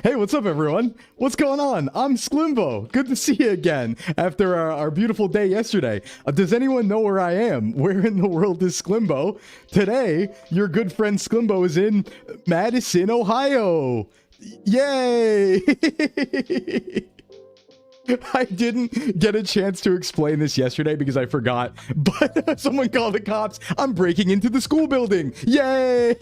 Hey, what's up, everyone? What's going on? I'm Sclimbo. Good to see you again after our beautiful day yesterday. Does anyone know where I am? Where in the world is Sclimbo? Today, your good friend Sclimbo is in Madison, Ohio. Yay! I didn't get a chance to explain this yesterday because I forgot, but someone called the cops. I'm breaking into the school building. Yay!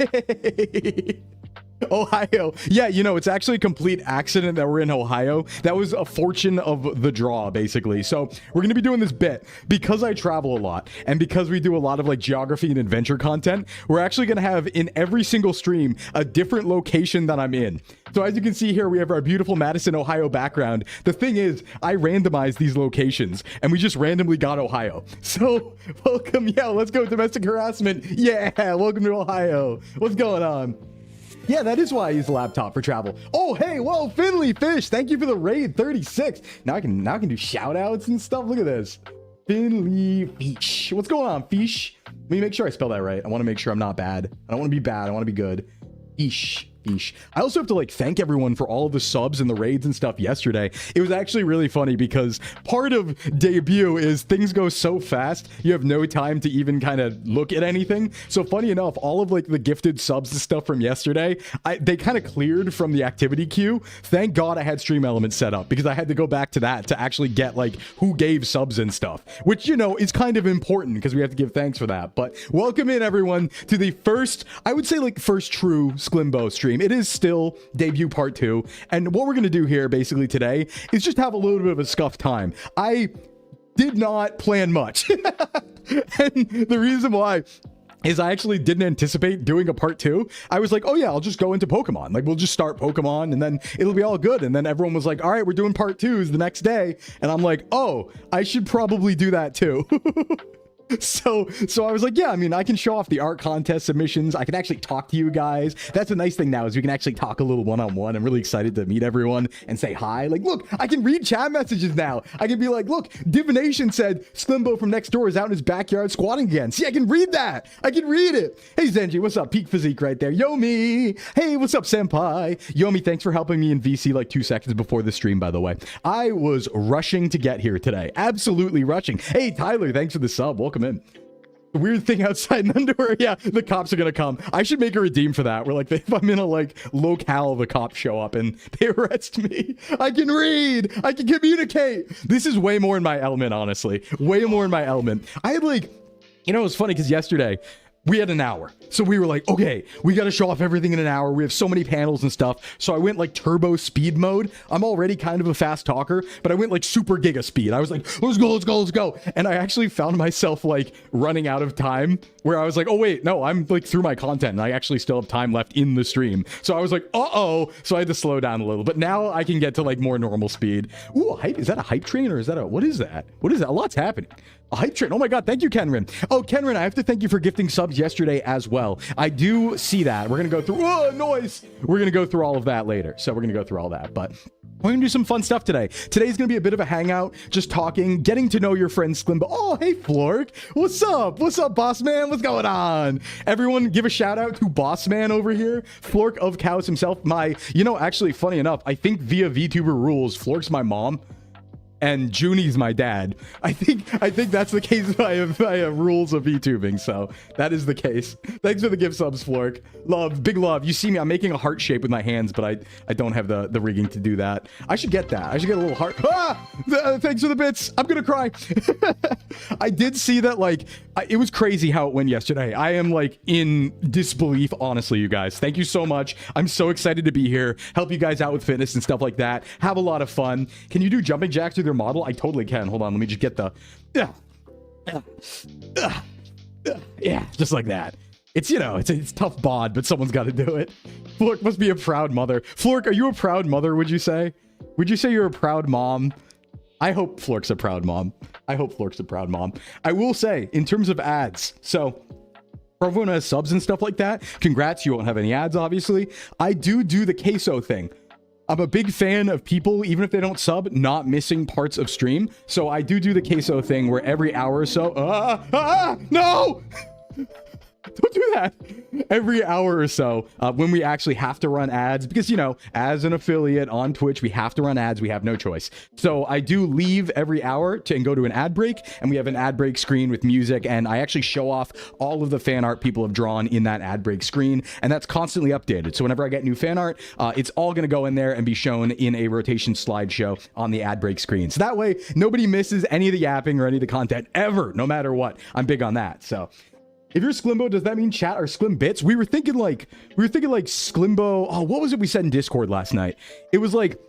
Ohio. Yeah, you know, it's actually a complete accident that we're in Ohio. That was a fortune of the draw, basically. So we're going to be doing this bit because I travel a lot and because we do a lot of like geography and adventure content. We're actually going to have in every single stream a different location that I'm in. So as you can see here, we have our beautiful Madison, Ohio background. The thing is, I randomized these locations and we just randomly got Ohio. So welcome. Yeah, let's go. Domestic harassment. Yeah, welcome to Ohio. What's going on? Yeah, that is why I use a laptop for travel. Oh, hey, whoa, Finley Fish. Thank you for the raid 36. Now I can do shout outs and stuff. Look at this. Finley Fish. What's going on, Fish? Let me make sure I spell that right. I want to make sure I'm not bad. I don't want to be bad. I want to be good. Fish. I also have to like thank everyone for all of the subs and the raids and stuff yesterday. It was actually really funny because part of debut is things go so fast you have no time to even kind of look at anything. So funny enough, all of like the gifted subs and stuff from yesterday, they kind of cleared from the activity queue. Thank God I had stream elements set up because I had to go back to that to actually get like who gave subs and stuff, which, you know, is kind of important because we have to give thanks for that. But welcome in everyone to the first, I would say like first true Sclimbo stream. It is still debut part 2, and what we're going to do here basically today is just have a little bit of a scuffed time. I did not plan much and the reason why is I actually didn't anticipate doing a part 2. I was like, oh yeah, I'll just go into Pokemon. Like we'll just start Pokemon and then it'll be all good. And then everyone was like, all right, we're doing part 2s the next day. And I'm like, oh, I should probably do that too. So I was like, yeah, I mean, I can show off the art contest submissions. I can actually talk to you guys. That's a nice thing now is we can actually talk a little one-on-one. I'm really excited to meet everyone and say hi. Like, look, I can read chat messages now. I can be like, look, Divination said Sclimbo from next door is out in his backyard squatting again. See, I can read that. I can read it. Hey, Zenji, what's up? Peak Physique right there. Yomi. Hey, what's up, Senpai? Yomi, thanks for helping me in VC like 2 seconds before the stream, by the way. I was rushing to get here today. Absolutely rushing. Hey, Tyler, thanks for the sub. Welcome in. The weird thing outside in underwear. Yeah, the cops are gonna come. I should make a redeem for that. Where like if I'm in a like locale, the cops show up and they arrest me. I can read. I can communicate. This is way more in my element, honestly. Way more in my element. I had like, you know, it was funny because yesterday we had an hour. So we were like, okay, we got to show off everything in an hour. We have so many panels and stuff. So I went like turbo speed mode. I'm already kind of a fast talker, but I went like super giga speed. I was like, let's go. And I actually found myself like running out of time where I was like, oh wait, no, I'm like through my content and I actually still have time left in the stream. So I was like, uh-oh. So I had to slow down a little, but now I can get to like more normal speed. Ooh, hype. Is that a hype train or is that what is that? What is that? A lot's happening. A hype train. Oh my God. Thank you, Kenrin. Oh, Kenrin, I have to thank you for gifting subs yesterday as well. I do see that. We're going to go through, noise. We're going to go through all of that later. So we're going to go through all that, but we're going to do some fun stuff today. Today's going to be a bit of a hangout, just talking, getting to know your friend Sclimbo. Oh, hey, Flork. What's up? What's up, boss man? What's going on? Everyone give a shout out to boss man over here. Flork of Cows himself. You know, actually, funny enough, I think via VTuber rules, Flork's my mom. And Junie's my dad. I think that's the case. I have rules of VTubing, so that is the case. Thanks for the gift subs, Flork. Love, big love. You see me, I'm making a heart shape with my hands, but I don't have the rigging to do that. I should get that. I should get a little heart. Thanks for the bits. I'm gonna cry. I did see that, like, it was crazy how it went yesterday. I am like in disbelief, honestly, you guys. Thank you so much. I'm so excited to be here, help you guys out with fitness and stuff like that. Have a lot of fun. Can you do jumping jacks with your model? I totally can. Hold on, let me just get the yeah, just like that. It's, you know, it's tough bod, but someone's got to do it. Flork must be a proud mother. Flork, are you a proud mother, would you say? Would you say you're a proud mom? I hope Flork's a proud mom. I hope Flork's a proud mom. I will say, in terms of ads, so for everyone who has subs and stuff like that, congrats, you won't have any ads, obviously. I do the queso thing. I'm a big fan of people, even if they don't sub, not missing parts of stream. So I do the queso thing where every hour or so, no! Don't do that. Every hour or so, when we actually have to run ads, because, you know, as an affiliate on Twitch, we have to run ads. We have no choice. So I do leave every hour and go to an ad break, and we have an ad break screen with music, and I actually show off all of the fan art people have drawn in that ad break screen, and that's constantly updated. So whenever I get new fan art, it's all going to go in there and be shown in a rotation slideshow on the ad break screen. So that way, nobody misses any of the yapping or any of the content ever, no matter what. I'm big on that. So if you're Sclimbo, does that mean chat or Sclim bits? We were thinking like Sclimbo. Oh, what was it we said in Discord last night? It was like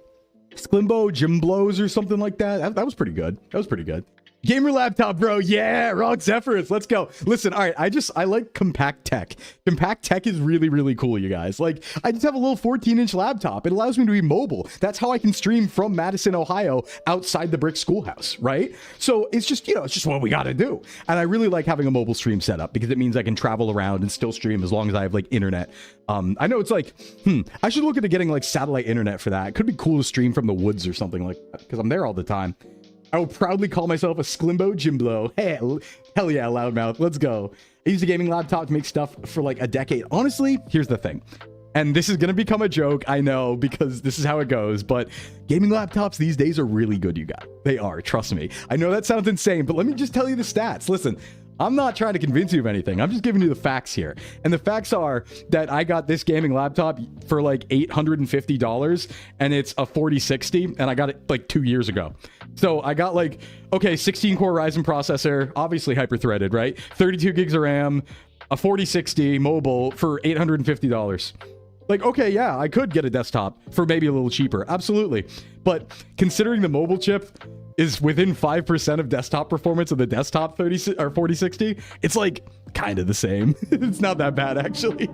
Sclimbo gym blows or something like that. That was pretty good. That was pretty good. Gamer laptop, bro. Yeah, Rock Zephyrus. Let's go. Listen, all right. I like compact tech. Compact tech is really, really cool, you guys. Like, I just have a little 14-inch laptop. It allows me to be mobile. That's how I can stream from Madison, Ohio, outside the brick schoolhouse, right? So it's just, you know, it's just what we got to do. And I really like having a mobile stream setup because it means I can travel around and still stream as long as I have like internet. I know it's like, I should look into getting like satellite internet for that. It could be cool to stream from the woods or something like that because I'm there all the time. I will proudly call myself a Sclimbo Jimblo. Hey, hell yeah, loudmouth. Let's go. I used a gaming laptop to make stuff for like a decade. Honestly, here's the thing. And this is going to become a joke, I know, because this is how it goes. But gaming laptops these days are really good, you guys. They are, trust me. I know that sounds insane, but let me just tell you the stats. Listen, I'm not trying to convince you of anything. I'm just giving you the facts here. And the facts are that I got this gaming laptop for like $850 and it's a 4060 and I got it like 2 years ago. So I got like, okay, 16 core Ryzen processor, obviously hyper threaded, right? 32 gigs of RAM, a 4060 mobile for $850. Like, okay, yeah, I could get a desktop for maybe a little cheaper. Absolutely. But considering the mobile chip is within 5% of desktop performance of the desktop 30 or 4060, it's like kind of the same. It's not that bad, actually.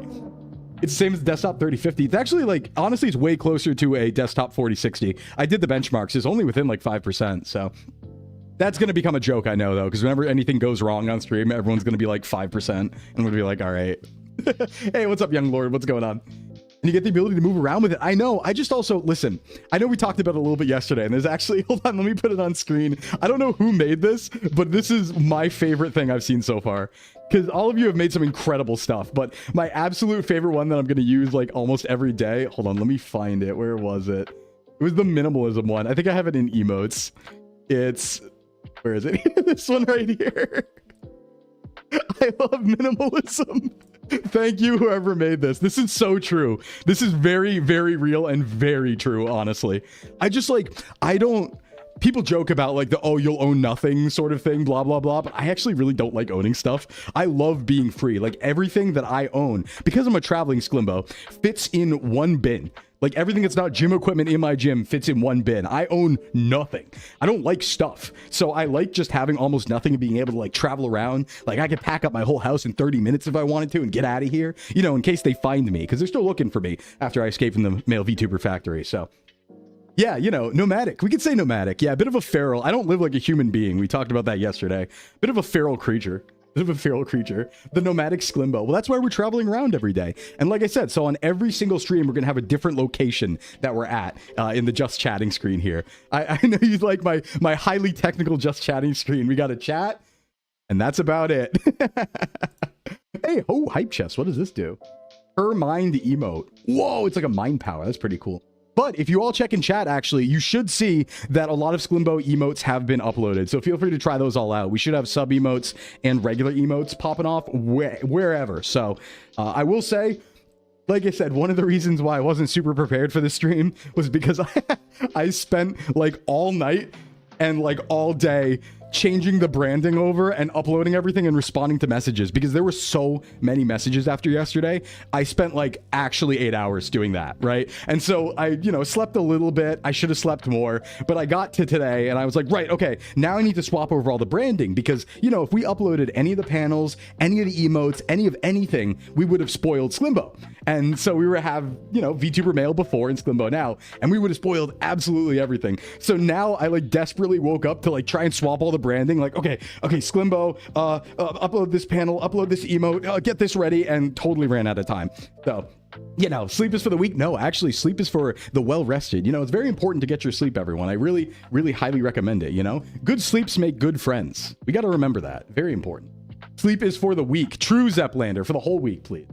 It's the same as the desktop 3050. It's actually like, honestly, it's way closer to a desktop 4060. I did the benchmarks. It's only within like 5%. So that's going to become a joke, I know, though, because whenever anything goes wrong on stream, everyone's going to be like 5%. And I'm going to be like, all right. Hey, what's up, young lord? What's going on? And you get the ability to move around with it. I know. I just also, listen, I know we talked about it a little bit yesterday, and there's actually, hold on, let me put it on screen. I don't know who made this, but this is my favorite thing I've seen so far. Because all of you have made some incredible stuff, but my absolute favorite one that I'm going to use like almost every day. Hold on, let me find it. Where was it? It was the minimalism one. I think I have it in emotes. It's, where is it? This one right here. I love minimalism. Thank you, whoever made this. This is so true. This is very, very real and very true, honestly. I just like, I don't, people joke about like the, oh, you'll own nothing sort of thing, blah, blah, blah. But I actually really don't like owning stuff. I love being free. Like everything that I own, because I'm a traveling Sclimbo, fits in one bin. Like everything that's not gym equipment in my gym fits in one bin. I own nothing. I don't like stuff. So I like just having almost nothing and being able to like travel around. Like I could pack up my whole house in 30 minutes if I wanted to and get out of here, you know, in case they find me, because they're still looking for me after I escape from the male VTuber factory. So yeah, you know, nomadic. We could say nomadic. Yeah, a bit of a feral. I don't live like a human being. We talked about that yesterday. Bit of a feral creature. Bit of a feral creature. The nomadic Sclimbo. Well, that's why we're traveling around every day. And like I said, so on every single stream, we're going to have a different location that we're at in the just chatting screen here. I know you like my highly technical just chatting screen. We got a chat, and that's about it. Hey, oh, hype chest. What does this do? Per mind emote. Whoa, it's like a mind power. That's pretty cool. But if you all check in chat, actually, you should see that a lot of Sclimbo emotes have been uploaded. So feel free to try those all out. We should have sub emotes and regular emotes popping off wherever. So I will say, like I said, one of the reasons why I wasn't super prepared for this stream was because I spent like all night and like all day changing the branding over and uploading everything and responding to messages because there were so many messages after yesterday. I spent like actually 8 hours doing that, right? And so I, you know, slept a little bit. I should have slept more, but I got to today and I was like, right, okay, now I need to swap over all the branding because, you know, if we uploaded any of the panels, any of the emotes, any of anything, we would have spoiled Sclimbo. And so we would have, you know, VTuber male before and Sclimbo now, and we would have spoiled absolutely everything. So now I like desperately woke up to like try and swap all the branding. Like, okay, Sclimbo, upload this panel, upload this emote, get this ready, and totally ran out of time. So, you know, sleep is for the weak. No, actually, sleep is for the well-rested. You know, it's very important to get your sleep, everyone. I really, really highly recommend it, you know? Good sleeps make good friends. We got to remember that. Very important. Sleep is for the week. True, Zeplander, for the whole week, please.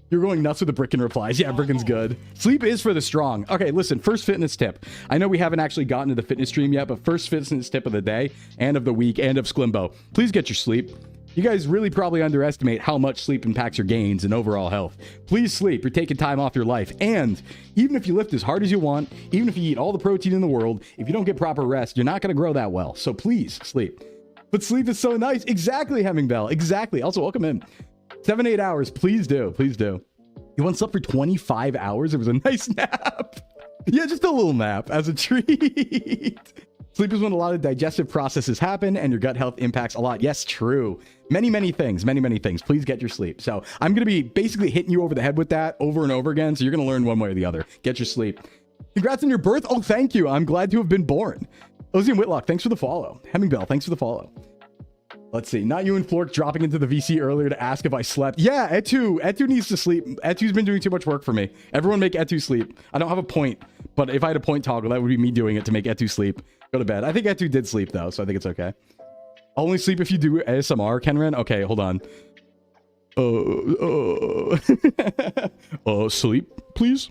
You're going nuts with the Bricken replies. Yeah, Bricken's good. Sleep is for the strong. Okay, listen, first fitness tip. I know we haven't actually gotten to the fitness stream yet, but first fitness tip of the day and of the week and of Sclimbo. Please get your sleep. You guys really probably underestimate how much sleep impacts your gains and overall health. Please sleep. You're taking time off your life. And even if you lift as hard as you want, even if you eat all the protein in the world, if you don't get proper rest, you're not going to grow that well. So please sleep. But sleep is so nice. Exactly, Hemming Bell. Exactly. Also, welcome in. 7-8 hours. Please do. Please do. You once slept for 25 hours? It was a nice nap. Yeah, just a little nap as a treat. Sleep is when a lot of digestive processes happen and your gut health impacts a lot. Yes, true. Many, many things. Many, many things. Please get your sleep. So I'm going to be basically hitting you over the head with that over and over again. So you're going to learn one way or the other. Get your sleep. Congrats on your birth. Oh, thank you. I'm glad to have been born. Ozzy and Whitlock, thanks for the follow. Hemming Bell, thanks for the follow. Let's see. Not you and Flork dropping into the VC earlier to ask if I slept. Yeah, Etu. Etu needs to sleep. Etu's been doing too much work for me. Everyone make Etu sleep. I don't have a point, but if I had a point toggle, that would be me doing it to make Etu sleep. Go to bed. I think Etu did sleep, though, so I think it's okay. I'll only sleep if you do ASMR, Kenren. Okay, hold on. Sleep, please.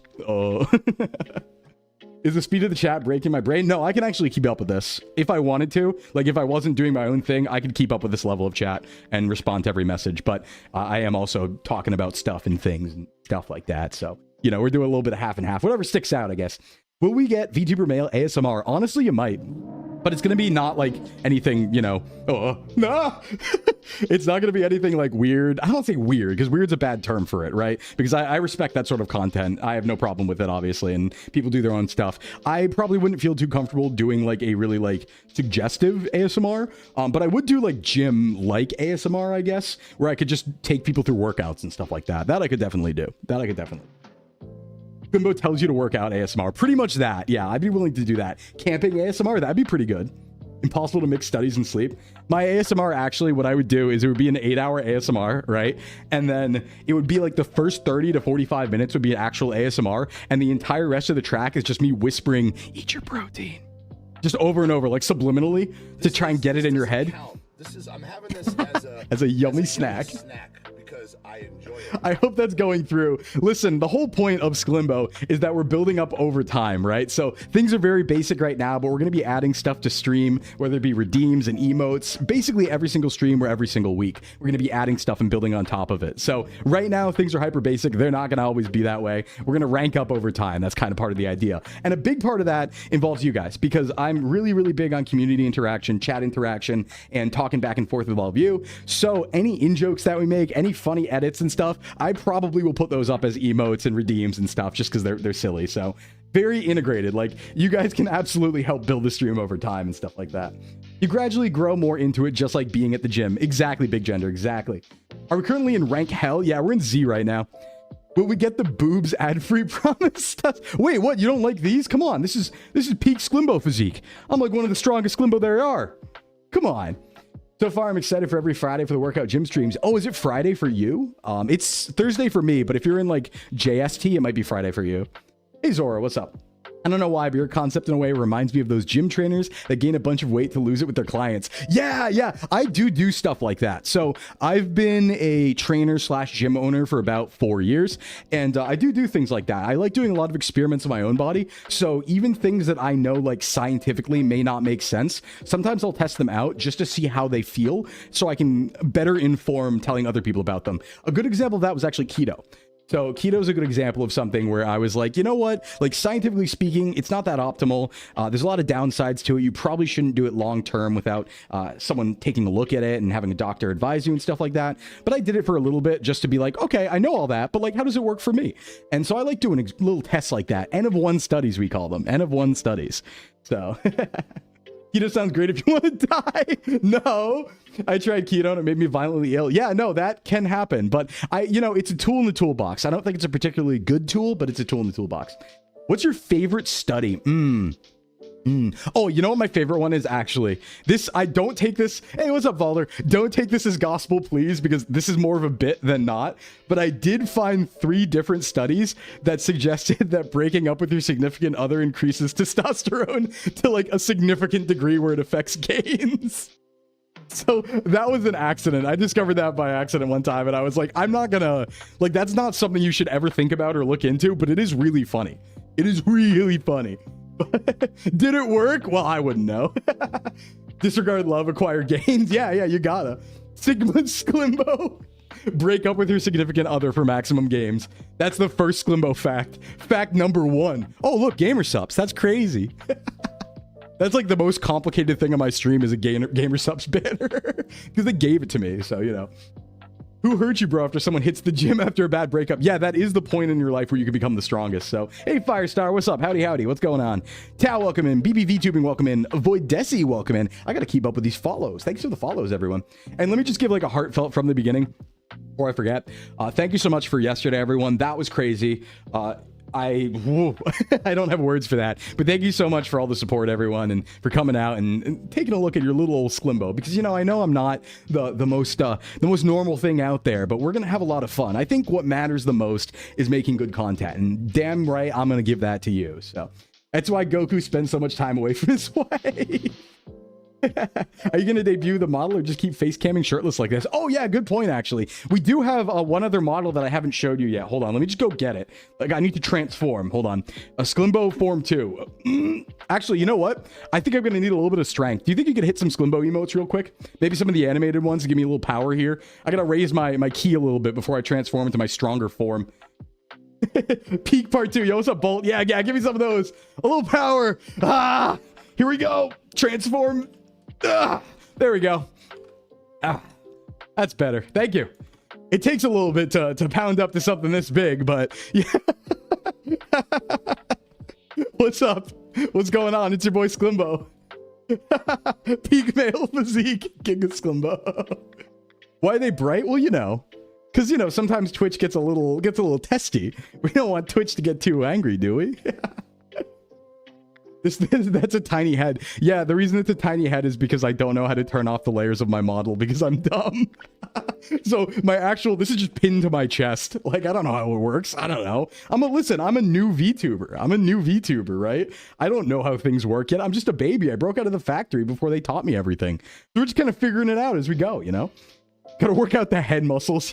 Is the speed of the chat breaking my brain? No, I can actually keep up with this. If I wanted to, like if I wasn't doing my own thing, I could keep up with this level of chat and respond to every message. But I am also talking about stuff and things and stuff like that. So, you know, we're doing a little bit of half and half, whatever sticks out, I guess. Will we get VTuber Mail ASMR? Honestly, you might. But it's going to be not like anything, you know, nah. It's not going to be anything like weird. I don't say weird because weird's a bad term for it, right? Because I respect that sort of content. I have no problem with it, obviously, and people do their own stuff. I probably wouldn't feel too comfortable doing like a really like suggestive ASMR, but I would do like gym-like ASMR, I guess, where I could just take people through workouts and stuff like that. That I could definitely do. That I could definitely. Sclimbo tells you to work out ASMR. Pretty much that. Yeah, I'd be willing to do that. Camping ASMR, that'd be pretty good. Impossible to mix studies and sleep. My ASMR, actually, what I would do is it would be an 8-hour ASMR, right? And then it would be like the first 30 to 45 minutes would be an actual ASMR. And the entire rest of the track is just me whispering, eat your protein. Just over and over, like subliminally, to try and get it in your head. I'm having this as a yummy snack. Because I enjoy it. I hope that's going through. Listen, the whole point of Sclimbo is that we're building up over time, right? So things are very basic right now, but we're going to be adding stuff to stream, whether it be redeems and emotes, basically every single stream or every single week. We're going to be adding stuff and building on top of it. So right now, things are hyper basic. They're not going to always be that way. We're going to rank up over time. That's kind of part of the idea. And a big part of that involves you guys, because I'm really, really big on community interaction, chat interaction, and talking back and forth with all of you. So any in-jokes that we make, any funny edits and stuff, I probably will put those up as emotes and redeems and stuff just because they're silly. So very integrated. Like, you guys can absolutely help build the stream over time and stuff like that. You gradually grow more into it, just like being at the gym. Exactly, Big Gender, exactly. Are we currently in rank hell? Yeah, we're in Z right now. Will we get the boobs ad-free promise? Wait, what? You don't like these? Come on, this is peak Sclimbo physique. I'm like one of the strongest Sclimbo there are. Come on. So far, I'm excited for every Friday for the workout gym streams. Oh, is it Friday for you? It's Thursday for me, but if you're in like JST, it might be Friday for you. Hey, Zora, what's up? I don't know why, but your concept in a way reminds me of those gym trainers that gain a bunch of weight to lose it with their clients. Yeah, I do stuff like that. So I've been a trainer slash gym owner for about 4 years, and I do things like that. I like doing a lot of experiments on my own body. So even things that I know like scientifically may not make sense, sometimes I'll test them out just to see how they feel so I can better inform telling other people about them. A good example of that was actually keto. So keto is a good example of something where I was like, you know what? Like, scientifically speaking, it's not that optimal. There's a lot of downsides to it. You probably shouldn't do it long term without someone taking a look at it and having a doctor advise you and stuff like that. But I did it for a little bit just to be like, okay, I know all that, but like, how does it work for me? And so I like doing little tests like that. N of 1 studies, we call them. N of 1 studies. So keto sounds great if you want to die. No, I tried keto and it made me violently ill. Yeah, no, that can happen. But it's a tool in the toolbox. I don't think it's a particularly good tool, but it's a tool in the toolbox. What's your favorite study? Oh, you know what my favorite one is actually? I don't take this. Hey, what's up, Valder? Don't take this as gospel, please, because this is more of a bit than not. But I did find 3 different studies that suggested that breaking up with your significant other increases testosterone to like a significant degree where it affects gains. So that was an accident. I discovered that by accident one time, and I was like, I'm not gonna, like, that's not something you should ever think about or look into, but it is really funny. It is really funny. Did it work? Well, I wouldn't know. Disregard love, acquire gains. Yeah, you gotta. Sigma Sclimbo. Break up with your significant other for maximum games. That's the first Sclimbo fact. Fact number 1. Oh, look, gamer subs. That's crazy. That's like the most complicated thing on my stream is a gamer subs banner. Because they gave it to me, so, you know. Who hurt you, bro, after someone hits the gym after a bad breakup? Yeah, that is the point in your life where you can become the strongest. So, hey, Firestar, what's up? Howdy. What's going on? Tao, welcome in. VTubing, welcome in. Void Desi, welcome in. I got to keep up with these follows. Thanks for the follows, everyone. And let me just give like a heartfelt from the beginning before I forget. Thank you so much for yesterday, everyone. That was crazy. I don't have words for that, but thank you so much for all the support, everyone, and for coming out and taking a look at your little old Sclimbo, because, you know, I know I'm not the most normal thing out there, but we're gonna have a lot of fun. I think what matters the most is making good content, and damn right I'm gonna give that to you. So that's why Goku spends so much time away from his wife. Are you going to debut the model or just keep face camming shirtless like this? Oh, yeah, good point, actually. We do have one other model that I haven't showed you yet. Hold on, let me just go get it. Like, I need to transform. Hold on. A Sclimbo Form 2. Actually, you know what? I think I'm going to need a little bit of strength. Do you think you could hit some Sclimbo emotes real quick? Maybe some of the animated ones to give me a little power here. I got to raise my key a little bit before I transform into my stronger form. Peak part 2. Yo, what's up, Bolt? Yeah, give me some of those. A little power. Ah, here we go. Transform. Ah, there we go. Ah, that's better. Thank you. It takes a little bit to pound up to something this big, but yeah. What's up? What's going on? It's your boy Sclimbo. Peak male physique, King of Sclimbo. Why are they bright? Well, you know, because, you know, sometimes Twitch gets a little testy. We don't want Twitch to get too angry, do we? That's a tiny head. Yeah, the reason it's a tiny head is because I don't know how to turn off the layers of my model because I'm dumb. So this is just pinned to my chest. Like, I don't know how it works. I don't know. I'm a new VTuber, right? I don't know how things work yet. I'm just a baby. I broke out of the factory before they taught me everything. So we're just kind of figuring it out as we go, you know? Gotta work out the head muscles.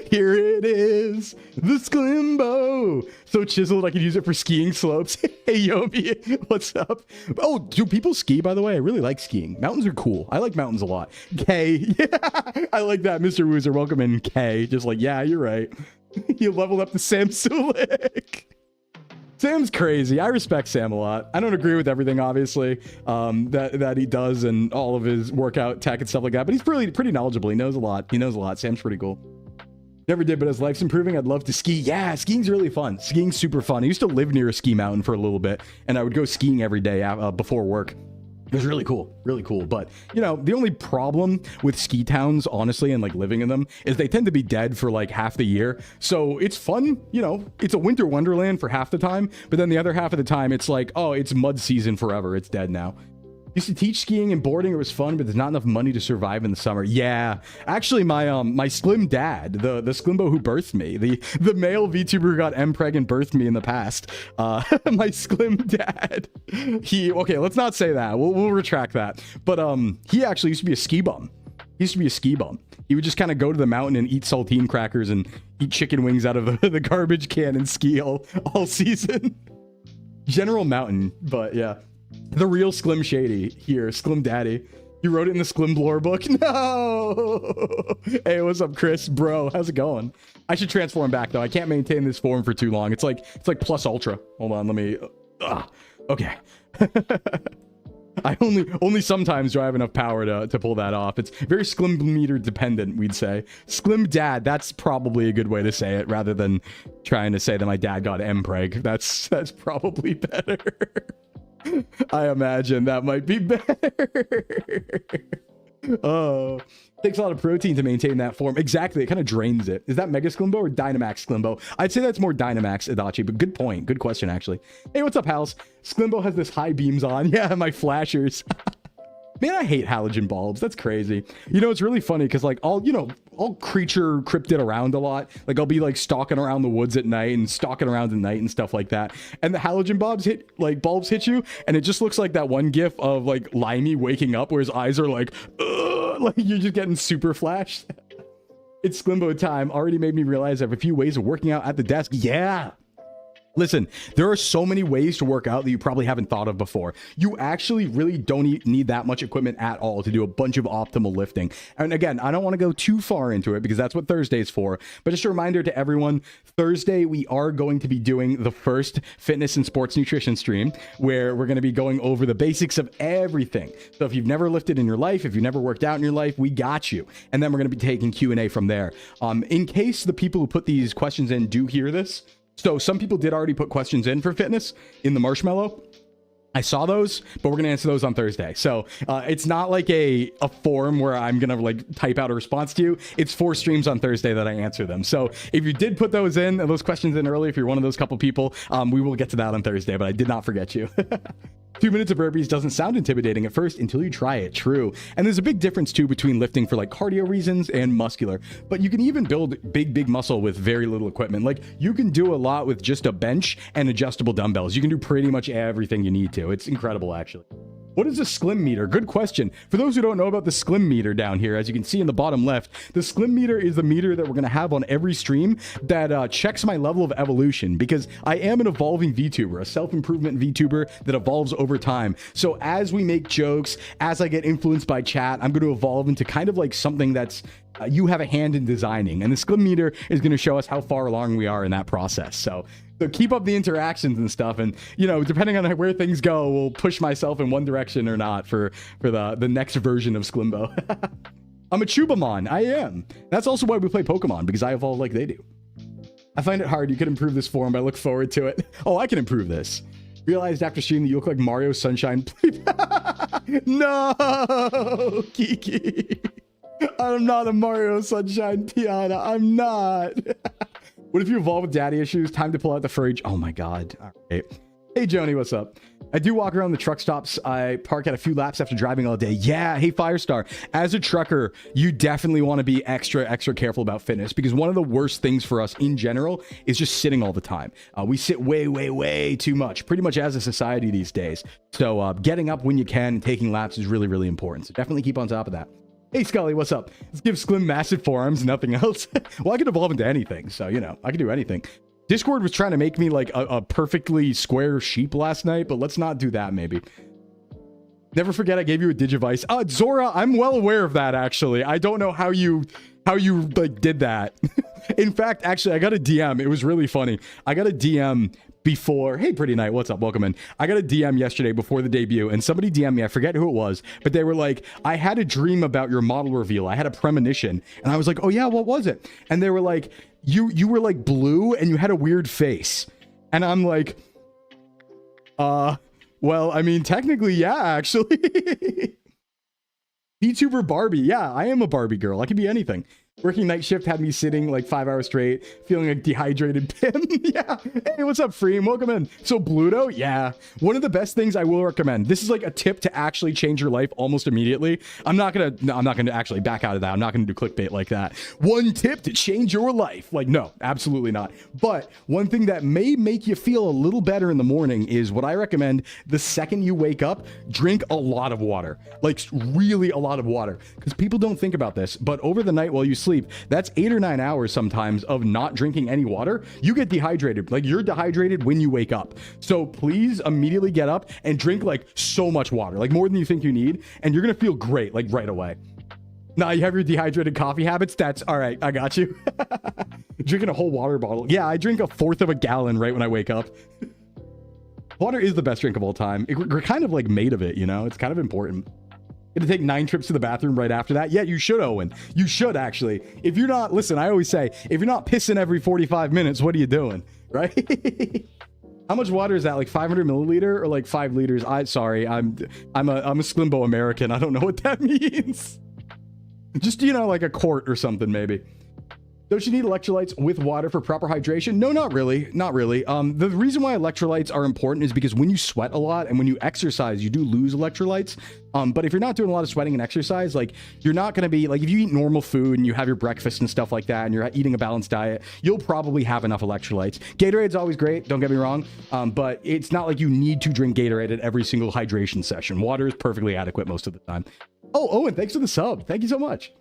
Here it is, the Sclimbo. So chiseled, I could use it for skiing slopes. Hey, Yomi, what's up? Oh, do people ski, by the way? I really like skiing. Mountains are cool. I like mountains a lot. K, yeah, I like that. Mr. Woozer, welcome in. K, just like, yeah, you're right. You leveled up to Sam Sulik. Sam's crazy. I respect Sam a lot. I don't agree with everything, obviously, that he does and all of his workout tech and stuff like that, but he's pretty knowledgeable. He knows a lot. Sam's pretty cool. Never did, but as life's improving, I'd love to ski. Yeah, skiing's really fun. Skiing's super fun. I used to live near a ski mountain for a little bit, and I would go skiing every day before work. It was really cool, really cool. But, you know, the only problem with ski towns, honestly, and like living in them, is they tend to be dead for like half the year. So it's fun, you know, it's a winter wonderland for half the time, but then the other half of the time, it's like, oh, it's mud season forever. It's dead now. Used to teach skiing and boarding. It was fun, but there's not enough money to survive in the summer. Yeah, actually, my Slim dad, the Sclimbo who birthed me, the male VTuber who got mpreg and birthed me in the past, my Slim dad, okay, let's not say that. We'll retract that. But he actually used to be a ski bum. He would just kind of go to the mountain and eat saltine crackers and eat chicken wings out of the garbage can and ski all season. General Mountain, but yeah. The real Sklim Shady here, Sklim Daddy. You wrote it in the Sklimblore book? No! Hey, what's up, Chris? Bro, how's it going? I should transform back, though. I can't maintain this form for too long. It's like plus ultra. Hold on, let me... okay. I only sometimes do I have enough power to pull that off. It's very Sklimmeter dependent, we'd say. Sklim Dad, that's probably a good way to say it, rather than trying to say that my dad got mpreg. That's probably better. I imagine that might be better. Oh, takes a lot of protein to maintain that form. Exactly, it kind of drains it. Is that Mega Sclimbo or Dynamax Sclimbo? I'd say that's more Dynamax, Adachi, but good point. Good question, actually. Hey, what's up, Hals? Sclimbo has this high beams on. Yeah, my flashers. Man, I hate halogen bulbs. That's crazy. You know, it's really funny because like I'll creature cryptid around a lot. Like I'll be like stalking around the woods at night and stalking around at night and stuff like that. And the halogen bulbs hit you, and it just looks like that one gif of like Limey waking up where his eyes are like, ugh, like you're just getting super flashed. It's Sclimbo time. Already made me realize I have a few ways of working out at the desk. Yeah. Listen, there are so many ways to work out that you probably haven't thought of before. You actually really don't need that much equipment at all to do a bunch of optimal lifting. And again, I don't want to go too far into it because that's what Thursday is for. But just a reminder to everyone, Thursday, we are going to be doing the first fitness and sports nutrition stream where we're going to be going over the basics of everything. So if you've never lifted in your life, if you've never worked out in your life, we got you. And then we're going to be taking Q&A from there. In case the people who put these questions in do hear this, so some people did already put questions in for fitness in the marshmallow. I saw those, but we're going to answer those on Thursday. So it's not like a form where I'm going to like type out a response to you. It's 4 streams on Thursday that I answer them. So if you did put those in, those questions in early, if you're one of those couple people, we will get to that on Thursday, but I did not forget you. 2 minutes of burpees doesn't sound intimidating at first until you try it. True. And there's a big difference too between lifting for like cardio reasons and muscular, but you can even build big muscle with very little equipment. Like you can do a lot with just a bench and adjustable dumbbells. You can do pretty much everything you need to. It's incredible, actually. What is a Sclim meter? Good question. For those who don't know about the Sclim meter down here, as you can see in the bottom left, the Sclim meter is the meter that we're going to have on every stream that checks my level of evolution, because I am an evolving VTuber, a self-improvement VTuber that evolves over time. So as we make jokes, as I get influenced by chat, I'm going to evolve into kind of like something that's you have a hand in designing, and the Sclim meter is going to show us how far along we are in that process. So keep up the interactions and stuff, and you know, depending on where things go, we'll push myself in one direction or not for the next version of Sclimbo. I'm a Chubamon. I am. That's also why we play Pokemon, because I evolve like they do. I find it hard. You could improve this form, but I look forward to it. Oh, I can improve this. Realized after stream that you look like Mario Sunshine. No, Kiki. I'm not a Mario Sunshine Piana. I'm not. What if you evolve with daddy issues? Time to pull out the fridge. Oh my God. All right. Hey, Joni, what's up? I do walk around the truck stops. I park at a few laps after driving all day. Yeah. Hey, Firestar. As a trucker, you definitely want to be extra careful about fitness, because one of the worst things for us in general is just sitting all the time. We sit way too much, pretty much as a society these days. So getting up when you can and taking laps is really important. So definitely keep on top of that. Hey, Scully, what's up? Let's give Sclim massive forearms, nothing else. Well, I can evolve into anything, so, you know, I can do anything. Discord was trying to make me like a perfectly square sheep last night, but let's not do that, maybe. Never forget I gave you a Digivice. Zora, I'm well aware of that, actually. I don't know how you like did that. In fact, actually, I got a DM. It was really funny. I got a DM before. Hey, Pretty Night, what's up? Welcome in. I got a DM yesterday before the debut, and somebody DM'd me. I forget who it was, but they were like, I had a dream about your model reveal. I had a premonition. And I was like, oh yeah, what was it? And they were like, you were like blue and you had a weird face. And I'm like, well, I mean, technically, yeah, actually. VTuber Barbie. Yeah, I am a Barbie girl. I could be anything. Working night shift had me sitting like 5 hours straight, feeling like dehydrated Pim. Yeah. Hey, what's up, Freem? Welcome in. So Bluto, yeah. One of the best things I will recommend. This is like a tip to actually change your life almost immediately. I'm not gonna actually back out of that. I'm not gonna do clickbait like that. One tip to change your life. Like, no, absolutely not. But one thing that may make you feel a little better in the morning is what I recommend. The second you wake up, drink a lot of water. Like really a lot of water. Because people don't think about this, but over the night while you sleep, that's 8 or 9 hours sometimes of not drinking any water. You get dehydrated. Like you're dehydrated when you wake up. So please immediately get up and drink like so much water, like more than you think you need. And you're going to feel great, like right away. Now you have your dehydrated coffee habits. That's all right. I got you. Drinking a whole water bottle. Yeah, I drink 1/4 of a gallon right when I wake up. Water is the best drink of all time. We're kind of like made of it, you know, it's kind of important. Gonna take 9 trips to the bathroom right after that. Yeah, you should, Owen. You should, actually. If you're not, listen, I always say, if you're not pissing every 45 minutes, what are you doing? Right? How much water is that? Like 500 milliliter or like 5 liters? Sorry, I'm a Sclimbo American. I don't know what that means. Just, you know, like a quart or something, maybe. Don't you need electrolytes with water for proper hydration? No, not really. Not really. The reason why electrolytes are important is because when you sweat a lot and when you exercise, you do lose electrolytes. But if you're not doing a lot of sweating and exercise, like you're not going to be like, if you eat normal food and you have your breakfast and stuff like that, and you're eating a balanced diet, you'll probably have enough electrolytes. Gatorade's always great. Don't get me wrong. But it's not like you need to drink Gatorade at every single hydration session. Water is perfectly adequate most of the time. Oh, Owen, thanks for the sub. Thank you so much.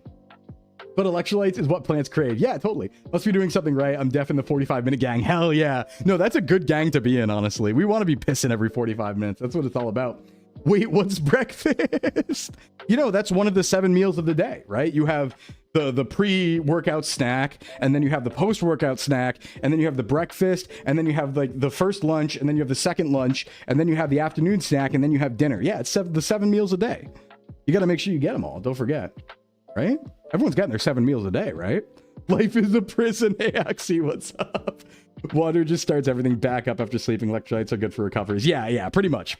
But electrolytes is what plants crave. Yeah, totally. Must be doing something right. I'm def in the 45-minute gang. Hell yeah. No, that's a good gang to be in, honestly. We want to be pissing every 45 minutes. That's what it's all about. Wait, what's breakfast? You know, that's one of the 7 meals of the day, right? You have the pre-workout snack, and then you have the post-workout snack, and then you have the breakfast, and then you have like the first lunch, and then you have the second lunch, and then you have the afternoon snack, and then you have dinner. Yeah, it's the 7 meals a day. You got to make sure you get them all. Don't forget, right? Everyone's getting their 7 meals a day, right? Life is a prison. Hey, Axie, what's up? Water just starts everything back up after sleeping. Electrolytes are good for recoveries. Yeah, pretty much.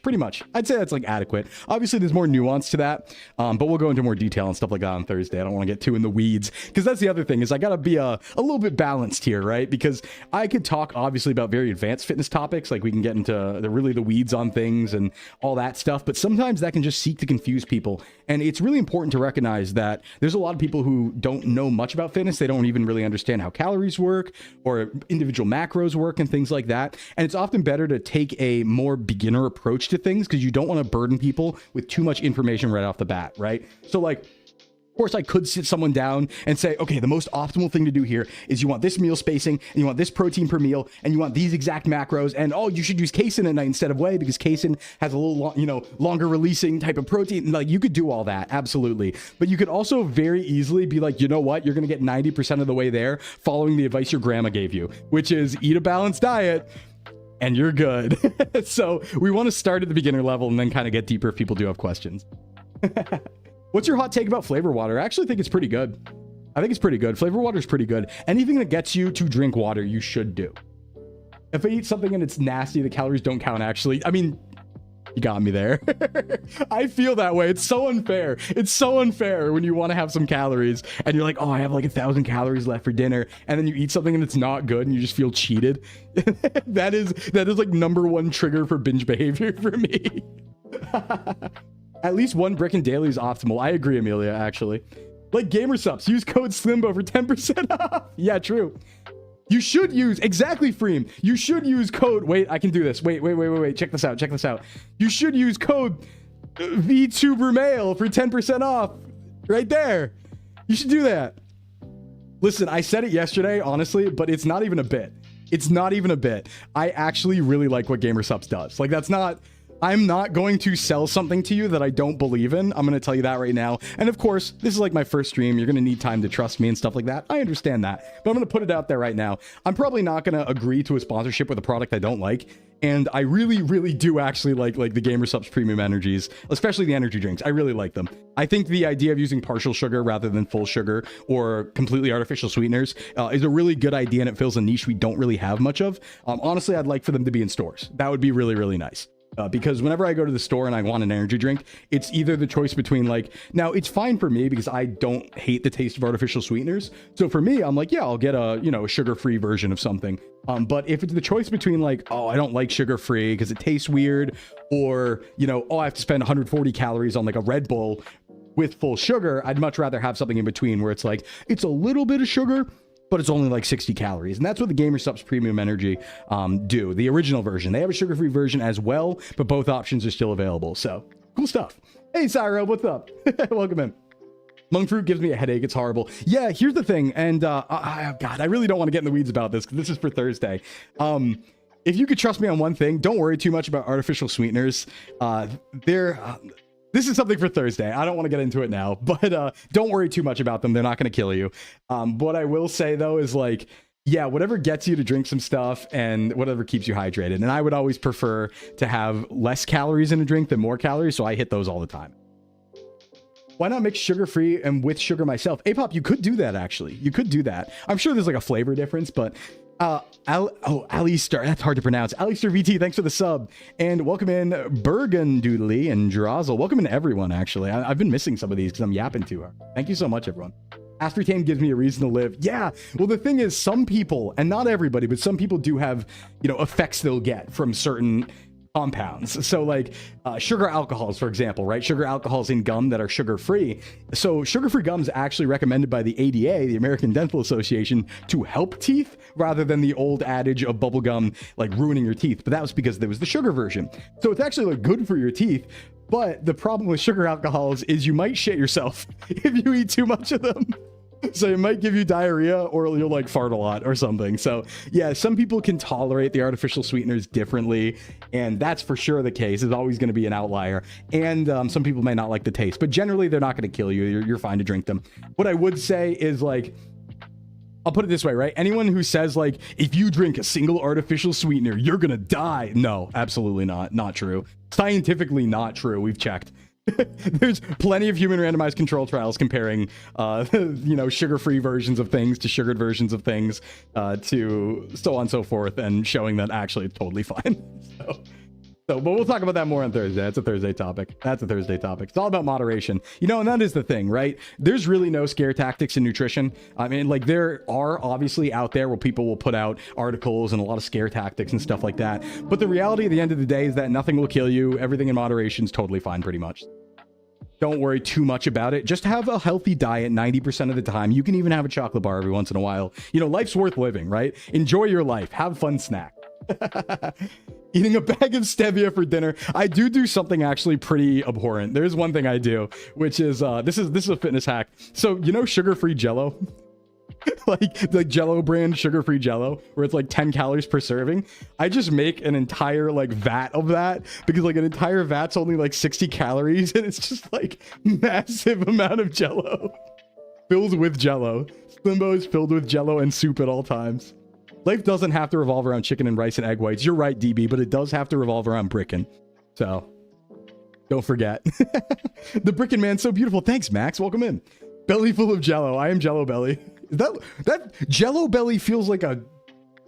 I'd say that's like adequate. Obviously, there's more nuance to that, but we'll go into more detail and stuff like that on Thursday. I don't want to get too in the weeds, because that's the other thing is I got to be a little bit balanced here, right? Because I could talk obviously about very advanced fitness topics, like we can get into the weeds on things and all that stuff, but sometimes that can just seek to confuse people. And it's really important to recognize that there's a lot of people who don't know much about fitness. They don't even really understand how calories work or individual macros work and things like that. And it's often better to take a more beginner approach to things because you don't want to burden people with too much information right off the bat, right? So like, of course, I could sit someone down and say, okay, the most optimal thing to do here is you want this meal spacing and you want this protein per meal and you want these exact macros, and oh, you should use casein at night instead of whey because casein has a little, longer releasing type of protein. Like, you could do all that, absolutely. But you could also very easily be like, you know what? You're going to get 90% of the way there following the advice your grandma gave you, which is eat a balanced diet and you're good. So we want to start at the beginner level and then kind of get deeper if people do have questions. What's your hot take about flavor water? I actually think it's pretty good. I think it's pretty good. Flavor water is pretty good. Anything that gets you to drink water, you should do. If I eat something and it's nasty, the calories don't count, actually. I mean, you got me there. I feel that way. It's so unfair. It's so unfair when you want to have some calories and you're like, oh, I have like 1,000 calories left for dinner. And then you eat something and it's not good and you just feel cheated. That is like #1 trigger for binge behavior for me. At least 1 brick in daily is optimal. I agree, Amelia, actually. Like gamer subs, use code Sclimbo for 10% off. Yeah, true. You should use, exactly, Freem. You should use code, wait, I can do this. Wait. Check this out. You should use code VTuber Mail for 10% off. Right there. You should do that. Listen, I said it yesterday, honestly, but it's not even a bit. It's not even a bit. I actually really like what Gamer Subs does. Like, I'm not going to sell something to you that I don't believe in. I'm going to tell you that right now. And of course, this is like my first stream. You're going to need time to trust me and stuff like that. I understand that. But I'm going to put it out there right now. I'm probably not going to agree to a sponsorship with a product I don't like. And I really, really do actually like the Gamer Subs premium energies, especially the energy drinks. I really like them. I think the idea of using partial sugar rather than full sugar or completely artificial sweeteners is a really good idea, and it fills a niche we don't really have much of. Honestly, I'd like for them to be in stores. That would be really, really nice. Because whenever I go to the store and I want an energy drink, it's either the choice between now it's fine for me because I don't hate the taste of artificial sweeteners. So for me, I'm like, yeah, I'll get a, sugar-free version of something. But if it's the choice between oh, I don't like sugar-free because it tastes weird, or, oh, I have to spend 140 calories on a Red Bull with full sugar, I'd much rather have something in between where it's it's a little bit of sugar, but it's only 60 calories. And that's what the Gamer Subs Premium Energy do. The original version. They have a sugar-free version as well, but both options are still available. So, cool stuff. Hey, Cyro, what's up? Welcome in. Monk fruit gives me a headache. It's horrible. Yeah, here's the thing. And, God, I really don't want to get in the weeds about this because this is for Thursday. If you could trust me on one thing, don't worry too much about artificial sweeteners. This is something for Thursday. I don't want to get into it now, but don't worry too much about them. They're not going to kill you. What I will say, though, is yeah, whatever gets you to drink some stuff and whatever keeps you hydrated. And I would always prefer to have less calories in a drink than more calories, so I hit those all the time. Why not mix sugar-free and with sugar myself? Apop, you could do that, actually. You could do that. I'm sure there's a flavor difference, but... Alistair, that's hard to pronounce. Alistair VT, thanks for the sub. And welcome in Bergendoodly and Drozzle. Welcome in everyone, actually. I've been missing some of these because I'm yapping too hard. Thank you so much, everyone. Aspartame gives me a reason to live. Yeah. Well, the thing is, some people, and not everybody, but some people do have, you know, effects they'll get from certain compounds. So like sugar alcohols, for example, right? Sugar alcohols in gum that are sugar-free. So sugar-free gum is actually recommended by the ADA, the American Dental Association, to help teeth rather than the old adage of bubble gum like ruining your teeth. But that was because there was the sugar version. So it's actually like good for your teeth. But the problem with sugar alcohols is you might shit yourself if you eat too much of them. So it might give you diarrhea, or you'll like fart a lot or something. So yeah, some people can tolerate the artificial sweeteners differently, and that's for sure the case. It's always going to be an outlier. And some people may not like the taste, but generally they're not going to kill you. You're fine to drink them. What I would say is, like, I'll put it this way, right? Anyone who says like, if you drink a single artificial sweetener, you're gonna die. No, absolutely not. Not true. Scientifically not true. We've checked. There's plenty of human randomized control trials comparing, you know, sugar-free versions of things to sugared versions of things, to so on and so forth, and showing that actually it's totally fine. But we'll talk about that more on Thursday. That's a Thursday topic. That's a Thursday topic. It's all about moderation. You know, and that is the thing, right? There's really no scare tactics in nutrition. I mean, like, there are obviously out there where people will put out articles and a lot of scare tactics and stuff like that. But the reality at the end of the day is that nothing will kill you. Everything in moderation is totally fine, pretty much. Don't worry too much about it. Just have a healthy diet 90% of the time. You can even have a chocolate bar every once in a while. You know, life's worth living, right? Enjoy your life. Have fun snack. Eating a bag of stevia for dinner. I do something actually pretty abhorrent. There's one thing I do, which is this is a fitness hack. So, you know, sugar-free Jello, like the Jello brand sugar-free Jello, where it's like 10 calories per serving. I just make an entire like vat of that, because like an entire vat's only like 60 calories, and it's just like massive amount of Jello filled with Jello. Sclimbo is filled with Jello and soup at all times. Life doesn't have to revolve around chicken and rice and egg whites. You're right, DB, but it does have to revolve around brickin'. So, don't forget. The brickin' man's so beautiful. Thanks, Max. Welcome in. Belly full of Jello. I am Jello Belly. That Jello Belly feels like a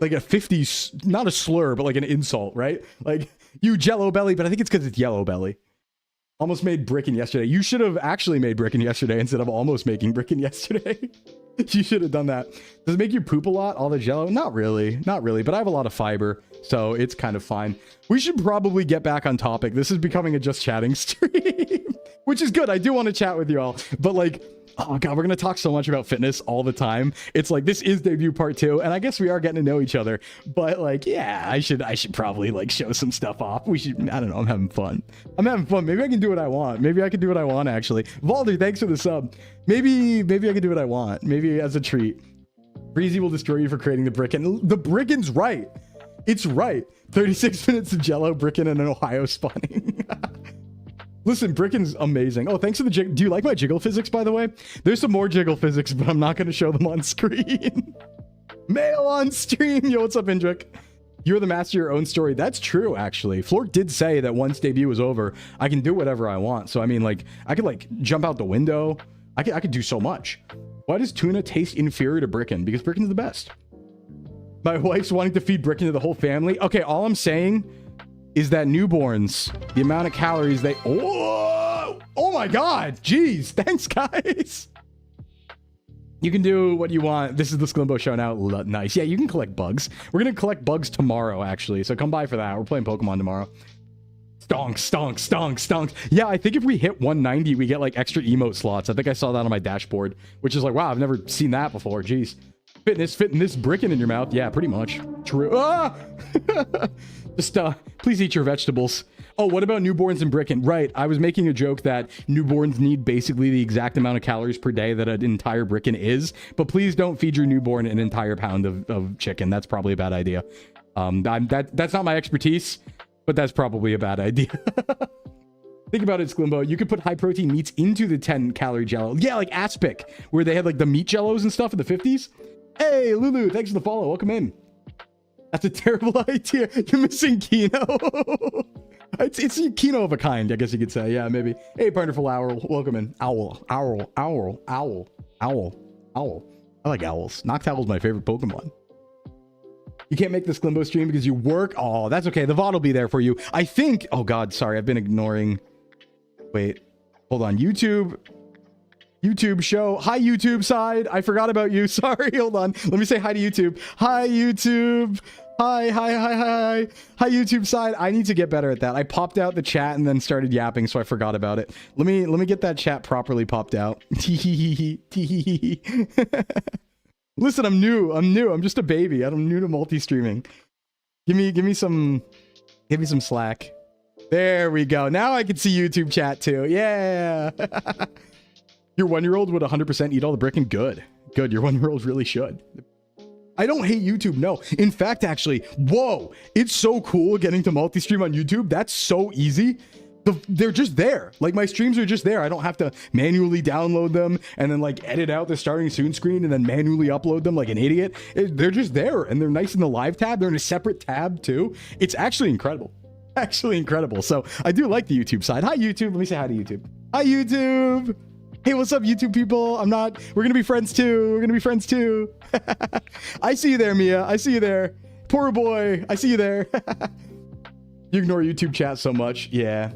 50s, not a slur, but like an insult, right? Like, you Jello Belly, but I think it's because it's Yellow Belly. Almost made brickin' yesterday. You should have actually made brickin' yesterday instead of almost making brickin' yesterday. You should have done that. Does it make you poop a lot, all the Jello? Not really, but I have a lot of fiber, so it's kind of fine. We should probably get back on topic. This is becoming a just chatting stream, which is good. I do want to chat with you all, but like, oh god, we're gonna talk so much about fitness all the time. It's like, this is debut part 2, and I guess we are getting to know each other, but like, yeah, I should probably like show some stuff off. We should, I don't know, I'm having fun. Maybe I can do what I want. Maybe I can do what I want, actually. Valder, thanks for the sub. Maybe I can do what I want. Maybe as a treat. Breezy will destroy you for creating the brickin'. The brickin's right. It's right. 36 minutes of Jello, brickin', and an Ohio spawning. Listen, brickin's amazing. Oh, thanks for the jiggle. Do you like my jiggle physics, by the way? There's some more jiggle physics, but I'm not going to show them on screen. Mail on stream. Yo, what's up, Indrik? You're the master of your own story. That's true, actually. Flork did say that once debut was over, I can do whatever I want. So, I mean, like, I could, like, jump out the window. I could do so much. Why does tuna taste inferior to brickin'? Because brickin's the best. My wife's wanting to feed brickin' to the whole family. Okay, all I'm saying is that newborns, the amount of calories they... Oh my god! Jeez, thanks, guys! You can do what you want. This is the Sclimbo show now. Nice. Yeah, you can collect bugs. We're gonna collect bugs tomorrow, actually, so come by for that. We're playing Pokemon tomorrow. Stonks. Yeah, I think if we hit 190, we get, like, extra emote slots. I think I saw that on my dashboard, which is like, wow, I've never seen that before. Jeez. Fitting this brickin' in your mouth. Yeah, pretty much. True. Ah! Just, please eat your vegetables. Oh, what about newborns and brickin'? Right, I was making a joke that newborns need basically the exact amount of calories per day that an entire brickin' is, but please don't feed your newborn an entire pound of chicken. That's probably a bad idea. That's not my expertise, but that's probably a bad idea. Think about it, Sclimbo. You could put high protein meats into the 10-calorie Jello. Yeah, like Aspic, where they had like the meat Jellos and stuff in the 50s. Hey, Lulu, thanks for the follow. Welcome in. That's a terrible idea. You're missing Kino. It's Kino of a kind, I guess you could say. Yeah, maybe. Hey, Wonderful Owl. Welcome in. Owl. I like owls. Noctowl's my favorite Pokemon. You can't make the Sclimbo stream because you work. Oh, that's okay. The VOD will be there for you. I think... Oh, God. Sorry. I've been ignoring... Wait. Hold on. YouTube. YouTube show. Hi, YouTube side. I forgot about you. Sorry, hold on. Let me say hi to YouTube. Hi, YouTube. Hi, hi, YouTube side. I need to get better at that. I popped out the chat and then started yapping, so I forgot about it. Let me get that chat properly popped out. Listen, I'm new. I'm just a baby. I'm new to multi-streaming. Give me some slack. There we go. Now I can see YouTube chat too. Yeah. Your 1-year-old would 100% eat all the brickin'. Good. Your 1-year-old really should. I don't hate YouTube. No. In fact, actually, whoa, it's so cool getting to multi-stream on YouTube. That's so easy. They're just there. Like, my streams are just there. I don't have to manually download them and then like edit out the starting soon screen and then manually upload them like an idiot. They're just there, and they're nice in the live tab. They're in a separate tab too. It's actually incredible. So I do like the YouTube side. Hi, YouTube. Let me say hi to YouTube. Hi, YouTube. Hey, what's up, YouTube people? We're gonna be friends too. I see you there, Mia. I see you there. Poor boy. I see you there. You ignore YouTube chat so much. Yeah.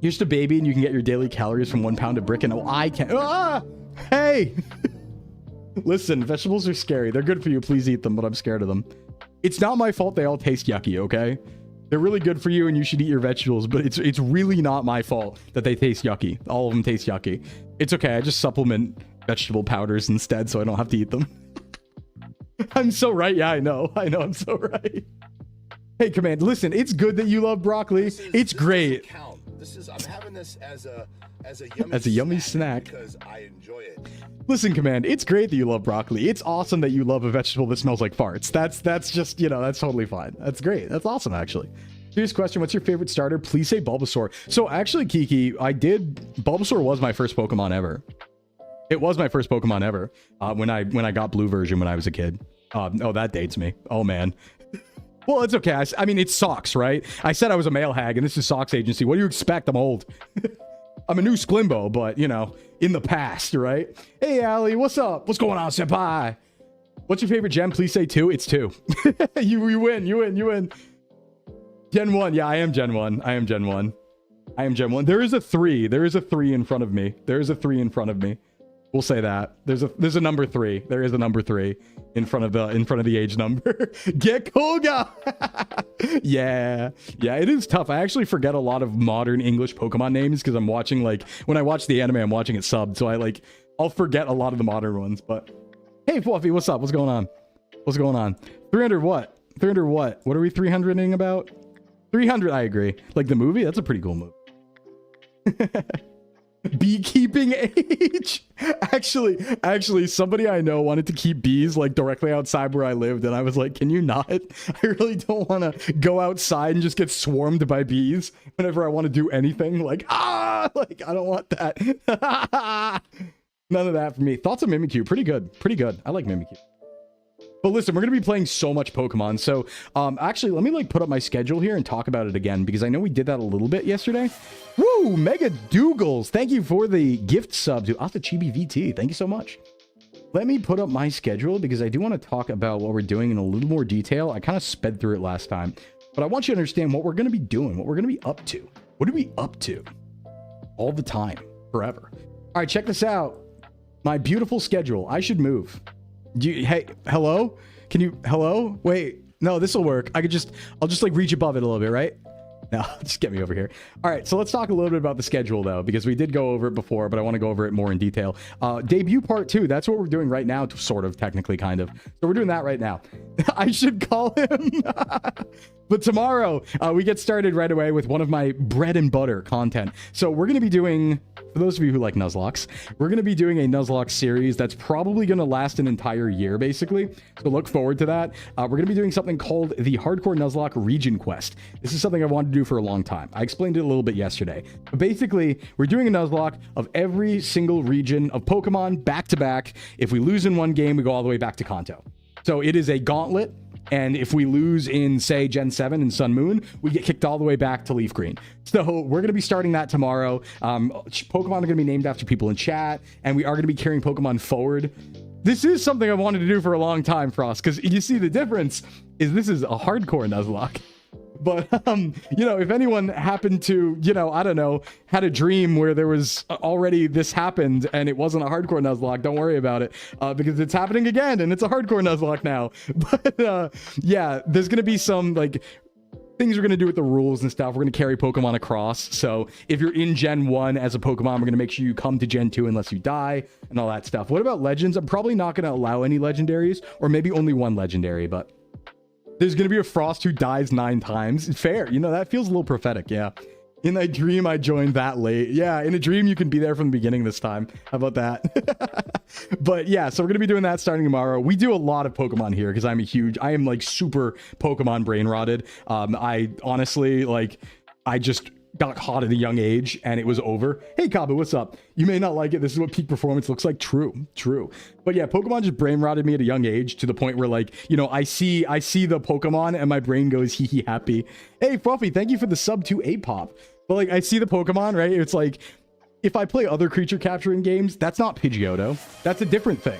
You're just a baby and you can get your daily calories from 1 pound of brick, and oh, I can't. Ah! Hey! Listen, vegetables are scary. They're good for you. Please eat them, but I'm scared of them. It's not my fault they all taste yucky, okay? They're really good for you and you should eat your vegetables, but it's really not my fault that they taste yucky. All of them taste yucky. It's okay. I just supplement vegetable powders instead so I don't have to eat them. I'm so right. Yeah, I know. I'm so right. Hey, Command, listen, it's good that you love broccoli. It's great. I'm having this as a yummy snack because I enjoy it. Listen, Command, it's great that you love broccoli. It's awesome that you love a vegetable that smells like farts. That's just, you know, that's totally fine. That's great. That's awesome, actually. Serious question, what's your favorite starter? Please say Bulbasaur. So actually, Kiki, Bulbasaur was my first Pokemon ever. It was my first Pokemon ever when I got blue version when I was a kid. Oh, that dates me. Oh, man. Well, it's okay. I mean, it's Socks, right? I said I was a male hag, and this is Socks Agency. What do you expect? I'm old. I'm a new Sclimbo, but, you know, in the past, right? Hey, Allie, what's up? What's going on, senpai? What's your favorite gem? Please say 2. It's 2. You win. Gen 1. Yeah, I am Gen 1. There is a 3. There is a 3 in front of me. We'll say that. There's a number 3. There is a number 3 in front of the age number. Get Koga. Yeah, it is tough. I actually forget a lot of modern English Pokemon names because I'm watching, like, when I watch the anime, I'm watching it subbed, so I'll forget a lot of the modern ones. But hey, Fluffy, what's up? What's going on? 300 what? What are we 300ing about? 300. I agree. Like the movie, that's a pretty cool movie. Beekeeping age. Actually, somebody I know wanted to keep bees like directly outside where I lived, and I was like, can you not? I really don't want to go outside and just get swarmed by bees whenever I want to do anything. Like, I don't want that. None of that for me. Thoughts on Mimikyu? Pretty good. I like Mimikyu. But listen, we're going to be playing so much Pokemon. So actually, let me put up my schedule here and talk about it again, because I know we did that a little bit yesterday. Woo! Mega Dougals. Thank you for the gift sub to Asachibi VT. Thank you so much. Let me put up my schedule because I do want to talk about what we're doing in a little more detail. I kind of sped through it last time, but I want you to understand what we're going to be doing, what we're going to be up to. What are we up to? All the time, forever. All right, check this out. My beautiful schedule. I should move. Hey, hello? Hello? Wait, no, this will work. I'll just reach above it a little bit, right? No, just get me over here. All right, so let's talk a little bit about the schedule, though, because we did go over it before, but I want to go over it more in detail. Debut part 2, that's what we're doing right now, sort of, technically, kind of. So we're doing that right now. I should call him. But tomorrow, we get started right away with one of my bread and butter content. So we're going to be doing, for those of you who like Nuzlocks, we're going to be doing a Nuzlocke series that's probably going to last an entire year, basically. So look forward to that. We're going to be doing something called the Hardcore Nuzlocke Region Quest. This is something I wanted to do for a long time. I explained it a little bit yesterday. But basically, we're doing a Nuzlocke of every single region of Pokemon back to back. If we lose in one game, we go all the way back to Kanto. So it is a gauntlet. And if we lose in, say, Gen 7 and Sun Moon, we get kicked all the way back to Leaf Green. So we're going to be starting that tomorrow. Pokemon are going to be named after people in chat, and we are going to be carrying Pokemon forward. This is something I wanted to do for a long time, Frost, because you see the difference is this is a hardcore Nuzlocke. But you know, if anyone happened to, you know, I don't know, had a dream where there was already this happened and it wasn't a hardcore Nuzlocke, don't worry about it, because it's happening again and it's a hardcore Nuzlocke now. But yeah, there's gonna be some like things we're going to do with the rules and stuff. We're going to carry Pokemon across. So if you're in Gen 1 as a Pokemon, we're going to make sure you come to Gen 2 unless you die and all that stuff. What about Legends? I'm probably not going to allow any Legendaries, or maybe only one Legendary, but there's going to be a Frost who dies 9 times. Fair. You know, that feels a little prophetic. Yeah. In a dream, I joined that late. Yeah, in a dream, you can be there from the beginning this time. How about that? But yeah, so we're going to be doing that starting tomorrow. We do a lot of Pokemon here because I am like super Pokemon brain rotted. I honestly, like, I just got caught at a young age and it was over. Hey, Kaba, what's up? You may not like it. This is what peak performance looks like. True. But yeah, Pokemon just brain rotted me at a young age to the point where, like, you know, I see the Pokemon and my brain goes hee hee happy. Hey, Fluffy, thank you for the sub to A-Pop. But like, I see the Pokemon, right? It's like, if I play other creature capturing games, that's not Pidgeotto. That's a different thing.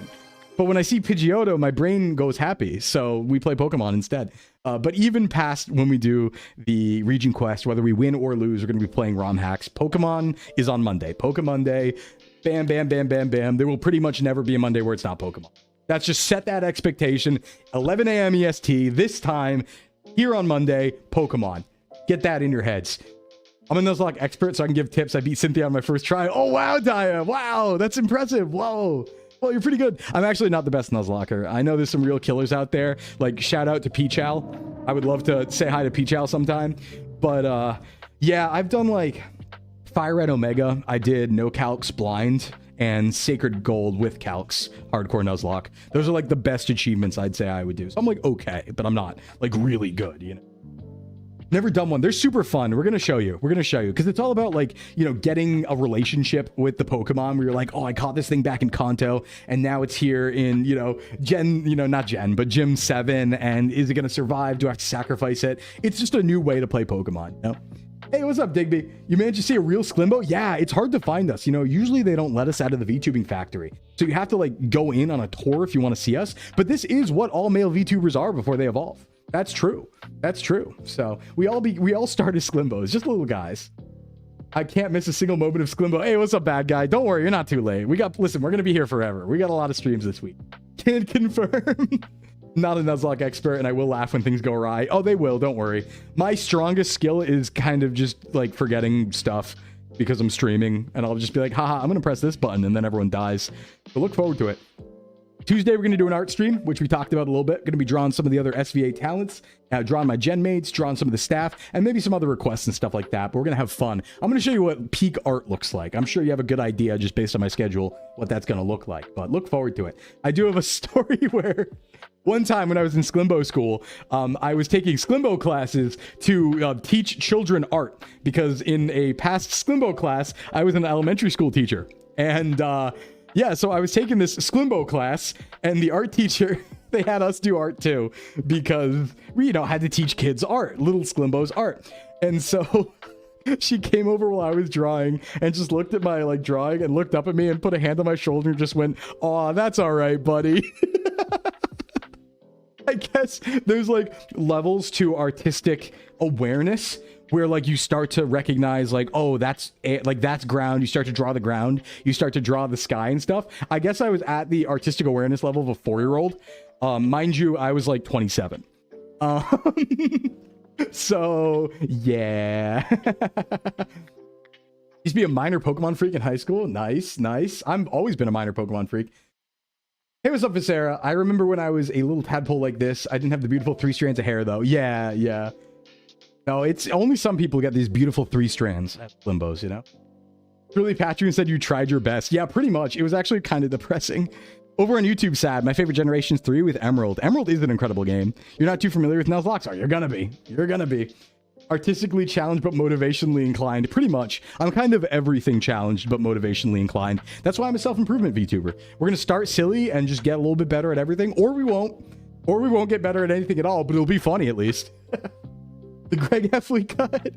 But when I see Pidgeotto, my brain goes happy. So we play Pokemon instead. But even past when we do the region quest, whether we win or lose, we're going to be playing ROM hacks. Pokemon is on Monday. Monday. Bam, bam, bam, bam, bam. There will pretty much never be a Monday where it's not Pokemon. That's just set that expectation. 11 a.m. EST, this time, here on Monday, Pokemon. Get that in your heads. I'm a Nuzlocke expert, so I can give tips. I beat Cynthia on my first try. Oh, wow, Daya. Wow, that's impressive. Whoa. Well, you're pretty good. I'm actually not the best Nuzlocker. I know there's some real killers out there. Like, shout out to Peachal. I would love to say hi to Peachal sometime. But, yeah, I've done, like, Fire Red Omega. I did No Calcs Blind and Sacred Gold with Calcs Hardcore Nuzlocke. Those are, like, the best achievements I'd say I would do. So I'm, like, okay, but I'm not, like, really good, you know? Never done one. They're super fun. We're going to show you. Because it's all about, like, you know, getting a relationship with the Pokemon where you're like, oh, I caught this thing back in Kanto and now it's here in, you know, not Gen, but Gym 7. And is it going to survive? Do I have to sacrifice it? It's just a new way to play Pokemon, you know? Hey, what's up, Digby? You managed to see a real Sclimbo? Yeah, it's hard to find us. You know, usually they don't let us out of the VTubing factory. So you have to, like, go in on a tour if you want to see us. But this is what all male VTubers are before they evolve. That's true. So we all start as Sclimbos, just little guys. I can't miss a single moment of Sclimbo. Hey, what's up, bad guy? Don't worry, you're not too late. Listen, we're gonna be here forever. We got a lot of streams this week. Can't confirm. Not a Nuzlocke expert, and I will laugh when things go awry. Oh, they will, don't worry. My strongest skill is kind of just like forgetting stuff because I'm streaming, and I'll just be like, haha, I'm gonna press this button, and then everyone dies. So look forward to it. Tuesday, we're going to do an art stream, which we talked about a little bit. Going to be drawing some of the other SVA talents, drawing my gen mates, drawing some of the staff, and maybe some other requests and stuff like that. But we're going to have fun. I'm going to show you what peak art looks like. I'm sure you have a good idea just based on my schedule what that's going to look like. But look forward to it. I do have a story where one time when I was in Sclimbo school, I was taking Sclimbo classes to teach children art. Because in a past Sclimbo class, I was an elementary school teacher. And yeah, so I was taking this Sclimbo class, and the art teacher, they had us do art too, because we, you know, had to teach kids art, little Sclimbo's art. And so she came over while I was drawing and just looked at my, like, drawing and looked up at me and put a hand on my shoulder and just went, "Aw, that's all right, buddy." I guess there's, like, levels to artistic awareness where, like, you start to recognize, like, oh, that's ground. You start to draw the ground. You start to draw the sky and stuff. I guess I was at the artistic awareness level of a 4-year-old. Mind you, I was like 27. So yeah. Used to be a minor Pokemon freak in high school. Nice. I've always been a minor Pokemon freak. Hey, what's up, Visera? I remember when I was a little tadpole like this. I didn't have the beautiful 3 strands of hair, though. Yeah. No, it's only some people get these beautiful 3 strands at Limbos, you know? Really, Patrick said you tried your best. Yeah, pretty much. It was actually kind of depressing. Over on YouTube, sad. My favorite generation is 3 with Emerald. Emerald is an incredible game. You're not too familiar with Nuzlocke? Oh, you're gonna be. Artistically challenged, but motivationally inclined. Pretty much. I'm kind of everything challenged, but motivationally inclined. That's why I'm a self-improvement VTuber. We're gonna start silly and just get a little bit better at everything, or we won't. Or we won't get better at anything at all, but it'll be funny at least. The Greg Heffley cut.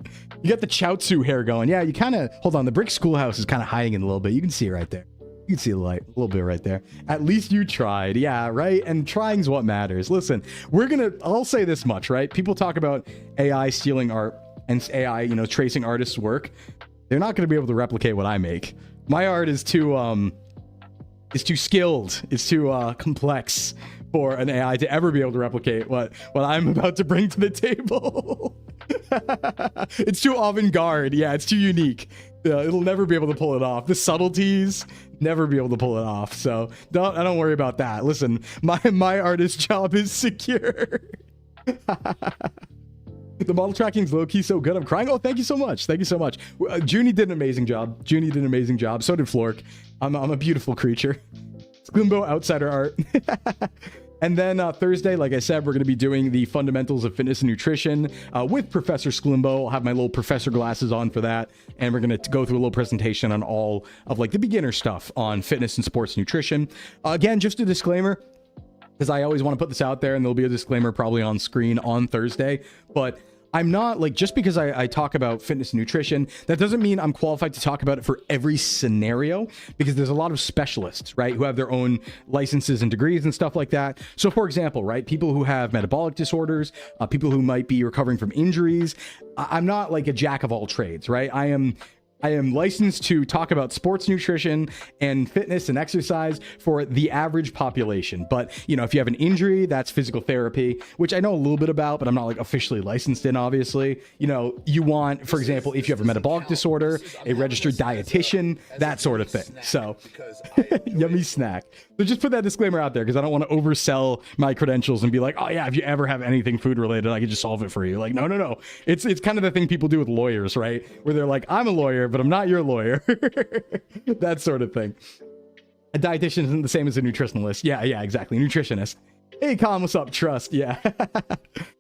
You got the Chaozu hair going. Yeah, you kind of... Hold on, the brick schoolhouse is kind of hiding it a little bit. You can see it right there. You can see the light a little bit right there. At least you tried. Yeah, right? And trying's what matters. Listen, I'll say this much, right? People talk about AI stealing art and AI, tracing artists' work. They're not going to be able to replicate what I make. My art is too skilled. It's too complex for an AI to ever be able to replicate what I'm about to bring to the table. It's too avant-garde. Yeah, it's too unique. It'll never be able to pull it off. The subtleties, never be able to pull it off. So don't worry about that. Listen, my artist job is secure. The model tracking's low-key so good. I'm crying. Oh, thank you so much. Thank you so much. Junie did an amazing job. So did Flork. I'm a beautiful creature. Sclimbo outsider art. And then Thursday, like I said, we're going to be doing the fundamentals of fitness and nutrition with Professor Sclimbo. I'll have my little professor glasses on for that. And we're going to go through a little presentation on all of like the beginner stuff on fitness and sports nutrition. Again, just a disclaimer, because I always want to put this out there, and there'll be a disclaimer probably on screen on Thursday. But I'm not like, just because I talk about fitness and nutrition, that doesn't mean I'm qualified to talk about it for every scenario, because there's a lot of specialists, right, who have their own licenses and degrees and stuff like that. So for example, right, people who have metabolic disorders, people who might be recovering from injuries. I'm not like a jack of all trades, right? I am licensed to talk about sports nutrition and fitness and exercise for the average population. But, if you have an injury, that's physical therapy, which I know a little bit about, but I'm not like officially licensed in, obviously. You want, for example, if you have a metabolic disorder, a registered dietitian, that sort of thing. So, yummy snack. So just put that disclaimer out there, because I don't want to oversell my credentials and be like, oh yeah, if you ever have anything food related, I can just solve it for you. Like, no. It's kind of the thing people do with lawyers, right? Where they're like, I'm a lawyer, but I'm not your lawyer. That sort of thing. A dietitian isn't the same as a nutritionalist. Yeah, exactly. Nutritionist. Hey, Colin, what's up? Trust. Yeah.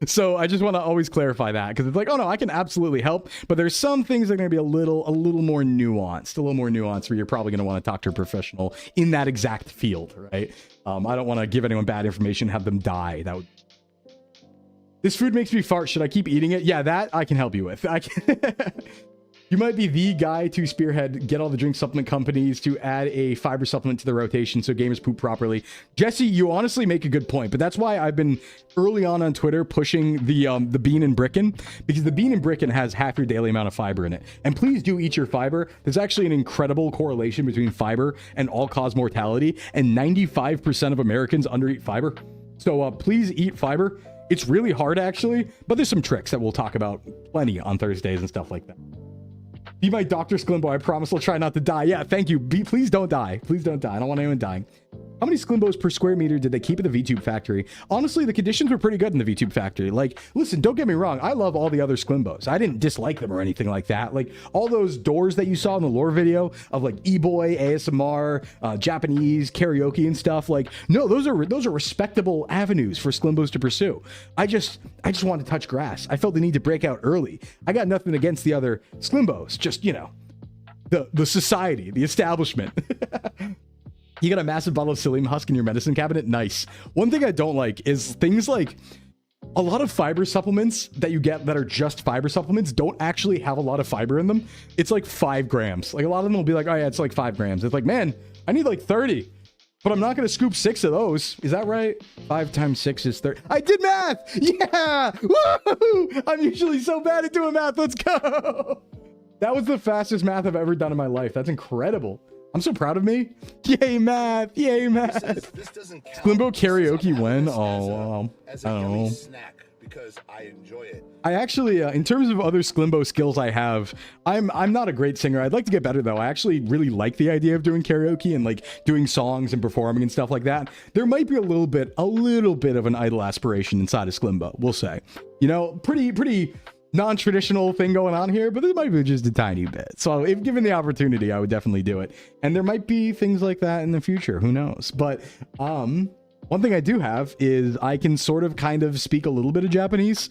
So I just want to always clarify that, because it's like, oh no, I can absolutely help, but there's some things that are going to be a little more nuanced, where you're probably going to want to talk to a professional in that exact field, right? I don't want to give anyone bad information, have them die. This food makes me fart. Should I keep eating it? Yeah, that I can help you with. You might be the guy to spearhead, get all the drink supplement companies to add a fiber supplement to the rotation so gamers poop properly. Jesse, you honestly make a good point, but that's why I've been early on Twitter pushing the bean and bricken, because the bean and bricken has half your daily amount of fiber in it. And please do eat your fiber. There's actually an incredible correlation between fiber and all-cause mortality, and 95% of Americans undereat fiber. So please eat fiber. It's really hard, actually, but there's some tricks that we'll talk about plenty on Thursdays and stuff like that. Be my Dr. Sclimbo. I promise I'll try not to die. Yeah, thank you. Please don't die. Please don't die. I don't want anyone dying. How many Sclimbos per square meter did they keep at the VTube factory? Honestly, the conditions were pretty good in the VTube factory. Like, listen, don't get me wrong. I love all the other Sclimbos. I didn't dislike them or anything like that. Like, all those doors that you saw in the lore video of like e-boy, ASMR, Japanese, karaoke and stuff. Like, no, those are respectable avenues for Sclimbos to pursue. I just wanted to touch grass. I felt the need to break out early. I got nothing against the other Sclimbos. Just, the society, the establishment. You got a massive bottle of psyllium husk in your medicine cabinet? Nice. One thing I don't like is things like a lot of fiber supplements that you get that are just fiber supplements don't actually have a lot of fiber in them. It's like 5 grams. Like, a lot of them will be like, oh yeah, it's like 5 grams. It's like, man, I need like 30. But I'm not going to scoop 6 of those. Is that right? 5 times 6 is 30. I did math! Yeah! Woo! I'm usually so bad at doing math. Let's go! That was the fastest math I've ever done in my life. That's incredible. I'm so proud of me. Yay, math. Yay, math. This doesn't count. Sclimbo karaoke when? Oh, I don't know. Snack because I enjoy it. I actually, in terms of other Sclimbo skills I have, I'm not a great singer. I'd like to get better, though. I actually really like the idea of doing karaoke and like doing songs and performing and stuff like that. There might be a little bit of an idle aspiration inside of Sclimbo, we'll say. Pretty non-traditional thing going on here, but this might be just a tiny bit. So if given the opportunity, I would definitely do it. And there might be things like that in the future. Who knows? But one thing I do have is I can sort of kind of speak a little bit of Japanese.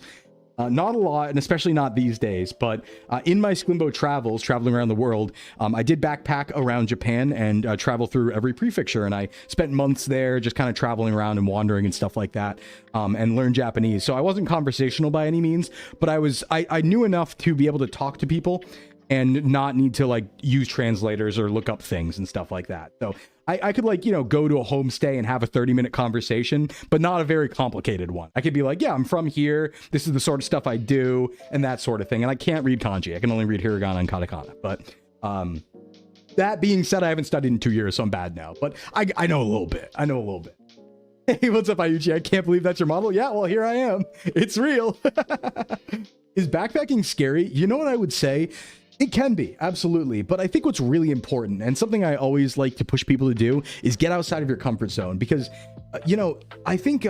Not a lot, and especially not these days, but in my Sclimbo travels, traveling around the world, I did backpack around Japan and travel through every prefecture, and I spent months there just kind of traveling around and wandering and stuff like that, and learned Japanese. So I wasn't conversational by any means, but I knew enough to be able to talk to people and not need to like use translators or look up things and stuff like that. So I could like, you know, go to a homestay and have a 30-minute conversation, but not a very complicated one. I could be like, yeah, I'm from here. This is the sort of stuff I do and that sort of thing. And I can't read kanji. I can only read hiragana and katakana. But that being said, I haven't studied in 2 years, so I'm bad now. But I know a little bit. I know a little bit. Hey, what's up, Ayuchi? I can't believe that's your model. Yeah, well, here I am. It's real. Is backpacking scary? You know what I would say? It can be, absolutely. But I think what's really important, and something I always like to push people to do, is get outside of your comfort zone. Because, you know, I think,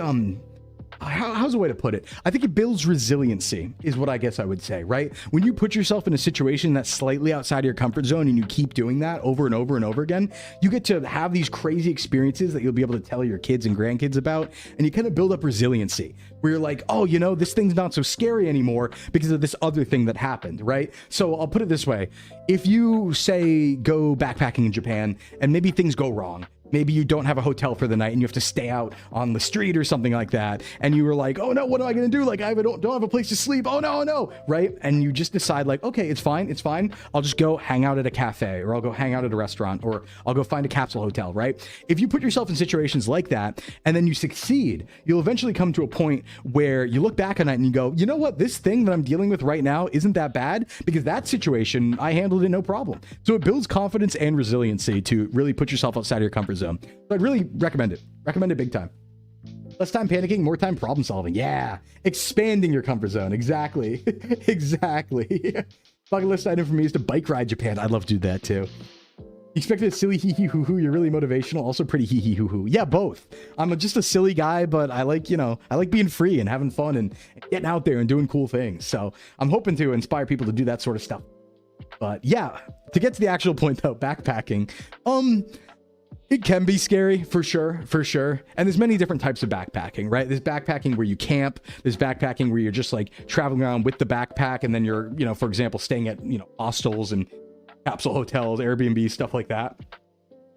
how's the way to put it? I think it builds resiliency, is what I guess I would say, right? When you put yourself in a situation that's slightly outside of your comfort zone and you keep doing that over and over and over again, you get to have these crazy experiences that you'll be able to tell your kids and grandkids about, and you kind of build up resiliency, where you're like, oh, you know, this thing's not so scary anymore because of this other thing that happened, right? So I'll put it this way. If you, say, go backpacking in Japan and maybe things go wrong, maybe you don't have a hotel for the night and you have to stay out on the street or something like that. And you were like, oh no, what am I going to do? Like, I don't have a place to sleep. Oh no, right? And you just decide like, okay, it's fine. I'll just go hang out at a cafe, or I'll go hang out at a restaurant, or I'll go find a capsule hotel, right? If you put yourself in situations like that and then you succeed, you'll eventually come to a point where you look back on it and you go, you know what? This thing that I'm dealing with right now isn't that bad, because that situation, I handled it no problem. So it builds confidence and resiliency to really put yourself outside of your comfort zone. So I'd really recommend it big time. Less time panicking, more time problem solving. Yeah, expanding your comfort zone. Exactly. Exactly. Bucket list item for me is to bike ride Japan. I'd love to do that too. You expected a silly hee hee hoo hoo. You're really motivational, also pretty hee hee hoo hoo. Yeah, both. I'm just a silly guy, but I like, you know, I like being free and having fun and getting out there and doing cool things. So I'm hoping to inspire people to do that sort of stuff. But yeah, to get to the actual point though, backpacking, it can be scary, for sure. And there's many different types of backpacking, right? There's backpacking where you camp. There's backpacking where you're just like traveling around with the backpack, and then you're, you know, for example, staying at, you know, hostels and capsule hotels, Airbnb, stuff like that.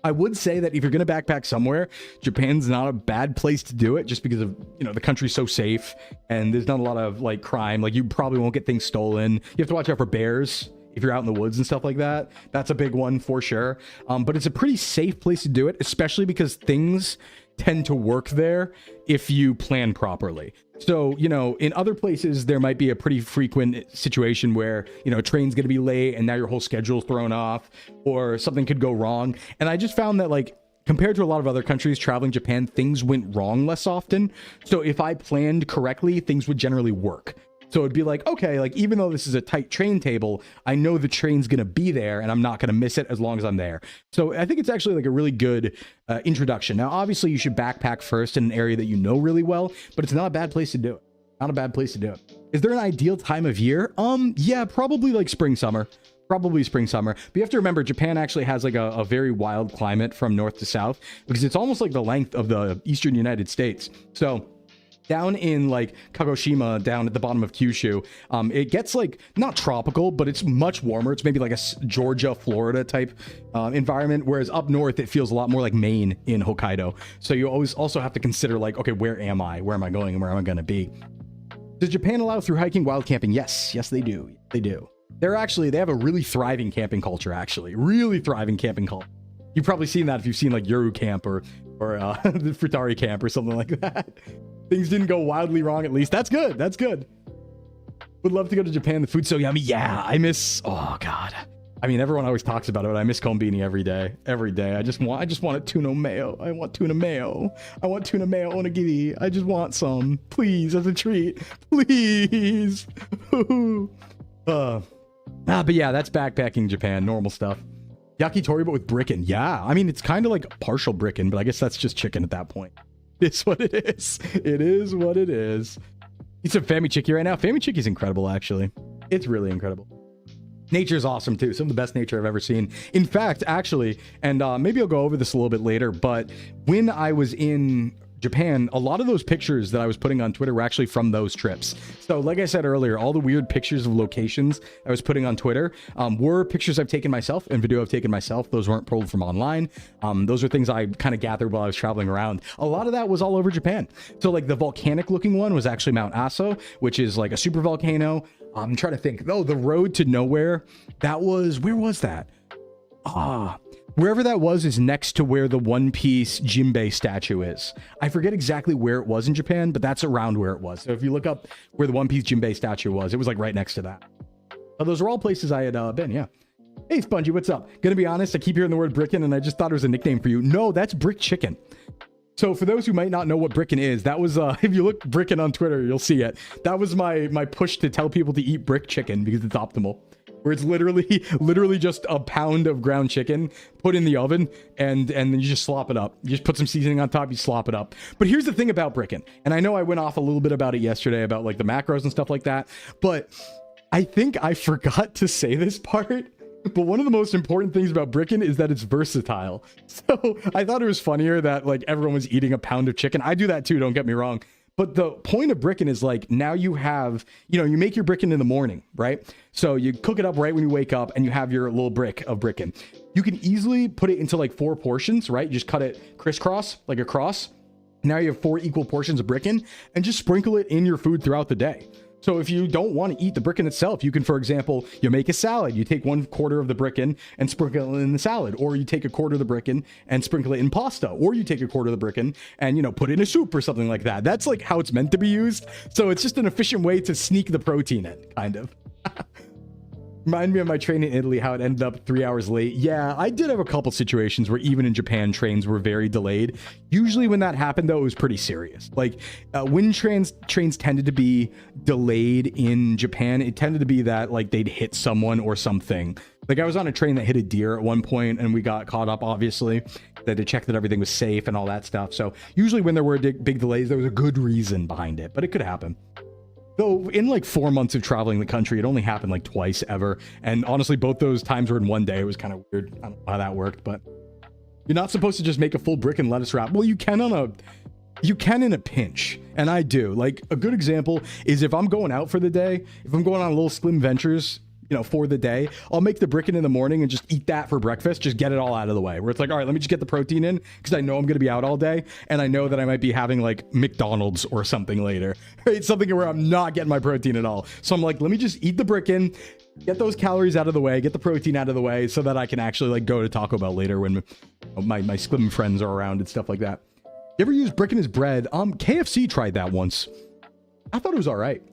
I would say that if you're going to backpack somewhere, Japan's not a bad place to do it, just because of, you know, the country's so safe and there's not a lot of like crime. Like, you probably won't get things stolen. You have to watch out for bears if you're out in the woods and stuff like that. That's a big one for sure. But it's a pretty safe place to do it, especially because things tend to work there if you plan properly. So, you know, in other places, there might be a pretty frequent situation where, you know, a train's going to be late and now your whole schedule's thrown off, or something could go wrong. And I just found that, like, compared to a lot of other countries, traveling Japan, things went wrong less often. So if I planned correctly, things would generally work. So it'd be like, okay, like, even though this is a tight train table, I know the train's going to be there and I'm not going to miss it as long as I'm there. So I think it's actually like a really good introduction. Now, obviously you should backpack first in an area that you know really well, but it's not a bad place to do it. Not a bad place to do it. Is there an ideal time of year? Yeah, probably like spring, summer. Probably spring, summer. But you have to remember, Japan actually has like a very wild climate from north to south, because it's almost like the length of the eastern United States. So down in like Kagoshima, down at the bottom of Kyushu, it gets like not tropical, but it's much warmer. It's maybe like a Georgia, Florida type environment, whereas up north it feels a lot more like Maine in Hokkaido. So you always also have to consider like, okay, where am I? Where am I going? And where am I going to be? Does Japan allow through hiking, wild camping? Yes, they do. They do. They have a really thriving camping culture, actually. Really thriving camping culture. You've probably seen that if you've seen like Yoru Camp or the Futari Camp or something like that. Things didn't go wildly wrong, at least. That's good. That's good. Would love to go to Japan. The food's so yummy. Yeah, I miss... Oh, God. I mean, everyone always talks about it, but I miss konbini every day. Every day. I just want a tuna mayo. I want tuna mayo. I want tuna mayo onigiri. I just want some. Please, as a treat. Please. But yeah, that's backpacking Japan. Normal stuff. Yakitori, but with bricken. Yeah, I mean, it's kind of like partial bricken, but I guess that's just chicken at that point. It's what it is. It is what it is. Eat some Famichiki right now. Famichiki is incredible, actually. It's really incredible. Nature's awesome, too. Some of the best nature I've ever seen. In fact, actually, and maybe I'll go over this a little bit later, but when I was in Japan, a lot of those pictures that I was putting on Twitter were actually from those trips. So like I said earlier, all the weird pictures of locations I was putting on Twitter were pictures I've taken myself and video I've taken myself. Those weren't pulled from online. Those are things I kind of gathered while I was traveling around. A lot of that was all over Japan. So like the volcanic looking one was actually Mount Aso, which is like a super volcano. I'm trying to think. Oh, the road to nowhere. That was, where was that? Wherever that was is next to where the One Piece Jinbei statue is. I forget exactly where it was in Japan, but that's around where it was. So if you look up where the One Piece Jinbei statue was, it was like right next to that. But those are all places I had been, yeah. Hey, Spongy, what's up? Gonna be honest, I keep hearing the word Brickin', and I just thought it was a nickname for you. No, that's Brick Chicken. So for those who might not know what Brickin' is, that was, if you look Brickin' on Twitter, you'll see it. That was my push to tell people to eat brick chicken because it's optimal. Where it's literally just a pound of ground chicken put in the oven, and then you just slop it up. You just put some seasoning on top, you slop it up. But here's the thing about Brickin', and I know I went off a little bit about it yesterday about like the macros and stuff like that, but I think I forgot to say this part. But one of the most important things about Brickin' is that it's versatile. So I thought it was funnier that like everyone was eating a pound of chicken. I do that too, don't get me wrong. But the point of Brickin' is like, now you have, you know, you make your Brickin' in the morning, right? So you cook it up right when you wake up and you have your little brick of Brickin'. You can easily put it into like 4 portions, right? You just cut it crisscross, like a cross. Now you have 4 equal portions of Brickin' and just sprinkle it in your food throughout the day. So if you don't want to eat the Brickin' itself, you can, for example, you make a salad. You take 1/4 of the Brickin' and sprinkle it in the salad, or you take 1/4 of the Brickin' and sprinkle it in pasta, or you take 1/4 of the Brickin' and, you know, put it in a soup or something like that. That's like how it's meant to be used. So it's just an efficient way to sneak the protein in, kind of. Remind me of my train in Italy, how it ended up 3 hours late. Yeah, I did have a couple situations where even in Japan, trains were very delayed. Usually when that happened, though, it was pretty serious. Like when trains tended to be delayed in Japan, it tended to be that like they'd hit someone or something. Like I was on a train that hit a deer at one point and we got caught up, obviously. They had to check that everything was safe and all that stuff. So usually when there were big delays, there was a good reason behind it, but it could happen. Though in like 4 months of traveling the country, it only happened like twice ever. And honestly, both those times were in one day. It was kind of weird. I don't know how that worked, but you're not supposed to just make a full brick and lettuce wrap. Well, you can in a pinch. And I do. Like a good example is if I'm going out for the day, if I'm going on a little Slim Ventures, you know, for the day, I'll make the Brickin' in the morning and just eat that for breakfast. Just get it all out of the way. Where it's like, all right, let me just get the protein in because I know I'm going to be out all day. And I know that I might be having like McDonald's or something later. Right? Something where I'm not getting my protein at all. So I'm like, let me just eat the Brickin', get those calories out of the way, get the protein out of the way so that I can actually like go to Taco Bell later when my Sclim friends are around and stuff like that. You ever use Brickin' as bread? KFC tried that once. I thought it was all right.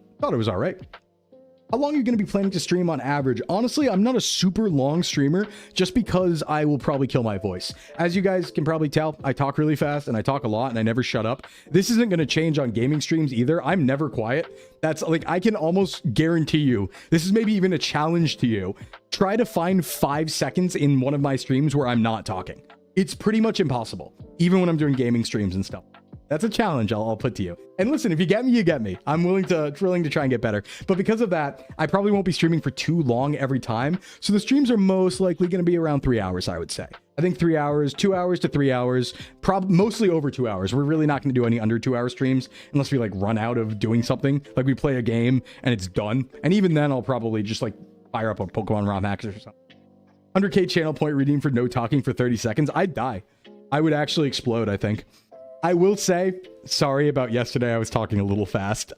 How long are you going to be planning to stream on average? Honestly, I'm not a super long streamer just because I will probably kill my voice. As you guys can probably tell, I talk really fast and I talk a lot and I never shut up. This isn't going to change on gaming streams either. I'm never quiet. That's like, I can almost guarantee you, this is maybe even a challenge to you. Try to find 5 seconds in one of my streams where I'm not talking. It's pretty much impossible, even when I'm doing gaming streams and stuff. That's a challenge I'll put to you. And listen, if you get me, you get me. I'm willing to try and get better. But because of that, I probably won't be streaming for too long every time. So the streams are most likely going to be around 3 hours, I would say. I think 3 hours, 2 hours to 3 hours, mostly over 2 hours. We're really not going to do any under 2 hour streams unless we like run out of doing something. Like we play a game and it's done. And even then I'll probably just like fire up a Pokemon ROM hack or something. 100k channel point redeem for no talking for 30 seconds. I'd die. I would actually explode, I think. I will say, sorry about yesterday. I was talking a little fast.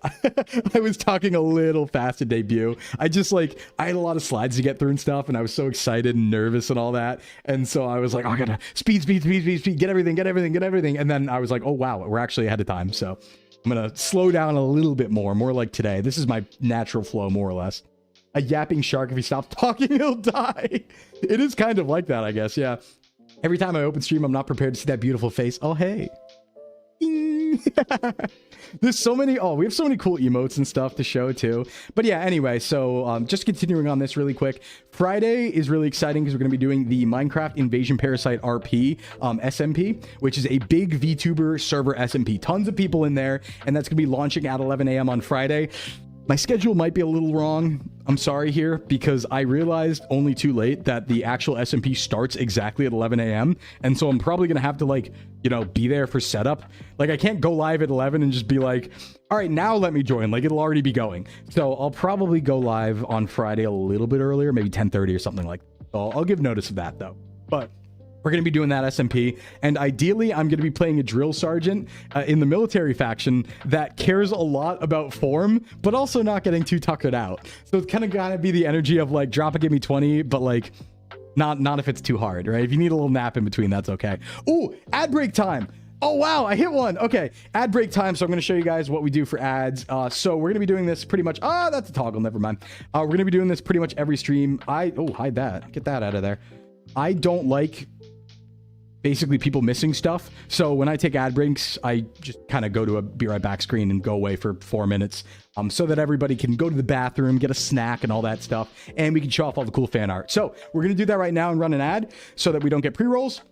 I was talking a little fast at debut. I had a lot of slides to get through and stuff, and I was so excited and nervous and all that. And so I was like, oh, I gotta speed, get everything. And then I was like, oh, wow, we're actually ahead of time. So I'm gonna slow down a little bit more like today. This is my natural flow, more or less. A yapping shark, if he stops talking, he'll die. It is kind of like that, I guess, yeah. Every time I open stream, I'm not prepared to see that beautiful face. Oh, hey. There's so many, we have so many cool emotes and stuff to show too. But yeah, anyway, so just continuing on this really quick. Friday is really exciting because we're going to be doing the Minecraft Invasion Parasite RP SMP, which is a big VTuber server SMP. Tons of people in there, and that's going to be launching at 11 a.m. on Friday. My schedule might be a little wrong. I'm sorry here, because I realized only too late that the actual SMP starts exactly at 11 a.m. And so I'm probably going to have to, like, you know, be there for setup. Like, I can't go live at 11 and just be like, all right, now let me join. Like, it'll already be going. So I'll probably go live on Friday a little bit earlier, maybe 10:30 or something like that. So I'll give notice of that, though. But we're going to be doing that SMP, and ideally, I'm going to be playing a drill sergeant in the military faction that cares a lot about form, but also not getting too tuckered out. So it's kind of got to be the energy of, like, drop it, give me 20, but, like, not if it's too hard, right? If you need a little nap in between, that's okay. Ooh, ad break time. Oh, wow, I hit one. Okay, ad break time. So I'm going to show you guys what we do for ads. So we're going to be doing this pretty much. Ah, that's a toggle. Never mind. We're going to be doing this pretty much every stream. Oh, hide that. Get that out of there. I don't like basically people missing stuff. So when I take ad breaks, I just kind of go to a be right back screen and go away for 4 minutes so that everybody can go to the bathroom, get a snack and all that stuff. And we can show off all the cool fan art. So we're going to do that right now and run an ad so that we don't get pre-rolls.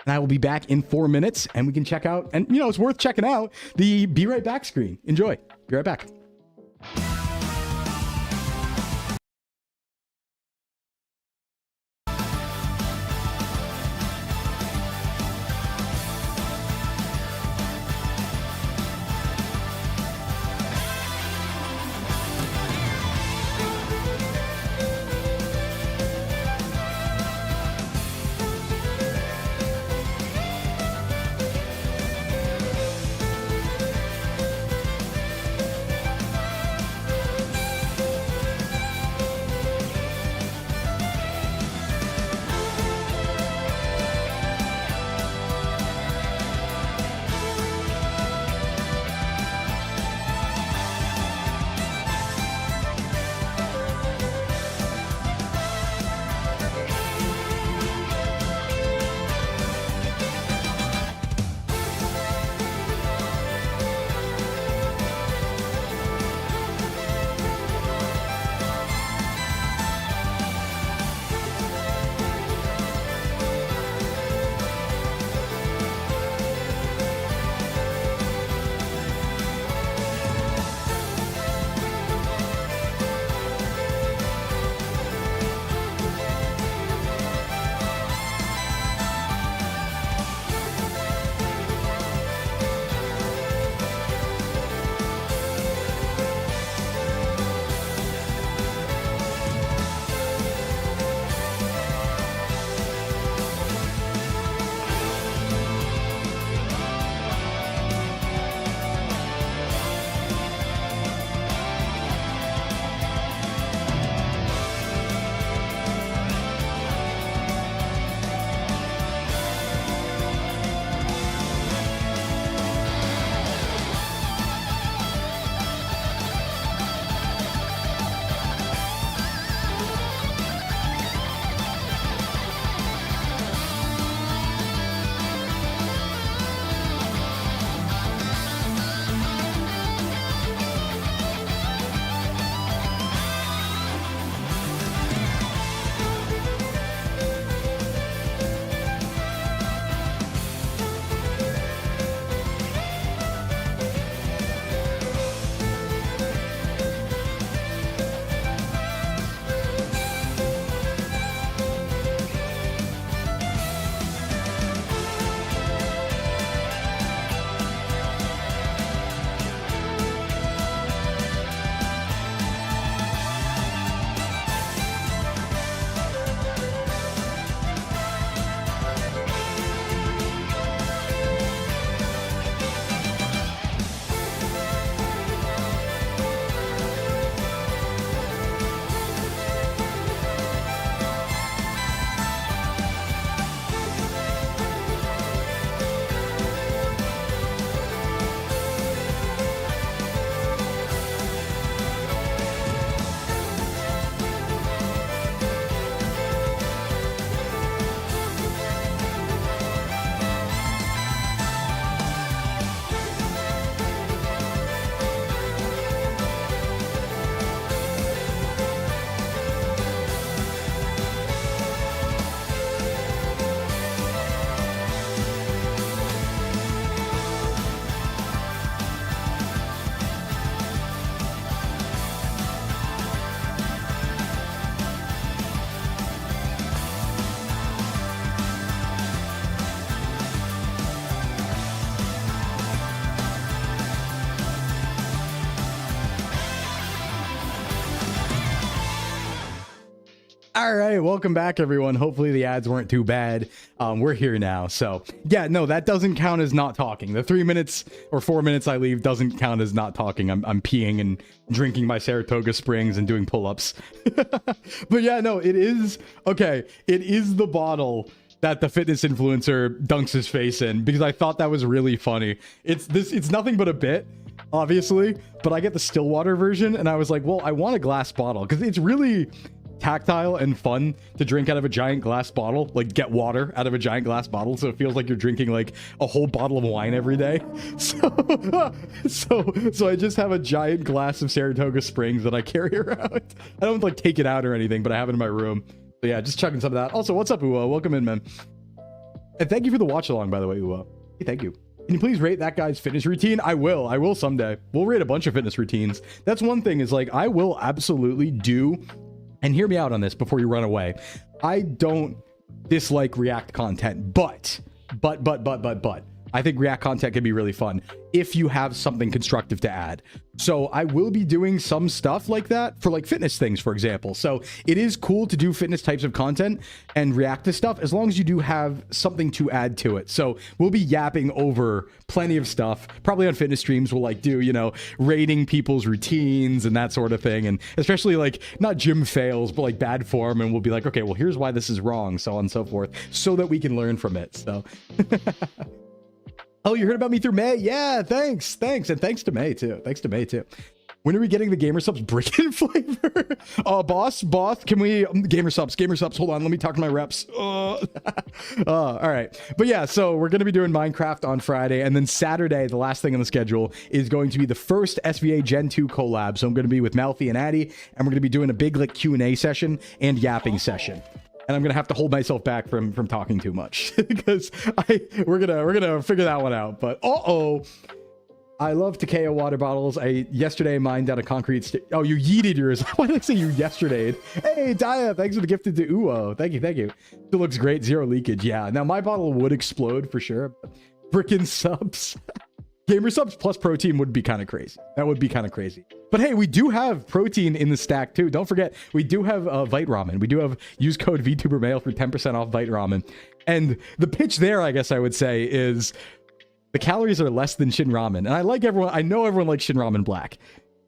And I will be back in 4 minutes and we can check out. And, you know, it's worth checking out the be right back screen. Enjoy. Be right back. All right, welcome back, everyone. Hopefully the ads weren't too bad. We're here now. So yeah, no, that doesn't count as not talking. The 3 minutes or 4 minutes I leave doesn't count as not talking. I'm peeing and drinking my Saratoga Springs and doing pull-ups. But yeah, no, it is okay. It is the bottle that the fitness influencer dunks his face in, because I thought that was really funny. It's nothing but a bit, obviously, but I get the still water version, and I was like, well, I want a glass bottle because it's really tactile and fun to drink out of a giant glass bottle, like get water out of a giant glass bottle, so it feels like you're drinking like a whole bottle of wine every day. So I just have a giant glass of Saratoga Springs that I carry around. I don't like take it out or anything, but I have it in my room. So yeah, just chugging some of that. Also, what's up, Uwa? Welcome in, man. And thank you for the watch along, by the way, Uwa. Hey, thank you. Can you please rate that guy's fitness routine? I will someday. We'll rate a bunch of fitness routines. That's one thing, is like I will absolutely do. And hear me out on this before you run away. I don't dislike React content, but I think React content can be really fun if you have something constructive to add. So I will be doing some stuff like that for like fitness things, for example. So it is cool to do fitness types of content and react to stuff as long as you do have something to add to it. So we'll be yapping over plenty of stuff. Probably on fitness streams, we'll like do, you know, rating people's routines and that sort of thing. And especially like not gym fails, but like bad form. And we'll be like, okay, well, here's why this is wrong, so on and so forth, so that we can learn from it. So oh, you heard about me through May? Yeah, thanks. And thanks to May too. When are we getting the Gamer Subs Bricken flavor? Boss, can we Gamer Subs? Hold on, let me talk to my reps. All right. But yeah, so we're going to be doing Minecraft on Friday, and then Saturday, the last thing on the schedule is going to be the first SVA Gen 2 collab. So I'm going to be with Malfi and Addy, and we're going to be doing a big like Q&A session and yapping session. And I'm gonna have to hold myself back from talking too much because we're gonna figure that one out. But I love Takeo water bottles. I yesterday mined out a concrete oh, you yeeted yours. Why did I say you yesterday? Hey Daya, thanks for the gifted to Uwo. Thank you. It looks great, zero leakage. Yeah, now my bottle would explode for sure. Frickin' subs. Gamer Subs plus protein would be kind of crazy. That would be kind of crazy. But hey, we do have protein in the stack too. Don't forget, we do have Vite Ramen. We do have use code VTuber Mail for 10% off Vite Ramen. And the pitch there, I guess I would say, is the calories are less than Shin Ramen. And I know everyone likes Shin Ramen Black.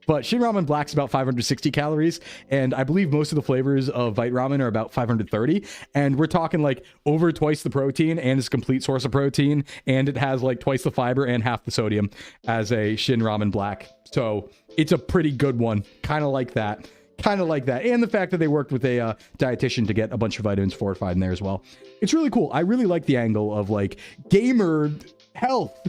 But Shin Ramen Black's about 560 calories, and I believe most of the flavors of Vite Ramen are about 530, and we're talking like over twice the protein, and it's a complete source of protein, and it has like twice the fiber and half the sodium as a Shin Ramen Black. So it's a pretty good one, kind of like that. And the fact that they worked with a dietitian to get a bunch of vitamins fortified in there as well. It's really cool. I really like the angle of like gamer health.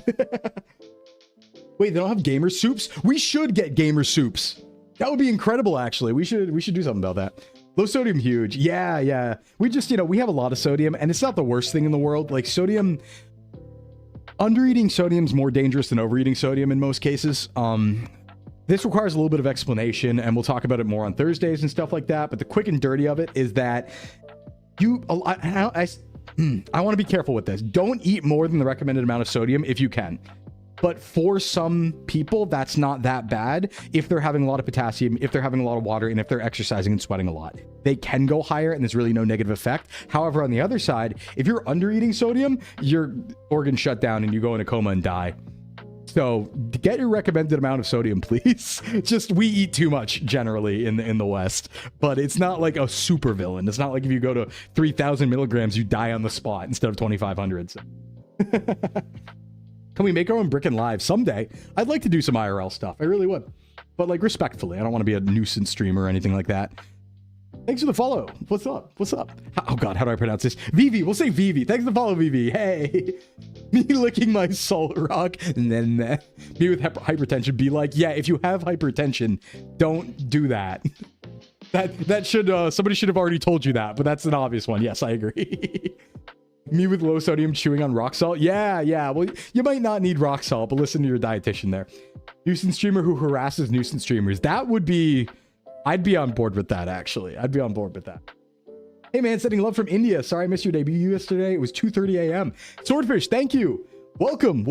Wait, they don't have gamer soups? We should get gamer soups. That would be incredible, actually. We should do something about that. Low sodium, huge. Yeah. We just, we have a lot of sodium, and it's not the worst thing in the world. Like sodium, undereating sodium is more dangerous than overeating sodium in most cases. This requires a little bit of explanation, and we'll talk about it more on Thursdays and stuff like that. But the quick and dirty of it is that I want to be careful with this. Don't eat more than the recommended amount of sodium if you can. But for some people, that's not that bad if they're having a lot of potassium, if they're having a lot of water, and if they're exercising and sweating a lot. They can go higher, and there's really no negative effect. However, on the other side, if you're under eating sodium, your organs shut down and you go in a coma and die. So get your recommended amount of sodium, please. Just we eat too much generally in the West, but it's not like a super villain. It's not like if you go to 3,000 milligrams, you die on the spot instead of 2,500. So. Can we make our own Bricken live someday? I'd like to do some IRL stuff. I really would. But like respectfully, I don't want to be a nuisance streamer or anything like that. Thanks for the follow. What's up? Oh God, how do I pronounce this? Vivi, we'll say Vivi. Thanks for the follow, Vivi. Hey. Me licking my salt rock. And then me with hypertension be like, yeah, if you have hypertension, don't do that. That should, somebody should have already told you that, but that's an obvious one. Yes, I agree. Me with low sodium chewing on rock salt. Yeah. Well, you might not need rock salt, but listen to your dietitian there. Nuisance streamer who harasses nuisance streamers. That would be, I'd be on board with that, actually. I'd be on board with that. Hey man, sending love from India. Sorry I missed your debut yesterday. It was 2:30 a.m. Swordfish, thank you. Welcome.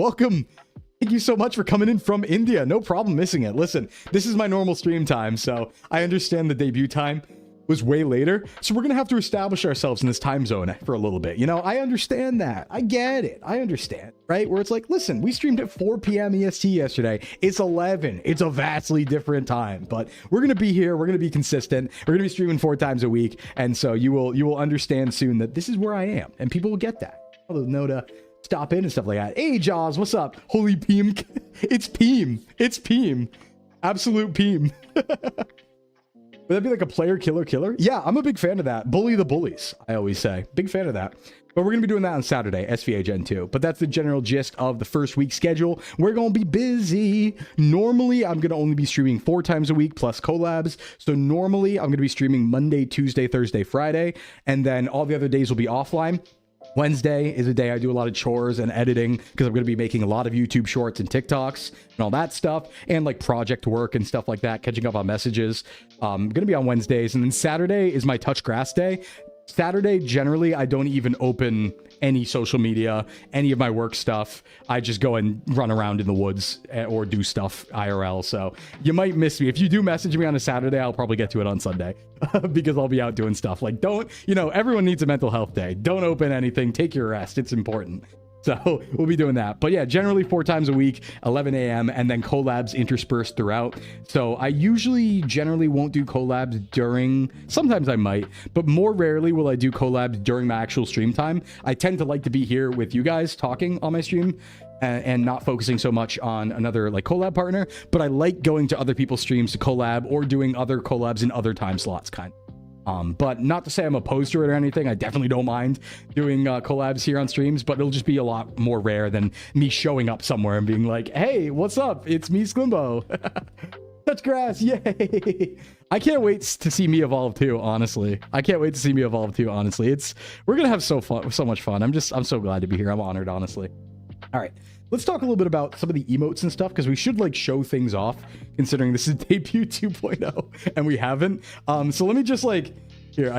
Thank you so much for coming in from India. No problem missing it. Listen, this is my normal stream time, so I understand the debut time. was way later. So we're going to have to establish ourselves in this time zone for a little bit. You know, I understand that. I get it. I understand, right? Where it's like, listen, we streamed at 4 p.m. EST yesterday. It's 11. It's a vastly different time, but we're going to be here. We're going to be consistent. We're going to be streaming 4 times a week. And so you will understand soon that this is where I am, and people will get that. They'll know to stop in and stuff like that. Hey, Jaws, what's up? Holy Peem. It's Peem. It's Peem. Absolute Peem. Would that be like a player killer? Yeah, I'm a big fan of that. Bully the bullies, I always say. Big fan of that. But we're going to be doing that on Saturday, SVA Gen 2. But that's the general gist of the first week schedule. We're going to be busy. Normally, I'm going to only be streaming 4 times a week plus collabs. So normally, I'm going to be streaming Monday, Tuesday, Thursday, Friday. And then all the other days will be offline. Wednesday is a day I do a lot of chores and editing because I'm going to be making a lot of YouTube shorts and TikToks and all that stuff, and like project work and stuff like that, catching up on messages. I'm going to be on Wednesdays, and then Saturday is my touch grass day. Saturday, generally, I don't even open any social media, any of my work stuff. I just go and run around in the woods or do stuff IRL. So you might miss me. If you do message me on a Saturday, I'll probably get to it on Sunday because I'll be out doing stuff. Like, don't, you know, everyone needs a mental health day. Don't open anything. Take your rest. It's important. So we'll be doing that. But yeah, generally 4 times a week, 11 a.m. and then collabs interspersed throughout. So I usually generally won't do collabs during, sometimes I might, but more rarely will I do collabs during my actual stream time. I tend to like to be here with you guys talking on my stream and not focusing so much on another like collab partner. But I like going to other people's streams to collab or doing other collabs in other time slots kind of. But not to say I'm opposed to it or anything. I definitely don't mind doing collabs here on streams, but it'll just be a lot more rare than me showing up somewhere and being like, hey, what's up? It's me, Sclimbo. Touch grass, yay. I can't wait to see me evolve too, honestly. I can't wait to see me evolve too, honestly. We're gonna have so much fun. I'm so glad to be here. I'm honored, honestly. All right, let's talk a little bit about some of the emotes and stuff, because we should like show things off considering this is debut 2.0 and we haven't. So let me just like, here,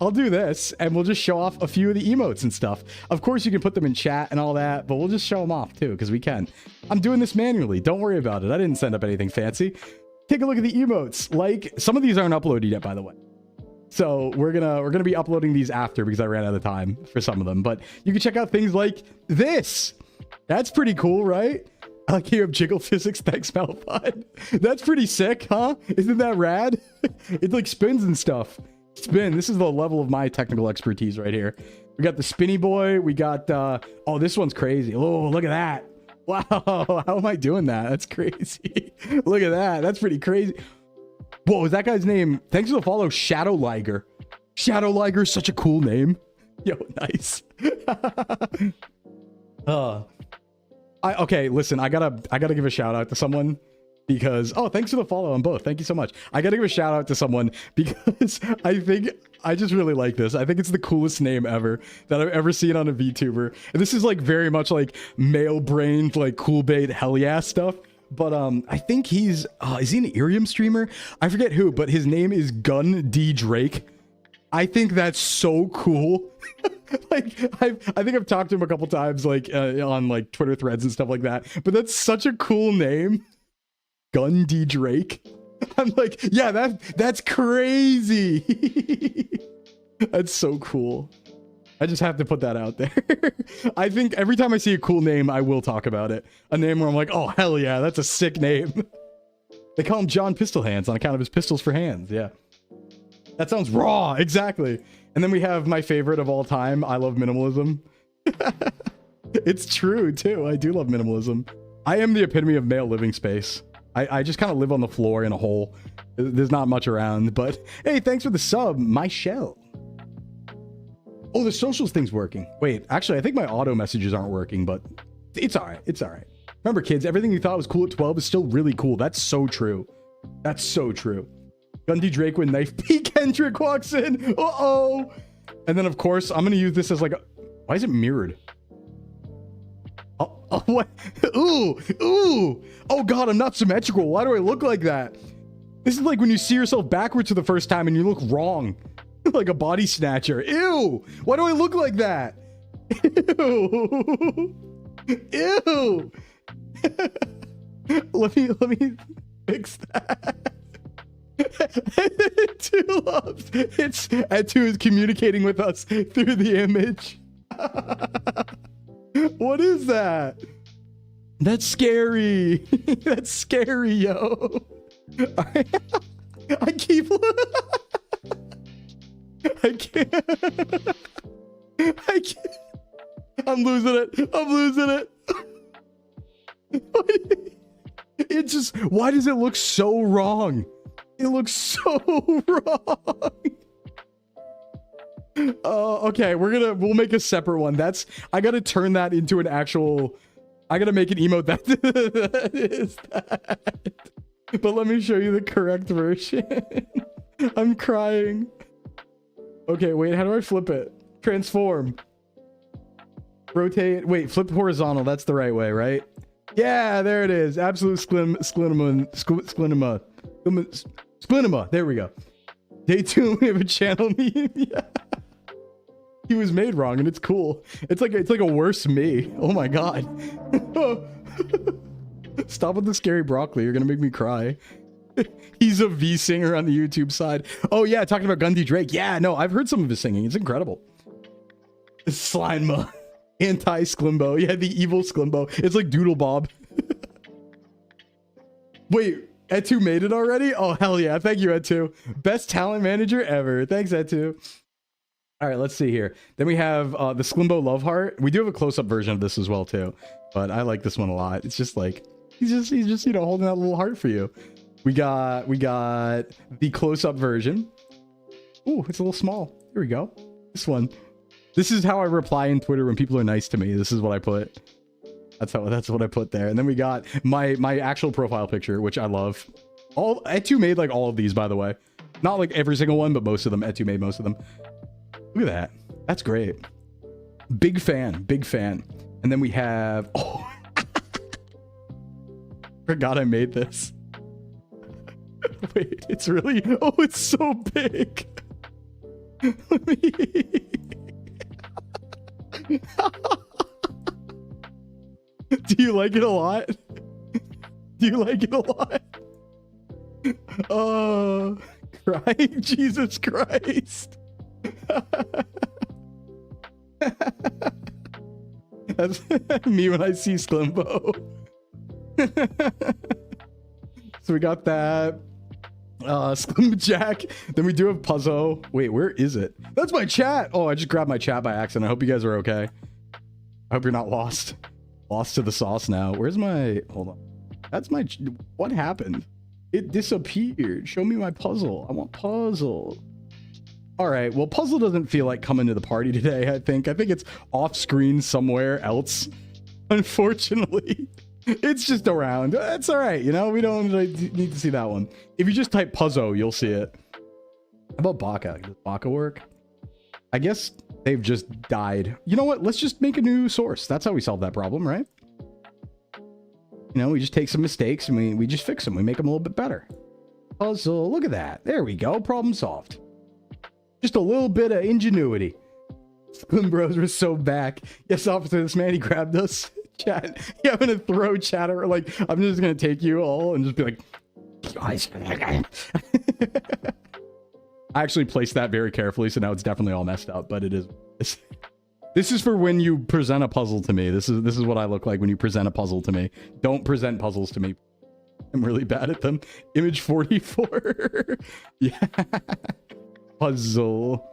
I'll do this and we'll just show off a few of the emotes and stuff. Of course you can put them in chat and all that, but we'll just show them off too, because we can. I'm doing this manually. Don't worry about it. I didn't send up anything fancy. Take a look at the emotes. Like, some of these aren't uploaded yet, by the way. So we're gonna be uploading these after because I ran out of time for some of them. But you can check out things like this. That's pretty cool, right? I like you have jiggle physics. Thanks, Malphite. That's pretty sick, huh? Isn't that rad? It like spins and stuff. Spin. This is the level of my technical expertise right here. We got the spinny boy. We got oh, this one's crazy. Oh, look at that. Wow, how am I doing that? That's crazy. Look at that. That's pretty crazy. Whoa, is that guy's name? Thanks for the follow, Shadow Liger. Shadow Liger is such a cool name. Yo, nice. Okay, listen, I gotta give a shout out to someone because, oh, thanks for the follow on both. Thank you so much. I gotta give a shout out to someone because I just really like this. I think it's the coolest name ever that I've ever seen on a VTuber. And this is like very much like male brained, like cool bait, hell yeah stuff. But I think is he an Irium streamer? I forget who, but his name is Gun D Drake. I think that's so cool. Like, I think I've talked to him a couple times, like on like Twitter threads and stuff like that. But that's such a cool name, Gun D Drake. I'm like, yeah, that's crazy. That's so cool. I just have to put that out there. I think every time I see a cool name, I will talk about it. A name where I'm like, oh hell yeah, that's a sick name. They call him John Pistol Hands on account of his pistols for hands. Yeah. That sounds raw, exactly. And then we have my favorite of all time. I love minimalism. It's true, too. I do love minimalism. I am the epitome of male living space. I just kind of live on the floor in a hole. There's not much around, but hey, thanks for the sub, my shell. Oh, the socials thing's working. Wait, actually, I think my auto messages aren't working, but it's all right. It's all right. Remember, kids, everything you thought was cool at 12 is still really cool. That's so true. That's so true. Gundy Drake with knife. P. Kendrick walks in. Uh-oh. And then, of course, I'm going to use this as like a... Why is it mirrored? Oh, what? Ooh. Ooh. Oh, God, I'm not symmetrical. Why do I look like that? This is like when you see yourself backwards for the first time and you look wrong. Like a body snatcher. Ew. Why do I look like that? Ew. Ew. Let me fix that. Two loves. It's Etu is communicating with us through the image. What is that? That's scary. That's scary, yo. I keep. I can't. I can't. I'm losing it. I'm losing it. It just. Why does it look so wrong? It looks so wrong. Okay, we'll make a separate one. I gotta turn that into an actual. I gotta make an emote that is that. But let me show you the correct version. I'm crying. Okay, wait, how do I flip it? Transform. Rotate. Wait, flip horizontal. That's the right way, right? Yeah, there it is. Absolute Splinima. There we go. Day 2, we have a channel meme. Yeah. He was made wrong, and it's cool. It's like a worse me. Oh my god. Stop with the scary broccoli. You're gonna make me cry. He's a V singer on the YouTube side. Oh yeah, talking about Gundy Drake. Yeah, no, I've heard some of his singing. It's incredible. Slime anti-Sclimbo. Yeah, the evil Sclimbo. It's like Doodle Bob. Wait, Etu made it already? Oh hell yeah! Thank you, Etu. Best talent manager ever. Thanks, Etu. All right, let's see here. Then we have the Sclimbo Love Heart. We do have a close-up version of this as well too, but I like this one a lot. It's just like he's just you know holding that little heart for you. We got the close-up version. Ooh, it's a little small. Here we go. This one. This is how I reply in Twitter when people are nice to me. This is what I put. That's what I put there. And then we got my actual profile picture, which I love. Etu made like all of these, by the way. Not like every single one, but most of them. Etu made most of them. Look at that. That's great. Big fan. Big fan. And then we have... Oh. Forgot I made this. Wait, it's really... Oh, it's so big. Let me... Do you like it a lot? Do you like it a lot? Oh, crying. Jesus Christ. That's me when I see Sclimbo. So we got that. Sclim Jack. Then we do have Puzzle. Wait, where is it? That's my chat. Oh, I just grabbed my chat by accident. I hope you guys are okay. I hope you're not lost. Lost to the sauce now. Where's my... Hold on. That's my... What happened? It disappeared. Show me my puzzle. I want puzzle. All right. Well, puzzle doesn't feel like coming to the party today, I think. I think it's off screen somewhere else. Unfortunately. It's just around. That's all right. You know, we don't need to see that one. If you just type puzzle, you'll see it. How about Baka? Does Baka work? I guess they've just died. You know what? Let's just make a new source. That's how we solve that problem, right? You know, we just take some mistakes and we just fix them. We make them a little bit better. Puzzle. Look at that. There we go. Problem solved. Just a little bit of ingenuity. Slim Bros were so back. Yes, officer, this man, he grabbed us. Chat. Yeah, I'm gonna throw chat or like I'm just gonna take you all and just be like I actually placed that very carefully, so now it's definitely all messed up, but it is. This is for when you present a puzzle to me. This is what I look like when you present a puzzle to me. Don't present puzzles to me. I'm really bad at them. Image 44. Yeah. Puzzle.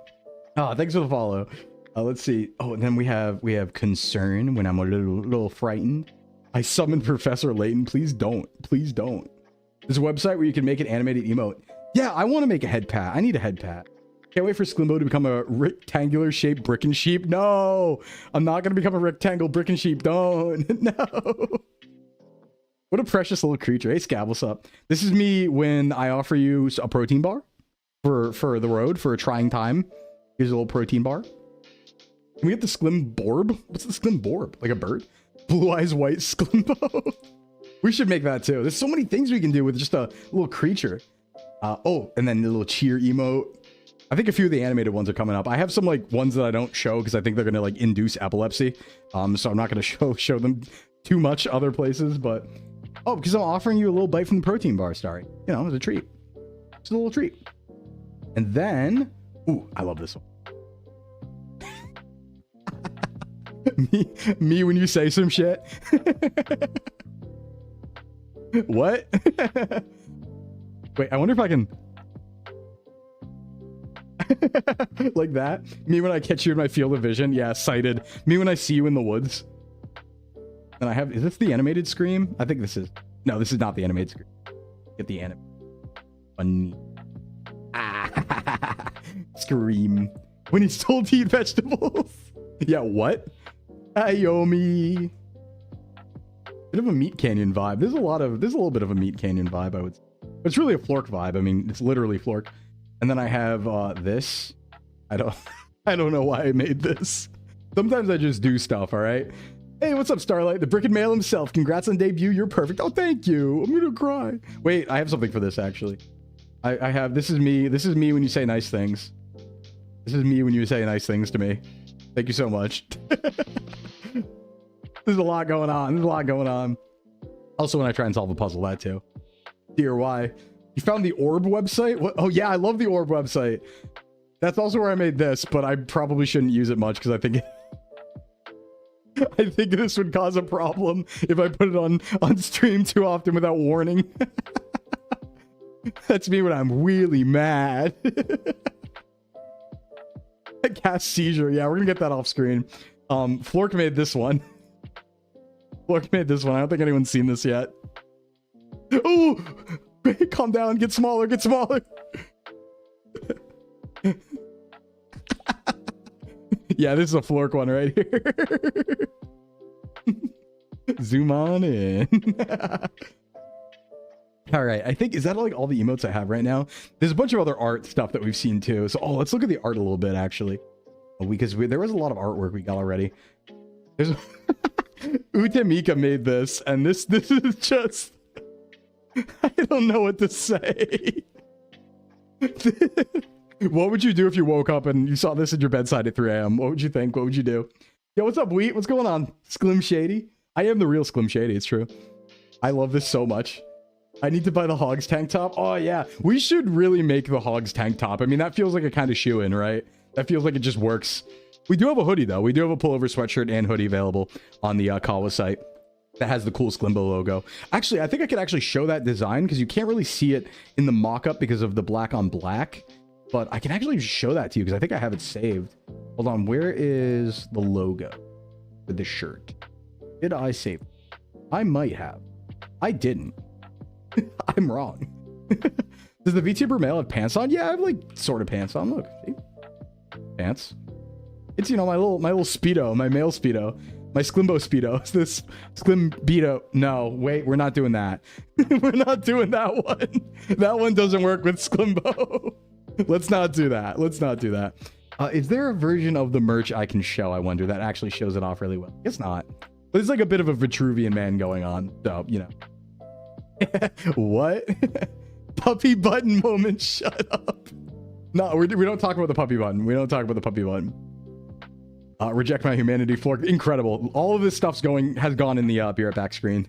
Oh, thanks for the follow. Let's see. Oh, and then we have concern when I'm a little frightened. I summoned Professor Layton. Please don't. Please don't. There's a website where you can make an animated emote. Yeah, I want to make a head pat. I need a head pat. Can't wait for Sclimbo to become a rectangular shaped brick and sheep. No, I'm not going to become a rectangle brick and sheep. Don't. No. What a precious little creature. Hey, Scab, what's up? This is me when I offer you a protein bar for the road for a trying time. Here's a little protein bar. Can we get the Sklimborb? What's the Sklimborb? Like a bird? Blue eyes white Sclimbo. We should make that too. There's so many things we can do with just a little creature. Oh, and then the little cheer emote. I think a few of the animated ones are coming up. I have some like ones that I don't show because I think they're gonna like induce epilepsy. So I'm not gonna show them too much other places. But oh, because I'm offering you a little bite from the protein bar, Starry. You know, as a treat. Just a little treat. And then, ooh, I love this one. me when you say some shit. What? Wait, I wonder if I can. Like that. Me when I catch you in my field of vision. Yeah, sighted. Me when I see you in the woods. And I have, is this the animated scream? I think this is. No, this is not the animated scream. Get the anime. Funny. Ah. Scream. When he's told to eat vegetables. Yeah, what? Ayomi. Bit of a Meat Canyon vibe. There's a little bit of a Meat Canyon vibe, I would say. But it's really a Flork vibe. I mean, it's literally Flork. And then I have this. I don't know why I made this. Sometimes I just do stuff, all right? Hey, what's up, Starlight? The Brick and Mail himself. Congrats on debut. You're perfect. Oh, thank you. I'm gonna cry. Wait, I have something for this, actually. I have, this is me when you say nice things. This is me when you say nice things to me. Thank you so much. There's a lot going on. There's a lot going on. Also, when I try and solve a puzzle, that too. Dear, why? You found the Orb website? What? Oh, yeah, I love the Orb website. That's also where I made this, but I probably shouldn't use it much because I think I think this would cause a problem if I put it on stream too often without warning. That's me when I'm really mad. Cast seizure. Yeah, we're gonna get that off screen. Flork made this one. Flork made this one. I don't think anyone's seen this yet. Oh, calm down. Get smaller. Get smaller. Yeah, this is a Flork one right here. Zoom on in. All right, I think, is that like all the emotes I have right now? There's a bunch of other art stuff that we've seen too. So, let's look at the art a little bit, actually. Because there was a lot of artwork we got already. There's Utemika made this, and this is just... I don't know what to say. What would you do if you woke up and you saw this at your bedside at 3 a.m.? What would you think? What would you do? Yo, what's up, Wheat? What's going on? Sklim Shady? I am the real Sklim Shady, it's true. I love this so much. I need to buy the Hogs tank top. Oh, yeah. We should really make the Hogs tank top. I mean, that feels like a kind of shoe-in, right? That feels like it just works. We do have a hoodie, though. We do have a pullover sweatshirt and hoodie available on the Kawa site that has the cool Sclimbo logo. Actually, I think I could actually show that design because you can't really see it in the mock-up because of the black on black. But I can actually show that to you because I think I have it saved. Hold on. Where is the logo for the shirt? Did I save it? I might have. I didn't. I'm wrong. Does the VTuber male have pants on? Yeah, I have like sort of pants on. Look, see? Pants. It's, you know, my little Speedo, my male Speedo, my Sclimbo Speedo. It's this Sclimbedo. No, wait, we're not doing that. We're not doing that one. That one doesn't work with Sclimbo. Let's not do that. Let's not do that. Is there a version of the merch I can show, I wonder, that actually shows it off really well? It's not. But it's like a bit of a Vitruvian man going on. So, you know. What? Puppy button moment. Shut up. No, we don't talk about the puppy button. We don't talk about the puppy button. Reject my humanity floor. Incredible. All of this stuff's has gone in the Be Right Back screen.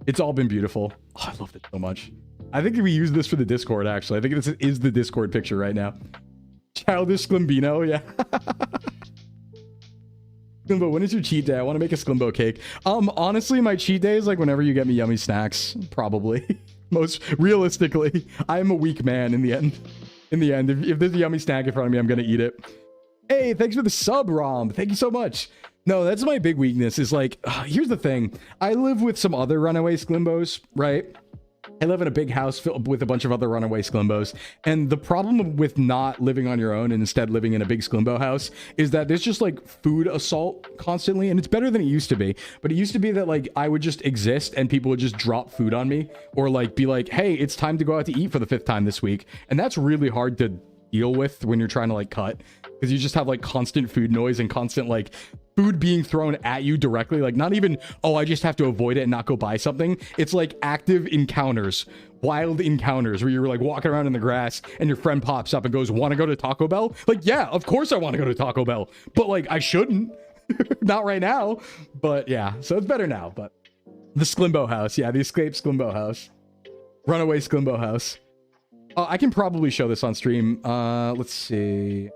It's all been beautiful. Oh, I love this so much. I think we use this for the Discord, actually. I think this is the Discord picture right now. Childish Slimbino, yeah. Sclimbo, when is your cheat day? I want to make a Sclimbo cake. Honestly, my cheat day is like whenever you get me yummy snacks, probably. Most realistically, I'm a weak man in the end. In the end, if there's a yummy snack in front of me, I'm gonna eat it. Hey, thanks for the sub, Rom. Thank you so much. No, that's my big weakness is like, here's the thing. I live with some other runaway Slimbos, right? I live in a big house filled with a bunch of other runaway Sclimbos. And the problem with not living on your own and instead living in a big Sclimbo house is that there's just like food assault constantly. And it's better than it used to be. But it used to be that like I would just exist and people would just drop food on me or like be like, hey, it's time to go out to eat for the 5th time this week. And that's really hard to deal with when you're trying to like cut because you just have like constant food noise and constant like food being thrown at you directly. Like not even, oh, I just have to avoid it and not go buy something. It's like active encounters, wild encounters where you're like walking around in the grass and your friend pops up and goes, want to go to Taco Bell? Like, yeah, of course I want to go to Taco Bell, but like I shouldn't. Not right now. But yeah, so it's better now. But the Sclimbo house. Yeah, the escaped Sclimbo house. Runaway Sclimbo house. I can probably show this on stream. Let's see.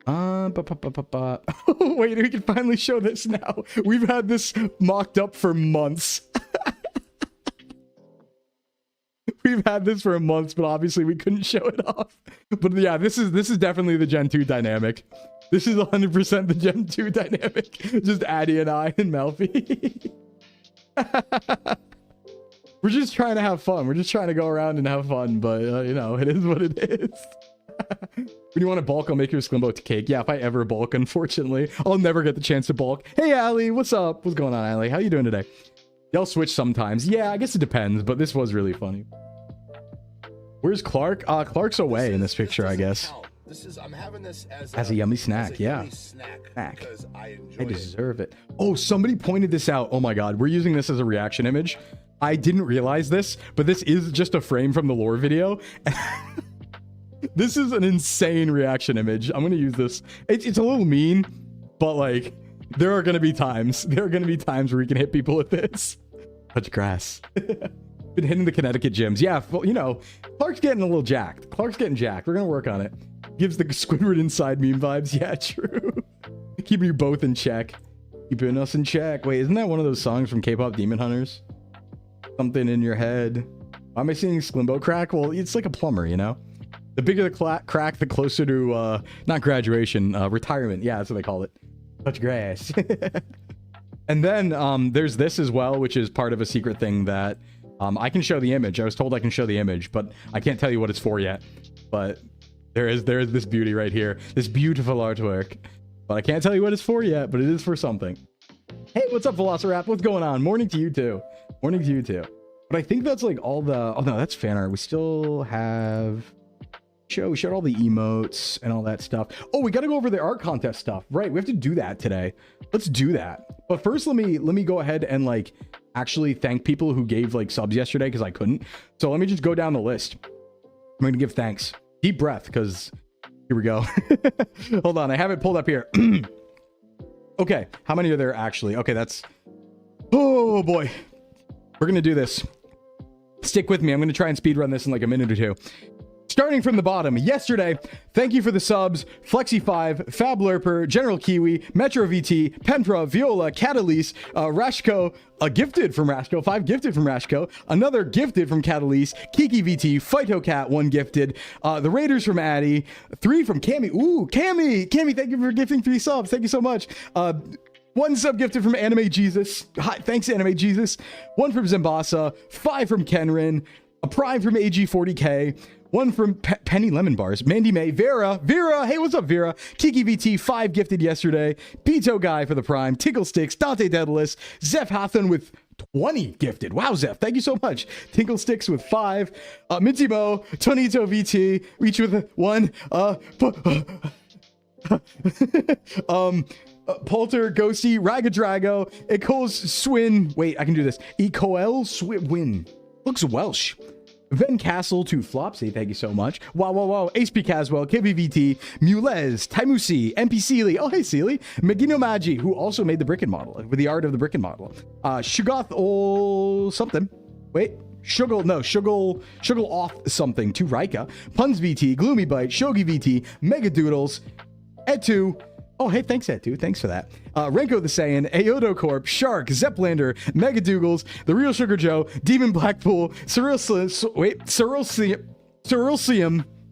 Wait, we can finally show this now. We've had this mocked up for months. We've had this for months, but obviously we couldn't show it off. But yeah, this is definitely the Gen 2 dynamic. This is 100% the Gen 2 dynamic. Just Addy and I and Melfi. We're just trying to have fun. We're just trying to go around and have fun, but you know, it is what it is. When you want to bulk, I'll make you a Sclimbo to cake. Yeah, if I ever bulk, unfortunately, I'll never get the chance to bulk. Hey, Ali, what's up? What's going on, Ali? How you doing today? They'll switch sometimes. Yeah, I guess it depends, but this was really funny. Where's Clark? Clark's away in this picture, I guess. I'm having this as a yummy snack. Yeah. Snack. I deserve it. Oh, somebody pointed this out. Oh my God. We're using this as a reaction image. I didn't realize this, but this is just a frame from the lore video. This is an insane reaction image. I'm going to use this. It's a little mean, but like, there are going to be times. There are going to be times where we can hit people with this. Touch grass. Been hitting the Connecticut gyms. Yeah, you know, Clark's getting a little jacked. Clark's getting jacked. We're going to work on it. Gives the Squidward inside meme vibes. Yeah, true. Keeping you both in check. Keeping us in check. Wait, isn't that one of those songs from K-pop Demon Hunters? Something in your head. Why am I seeing Sclimbo crack? Well, it's like a plumber, you know? The bigger the crack, the closer to, not graduation, retirement. Yeah, that's what they call it. Touch grass. And then there's this as well, which is part of a secret thing that I can show the image. I was told I can show the image, but I can't tell you what it's for yet. But there is this beauty right here. This beautiful artwork. But I can't tell you what it's for yet, but it is for something. Hey, what's up, Velociraptor? What's going on? Morning to you too. Morning to you too. But I think that's like all the... Oh no, that's fan art. We still have... We showed all the emotes and all that stuff. Oh, we got to go over the art contest stuff. Right, we have to do that today. Let's do that. But first, let me go ahead and like actually thank people who gave like subs yesterday because I couldn't. So let me just go down the list. I'm going to give thanks. Deep breath, because here we go. Hold on, I have it pulled up here. Okay, how many are there actually? Okay, that's... Oh boy. We're going to do this. Stick with me. I'm going to try and speed run this in like a minute or two. Starting from the bottom, yesterday, thank you for the subs, Flexi5, Fab Lurper, General Kiwi, Metro VT, Penpra, Viola, Catalyse, Rashko, a gifted from Rashko, 5 gifted from Rashko, another gifted from Catalyse, Kiki VT, Phytocat, 1 gifted, the Raiders from Addy, 3 from Cammy. Ooh, Cammy, thank you for gifting 3 subs. Thank you so much. 1 sub gifted from Anime Jesus. Hi, thanks, Anime Jesus. 1 from Zambasa, 5 from Kenrin, a Prime from AG40K, 1 from Penny Lemon Bars, Mandy May, Vera, hey, what's up, Vera? Kiki VT, 5 gifted yesterday, Beto Guy for the Prime, Tickle Sticks, Dante Daedalus, Zeph Hathan with 20 gifted. Wow, Zeph, thank you so much. Tinkle Sticks with 5, Minty Mo, Tonito VT, each with 1, Polter, Ghosty, Ragadrago, Ecoles Swin, wait, I can do this, Ecoel Swin, looks Welsh. Ven Castle to Flopsy, thank you so much. Wow. HP Caswell, KBVT, Mulez, Taimusi, MP Sealy, oh hey Sealy, Megino Magi, who also made the Bricken model, with the art of the Bricken model. Shugoth ol something. Wait. Shuggle off something to Rika, Puns VT, Gloomy Bite, Shogi VT, Mega Doodles, Etu. Oh, hey, thanks, Etu. Thanks for that. Renko the Saiyan, Aodo Corp, Shark, Zeplander, Mega Doogles, The Real Sugar Joe, Demon Blackpool, Ceruleum.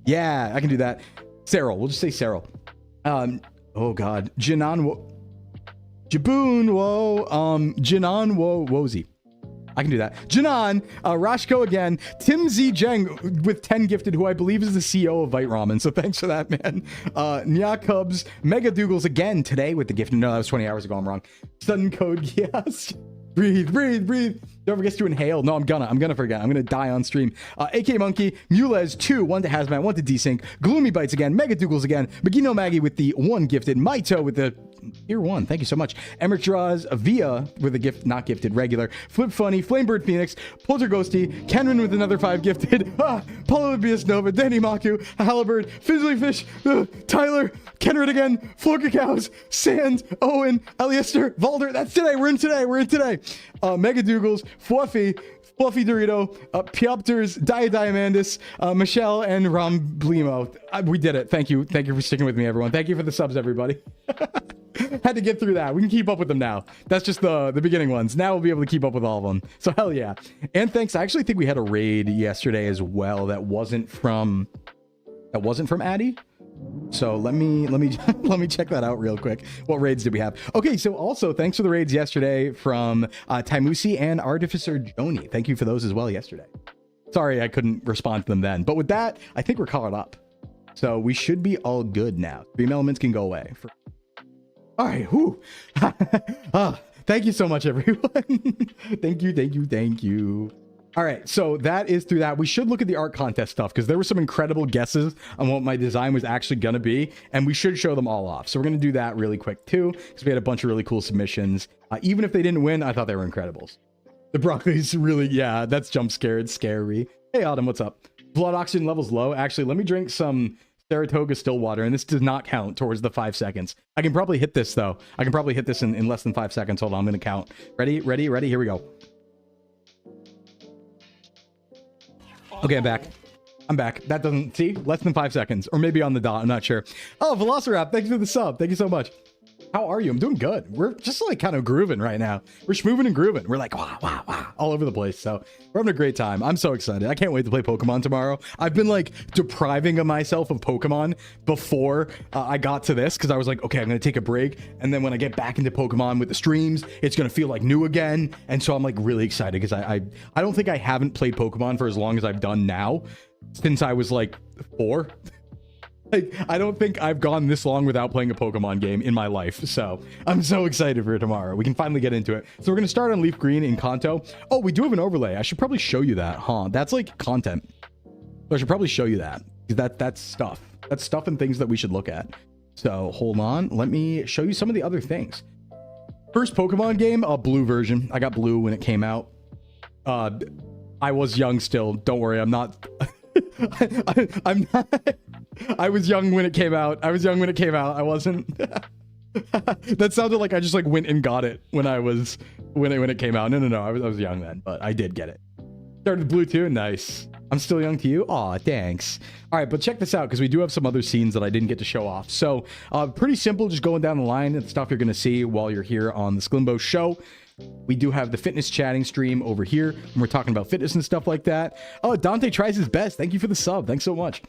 Yeah, I can do that. Cyril. We'll just say Cyril. Oh, God. Janan Wozy. I can do that. Janan, Rashko again, Tim Z Jeng with 10 gifted, who I believe is the CEO of Vite Ramen. So thanks for that, man. Nya Cubs, Mega Doogles again today with the gift. No, that was 20 hours ago. I'm wrong. Sudden Code, yes. Breathe. Don't forget to inhale. No, I'm gonna forget. I'm gonna die on stream. AK Monkey, Mulez 2, 1 to Hazmat, 1 to Desync, Gloomy Bites again, Mega Doogles again, Magino Maggie with the 1 gifted, Maito with the Tier 1. Thank you so much. Emmerich Draws, Via with a gift, not gifted, regular. Flip Funny, Flamebird Phoenix, Polterghosty, Kenrin with another 5 gifted. Paulo BS Nova, Danny Maku, Halibird, Fizzly Fish, Tyler, Kenrid again, Florka Cows, Sand, Owen, Eliester, Valder. That's today. We're in today. Mega Dougals, Fluffy Dorito, Piopters, Diamandis, Michelle, and Ramblimo. We did it. Thank you for sticking with me, everyone. Thank you for the subs, everybody. Had to get through that. We can keep up with them now. That's just the beginning ones. Now we'll be able to keep up with all of them. So hell yeah. And thanks. I actually think we had a raid yesterday as well that wasn't from Addy. So let me let me check that out real quick. What raids did we have? Okay, so also thanks for the raids yesterday from Taimusi and Artificer Joni. Thank you for those as well yesterday. Sorry I couldn't respond to them then, but with that I think we're caught up, so we should be all good now. Dream elements can go away. All right, whoo. Thank you so much, everyone. Thank you. All right, so that is through that. We should look at the art contest stuff because there were some incredible guesses on what my design was actually going to be, and we should show them all off. So we're going to do that really quick too because we had a bunch of really cool submissions. Even if they didn't win, I thought they were incredibles. The broccoli's really, yeah, that's jump scared, scary. Hey, Autumn, what's up? Blood oxygen levels low. Actually, let me drink some Saratoga still water, and this does not count towards the 5 seconds. I can probably hit this, though. I can probably hit this in less than 5 seconds. Hold on, I'm going to count. Ready? Here we go. Okay, I'm back. That doesn't, see? Less than 5 seconds. Or maybe on the dot. I'm not sure. Oh, Velociraptor, thanks for the sub. Thank you so much. How are you? I'm doing good. We're just like kind of grooving right now. We're schmooving and grooving. We're like, wow, all over the place. So we're having a great time. I'm so excited. I can't wait to play Pokemon tomorrow. I've been like depriving of myself of Pokemon before I got to this because I was like, okay, I'm going to take a break. And then when I get back into Pokemon with the streams, it's going to feel like new again. And so I'm like really excited because I don't think I haven't played Pokemon for as long as I've done now since I was like 4. Like, I don't think I've gone this long without playing a Pokemon game in my life. So I'm so excited for tomorrow. We can finally get into it. So we're going to start on Leaf Green in Kanto. Oh, we do have an overlay. I should probably show you that, huh? That's like content. So I should probably show you that because that's stuff. That's stuff and things that we should look at. So hold on. Let me show you some of the other things. First Pokemon game, a blue version. I got blue when it came out. I was young still. Don't worry. I'm not... I'm not... I was young when it came out. I wasn't. That sounded like I just like went and got it when it came out. No. I was young then, but I did get it. Started blue too. Nice. I'm still young to you. Aw, thanks. All right, but check this out because we do have some other scenes that I didn't get to show off. So pretty simple, just going down the line and stuff you're going to see while you're here on the Sclimbo show. We do have the fitness chatting stream over here and we're talking about fitness and stuff like that. Oh, Dante tries his best. Thank you for the sub. Thanks so much.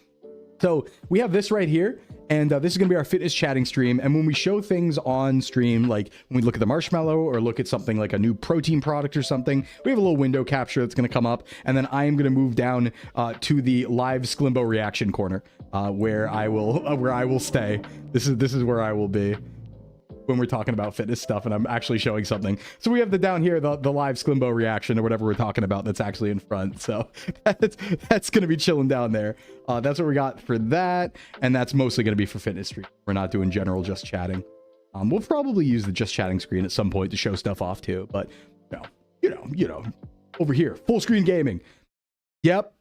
So we have this right here, and this is going to be our fitness chatting stream. And when we show things on stream, like when we look at the marshmallow or look at something like a new protein product or something, we have a little window capture that's going to come up. And then I am going to move down to the live Sclimbo reaction corner where I will stay. This is where I will be when we're talking about fitness stuff and I'm actually showing something. So we have down here, the live Sclimbo reaction or whatever we're talking about that's actually in front. So that's going to be chilling down there. That's what we got for that. And that's mostly going to be for fitness stream. We're not doing general just chatting. We'll probably use the just chatting screen at some point to show stuff off too. But you know, over here, full screen gaming. Yep.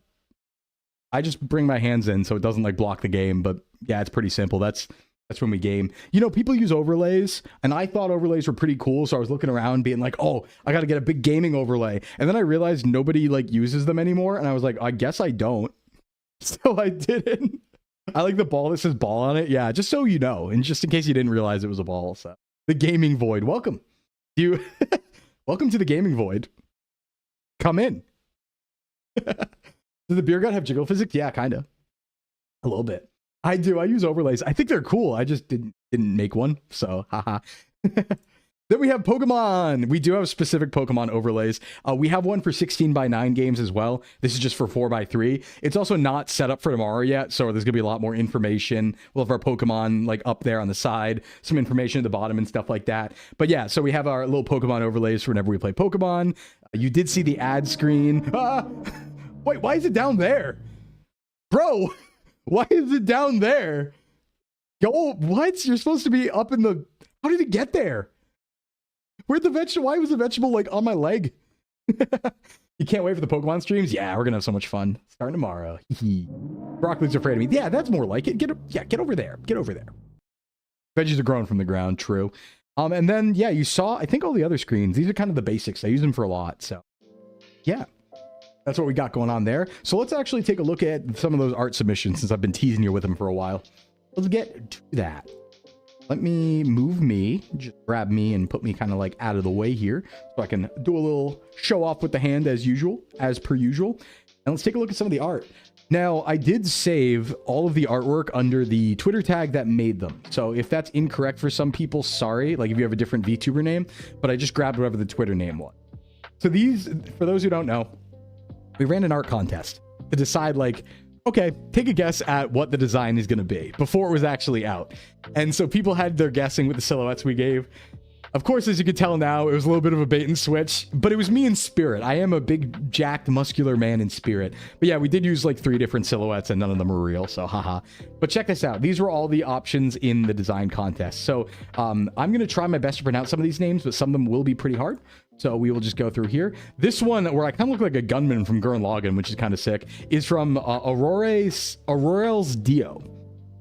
I just bring my hands in so it doesn't like block the game. But yeah, it's pretty simple. That's when we game. You know, people use overlays, and I thought overlays were pretty cool, so I was looking around being like, oh, I gotta get a big gaming overlay. And then I realized nobody, like, uses them anymore, and I was like, I guess I don't. So I didn't. I like the ball that says ball on it. Yeah, just so you know, and just in case you didn't realize it was a ball. So the gaming void, welcome. Welcome to the gaming void. Come in. Does the beer gut have jiggle physics? Yeah, kind of. A little bit. I do. I use overlays. I think they're cool. I just didn't make one. So, haha. Then we have Pokemon. We do have specific Pokemon overlays. We have one for 16:9 games as well. This is just for 4:3. It's also not set up for tomorrow yet, so there's gonna be a lot more information. We'll have our Pokemon like up there on the side, some information at the bottom and stuff like that. But yeah, so we have our little Pokemon overlays for whenever we play Pokemon. You did see the ad screen. Wait, why is it down there? Bro, why is it down there? Yo, what? You're supposed to be up in the... How did it get there? Where'd the vegetable? Why was the vegetable like on my leg? You can't wait for the Pokemon streams? Yeah, we're gonna have so much fun. Starting tomorrow. Broccoli's afraid of me. Yeah, that's more like it. Get over there. Get over there. Veggies are growing from the ground, true. And then, yeah, you saw, I think all the other screens, these are kind of the basics. I use them for a lot, so yeah. That's what we got going on there. So let's actually take a look at some of those art submissions since I've been teasing you with them for a while. Let's get to that. Let me move me, just grab me and put me kind of like out of the way here so I can do a little show off with the hand as usual, as per usual. And let's take a look at some of the art. Now, I did save all of the artwork under the Twitter tag that made them. So if that's incorrect for some people, sorry, like if you have a different VTuber name, but I just grabbed whatever the Twitter name was. So these, for those who don't know, we ran an art contest to decide like, okay, take a guess at what the design is going to be before it was actually out. And so people had their guessing with the silhouettes we gave. Of course, as you can tell now, it was a little bit of a bait and switch, but it was me in spirit. I am a big, jacked, muscular man in spirit. But yeah, we did use like 3 different silhouettes and none of them were real, so haha. But check this out. These were all the options in the design contest. So I'm going to try my best to pronounce some of these names, but some of them will be pretty hard. So we will just go through here. This one, where I kind of look like a gunman from Gurren Lagann, which is kind of sick, is from Aurorel's Dio.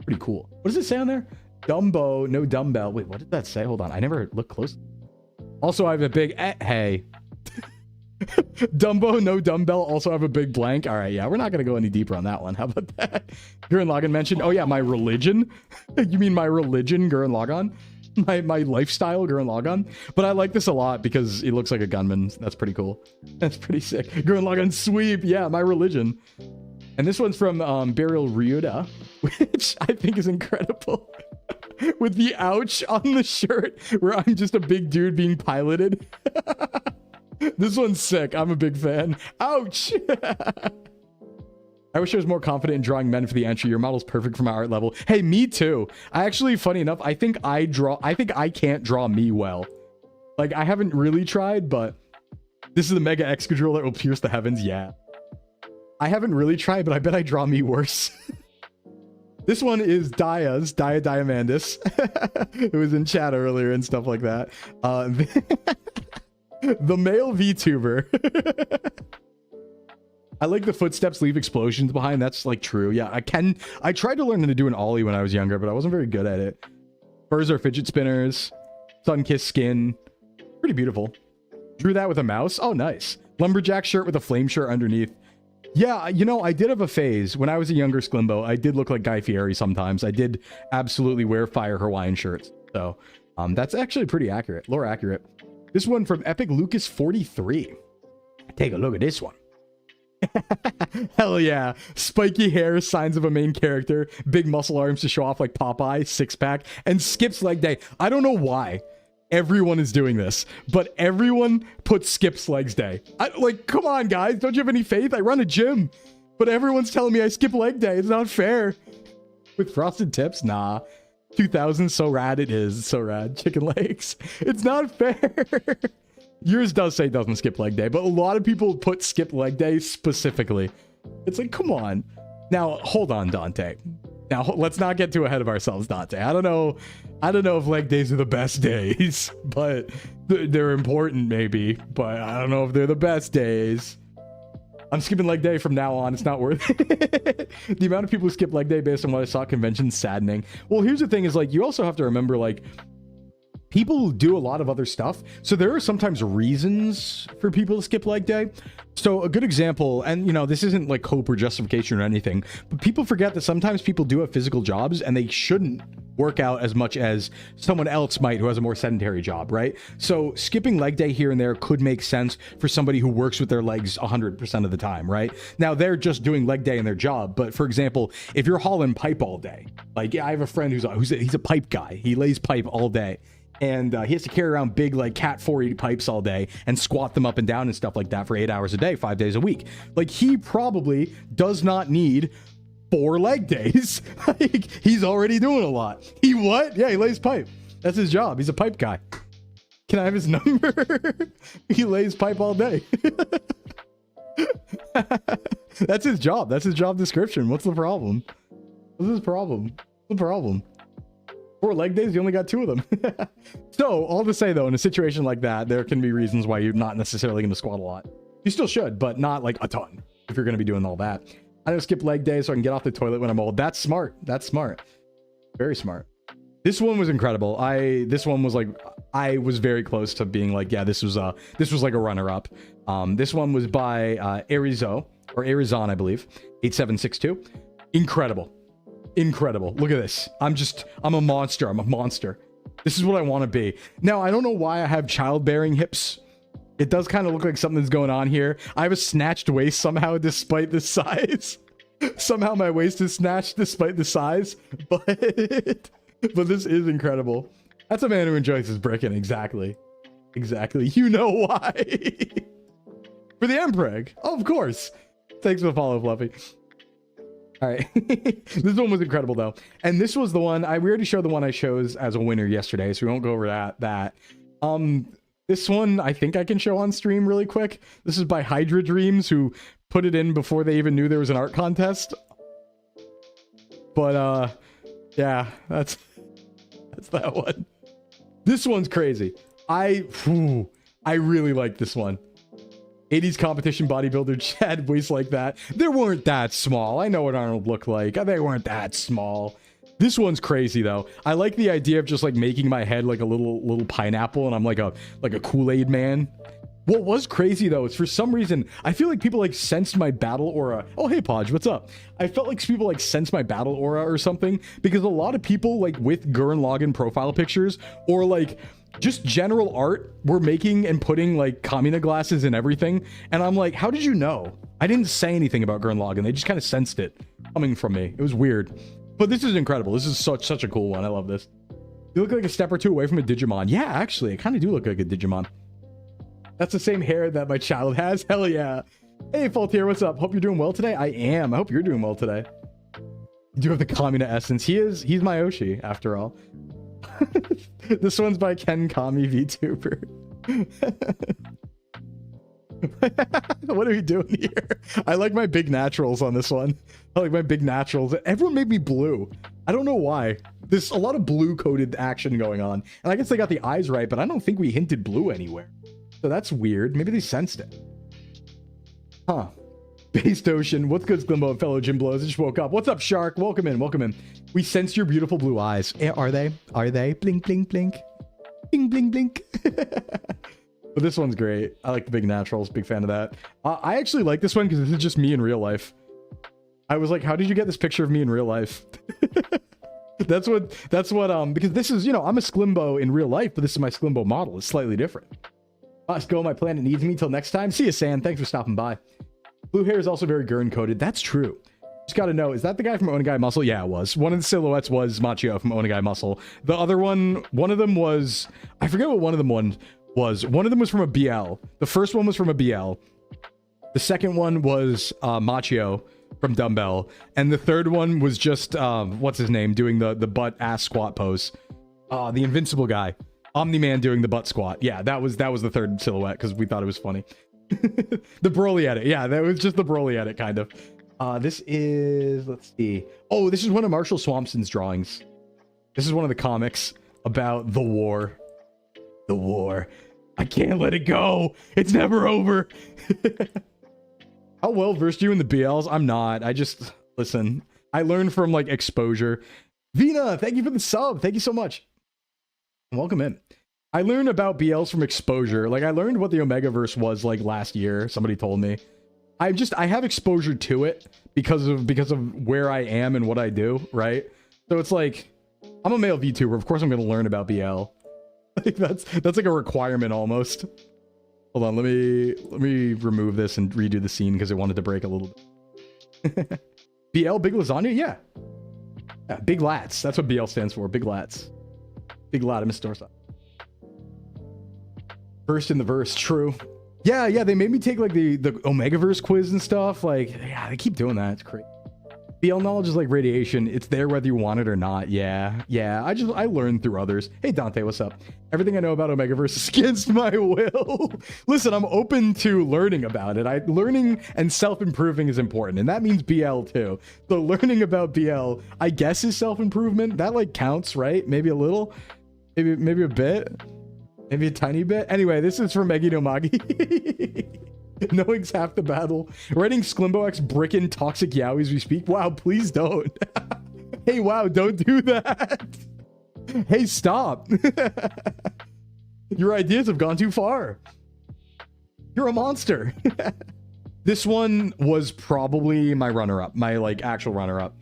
Pretty cool. What does it say on there? Dumbo, no dumbbell. Wait, what did that say? Hold on. I never looked close. Also, I have a big... hey. Dumbo, no dumbbell. Also have a big blank. All right, yeah. We're not going to go any deeper on that one. How about that? Gurren Lagann mentioned... Oh, yeah, my religion. You mean my religion, Gurren Lagann? My lifestyle, Gurren Lagann. But I like this a lot because he looks like a gunman. That's pretty cool. That's pretty sick. Gurren Lagann sweep. Yeah, my religion. And this one's from Burial Ryuda, which I think is incredible. With the ouch on the shirt, where I'm just a big dude being piloted. This one's sick. I'm a big fan. Ouch! I wish I was more confident in drawing men for the entry. Your model's perfect for my art level. Hey, me too. I actually, funny enough, I think I can't draw me well. Like, I haven't really tried, but this is the Mega Excadrill that will pierce the heavens. Yeah. I haven't really tried, but I bet I draw me worse. This one is Dia Diamandis. It was in chat earlier and stuff like that. The male VTuber. I like the footsteps leave explosions behind. That's like true. Yeah, I tried to learn how to do an ollie when I was younger, but I wasn't very good at it. Furs are fidget spinners. Sun-kissed skin. Pretty beautiful. Drew that with a mouse. Oh, nice. Lumberjack shirt with a flame shirt underneath. Yeah, you know, I did have a phase. When I was a younger Sclimbo, I did look like Guy Fieri sometimes. I did absolutely wear fire Hawaiian shirts. So, that's actually pretty accurate. Lore accurate. This one from Epic Lucas 43. Take a look at this one. Hell yeah. Spiky hair, signs of a main character. Big muscle arms to show off like Popeye, six-pack. And skips leg day. I don't know why everyone is doing this, but everyone puts skips legs day. Like, come on, guys. Don't you have any faith? I run a gym, but everyone's telling me I skip leg day. It's not fair. With frosted tips? Nah. 2000, so rad it is. It's so rad. Chicken legs. It's not fair. Yours does say doesn't skip leg day, but a lot of people put skip leg day specifically. It's like, come on. Now, hold on, Dante. Now, let's not get too ahead of ourselves, Dante. I don't know if leg days are the best days, but they're important maybe, but I don't know if they're the best days. I'm skipping leg day from now on. It's not worth it. The amount of people who skip leg day based on what I saw at conventions, saddening. Well, here's the thing is like, you also have to remember like, people do a lot of other stuff. So there are sometimes reasons for people to skip leg day. So a good example, and you know, this isn't like hope or justification or anything, but people forget that sometimes people do have physical jobs and they shouldn't work out as much as someone else might who has a more sedentary job, right? So skipping leg day here and there could make sense for somebody who works with their legs 100% of the time, right? Now they're just doing leg day in their job, but for example, if you're hauling pipe all day, like I have a friend he's a pipe guy. He lays pipe all day. And he has to carry around big like Cat 480 pipes all day and squat them up and down and stuff like that for 8 hours a day, 5 days a week. Like he probably does not need 4 leg days. Like he's already doing a lot. He what? Yeah, he lays pipe. That's his job. He's a pipe guy. Can I have his number? He lays pipe all day. That's his job. That's his job description. What's the problem? What's his problem? What's the problem? 4 leg days, you only got 2 of them. So all to say though, in a situation like that, there can be reasons why you're not necessarily going to squat a lot. You still should, but not like a ton if you're going to be doing all that. I don't skip leg day so I can get off the toilet when I'm old. That's smart. That's smart. Very smart. This one was incredible. This one was like, I was very close to being like, yeah, this was like a runner up. This one was by Arizon, I believe, 8762. Incredible. Incredible. Look at this. I'm a monster. I'm a monster. This is what I want to be. Now, I don't know why I have childbearing hips. It does kind of look like something's going on here. I have a snatched waist somehow despite the size. Somehow my waist is snatched despite the size. But this is incredible. That's a man who enjoys his bricking. Exactly. Exactly. You know why. For the Mpreg. Oh, of course. Thanks for the follow, Fluffy. All right. This one was incredible though. And this was the one we already showed the one I chose as a winner yesterday, so we won't go over that. This one I think I can show on stream really quick. This is by Hydra Dreams, who put it in before they even knew there was an art contest. But yeah, that's that one. This one's crazy. I really like this one. 80s competition bodybuilder Chad waist like that. They weren't that small. I know what Arnold looked like. They weren't that small. This one's crazy though. I like the idea of just like making my head like a little pineapple and I'm like a Kool-Aid man. What was crazy though is for some reason I feel like people like sensed my battle aura. Oh hey Podge, what's up? I felt like people like sensed my battle aura or something, because a lot of people like with Gurren Lagann profile pictures or like just general art were making and putting like Kamina glasses and everything, and I'm like, how did you know? I didn't say anything about Gurren Lagann. They just kind of sensed it coming from me. It was weird. But this is incredible. This is such a cool one. I love this. You look like a step or two away from a Digimon. Yeah, actually, I kind of do look like a Digimon. That's the same hair that my child has. Hell yeah. Hey, Faultier, what's up? Hope you're doing well today. I am. I hope you're doing well today. You do have the Kamina essence. He's my Oshi, after all. This one's by Ken Kami VTuber. What are we doing here? I like my big naturals on this one. I like my big naturals. Everyone made me blue. I don't know why. There's a lot of blue coded action going on. And I guess they got the eyes right, but I don't think we hinted blue anywhere. So that's weird. Maybe they sensed it. Huh. Based Ocean. What's good, Sclimbo and fellow Gym Blows? I just woke up. What's up, Shark? Welcome in. Welcome in. We sense your beautiful blue eyes. Are they? Are they? Blink, blink, blink. Bling, bling, blink. But this one's great. I like the big naturals. Big fan of that. I actually like this one because this is just me in real life. I was like, how did you get this picture of me in real life? That's what, because this is, I'm a Sclimbo in real life, but this is my Sclimbo model. It's slightly different. Let's go. My planet needs me. Till next time. See you, Sand. Thanks for stopping by. Blue hair is also very Gurren coded. That's true. Just got to know, is that the guy from Onegai Muscle? Yeah, it was. One of the silhouettes was Machio from Onegai Muscle. The other one of them was, I forget what one of them was. One of them was from a BL. The first one was from a BL. The second one was Machio from Dumbbell. And the third one was just, what's his name, doing the butt-ass squat pose. The invincible guy. Omni-Man doing the butt squat. Yeah, that was the third silhouette because we thought it was funny. The Broly edit. Yeah, that was just the Broly edit, kind of. This is, let's see. Oh, this is one of Marshall Swampson's drawings. This is one of the comics about the war. The war. I can't let it go. It's never over. How well versed are you in the BLs? I'm not. I just, listen. I learned from, like, exposure. Vina, thank you for the sub. Thank you so much. Welcome in. I learned about BLs from exposure. Like, I learned what the Omegaverse was like last year. Somebody told me. I have exposure to it because of where I am and what I do, right? So it's like, I'm a male VTuber. Of course I'm going to learn about BL. Like that's like a requirement almost. Hold on, let me remove this and redo the scene because it wanted to break a little bit. BL, big lasagna? Yeah. Yeah, big lats. That's what BL stands for. Big lats. Big latimus dorsi. First in the verse, true. Yeah, they made me take like the Omegaverse quiz and stuff. Like, yeah, they keep doing that. It's crazy. BL knowledge is like radiation. It's there whether you want it or not. Yeah. I learned through others. Hey, Dante, what's up? Everything I know about Omegaverse is against my will. Listen, I'm open to learning about it. Learning and self-improving is important, and that means BL too. So learning about BL, I guess, is self-improvement. That like counts, right? Maybe a little, maybe a bit, maybe a tiny bit. Anyway, this is for Megi no Magi. Knowing's half the battle. Writing Sclimbo X brickin' toxic yaoi as we speak. Wow, please don't. Hey, wow, don't do that. Hey, stop. Your ideas have gone too far. You're a monster. This one was probably my runner-up, my like actual runner-up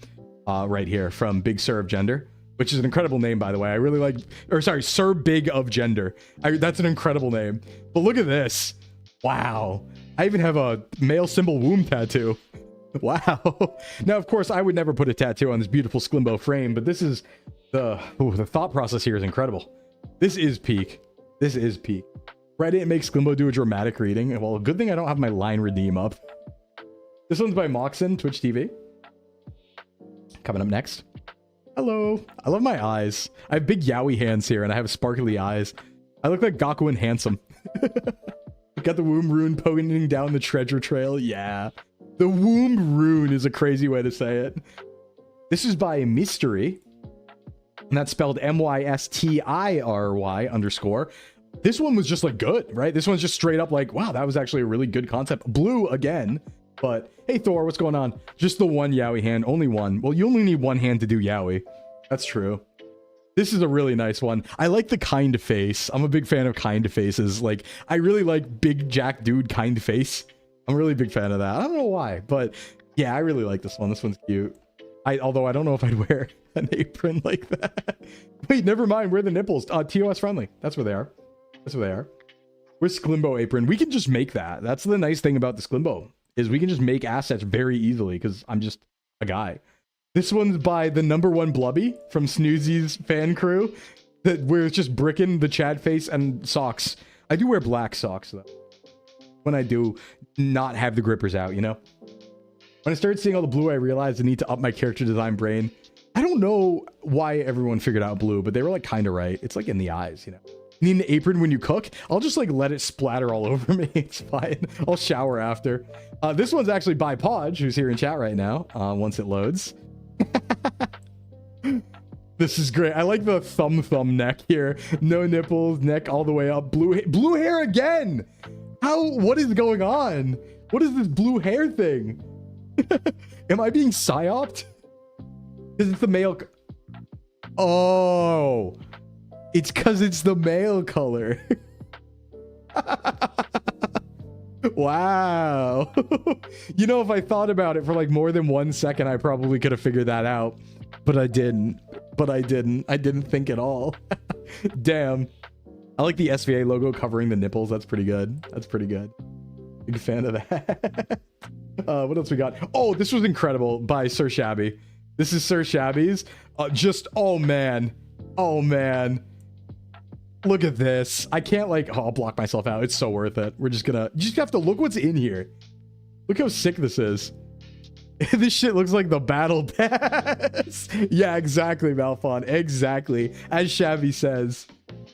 right here from Big Sir of Gender, which is an incredible name, by the way. I really like, or sorry, Sir Big of Gender. That's an incredible name. But look at this. Wow. I even have a male symbol womb tattoo. Wow. Now, of course, I would never put a tattoo on this beautiful Sclimbo frame, but this is the thought process here is incredible. This is peak. This is peak. Reddit makes Sclimbo do a dramatic reading. Well, good thing I don't have my line redeem up. This one's by Moxon, Twitch TV. Coming up next. Hello. I love my eyes. I have big yaoi hands here, and I have sparkly eyes. I look like Gaku and handsome. Got the womb rune pointing down the treasure trail. Yeah. The womb rune is a crazy way to say it. This is by Mystery. And that's spelled MYSTIRY_. This one was just like good, right? This one's just straight up like, wow, that was actually a really good concept. Blue again. But hey, Thor, what's going on? Just the one yaoi hand. Only one. Well, you only need one hand to do yaoi. That's true. This is a really nice one. I like the kind face. I'm a big fan of kind faces. Like, I really like big jack dude kind face. I'm a really big fan of that. I don't know why, but yeah, I really like this one. This one's cute. Although I don't know if I'd wear an apron like that. Wait, never mind. Where are the nipples? TOS friendly. That's where they are. That's where they are. Where's Sclimbo apron? We can just make that. That's the nice thing about the Sclimbo, is we can just make assets very easily because I'm just a guy. This one's by the #1 Blubby from Snoozy's fan crew. That we're just bricking the Chad face and socks. I do wear black socks though. When I do not have the grippers out, you know? When I started seeing all the blue, I realized I need to up my character design brain. I don't know why everyone figured out blue, but they were like kind of right. It's like in the eyes, you know? You need an apron when you cook? I'll just like let it splatter all over me. It's fine. I'll shower after. This one's actually by Podge, who's here in chat right now, once it loads. This is great. I like the thumb neck here. No nipples, neck all the way up. Blue hair again. What is going on? What is this blue hair thing? Am I being psyoped? Is it the male? Oh, it's because it's the male color. Wow. You know, if I thought about it for like more than 1 second, I probably could have figured that out, but I didn't. I didn't think at all. Damn. I like the SVA logo covering the nipples. That's pretty good. That's pretty good. Big fan of that. What else we got? Oh, this was incredible by Sir Shabby. This is Sir Shabby's. Oh man. Look at this. I can't like, I'll block myself out. It's so worth it. You just have to look what's in here. Look how sick this is. This shit looks like the battle pass. Yeah, exactly, Malfon. Exactly. As Shabby says.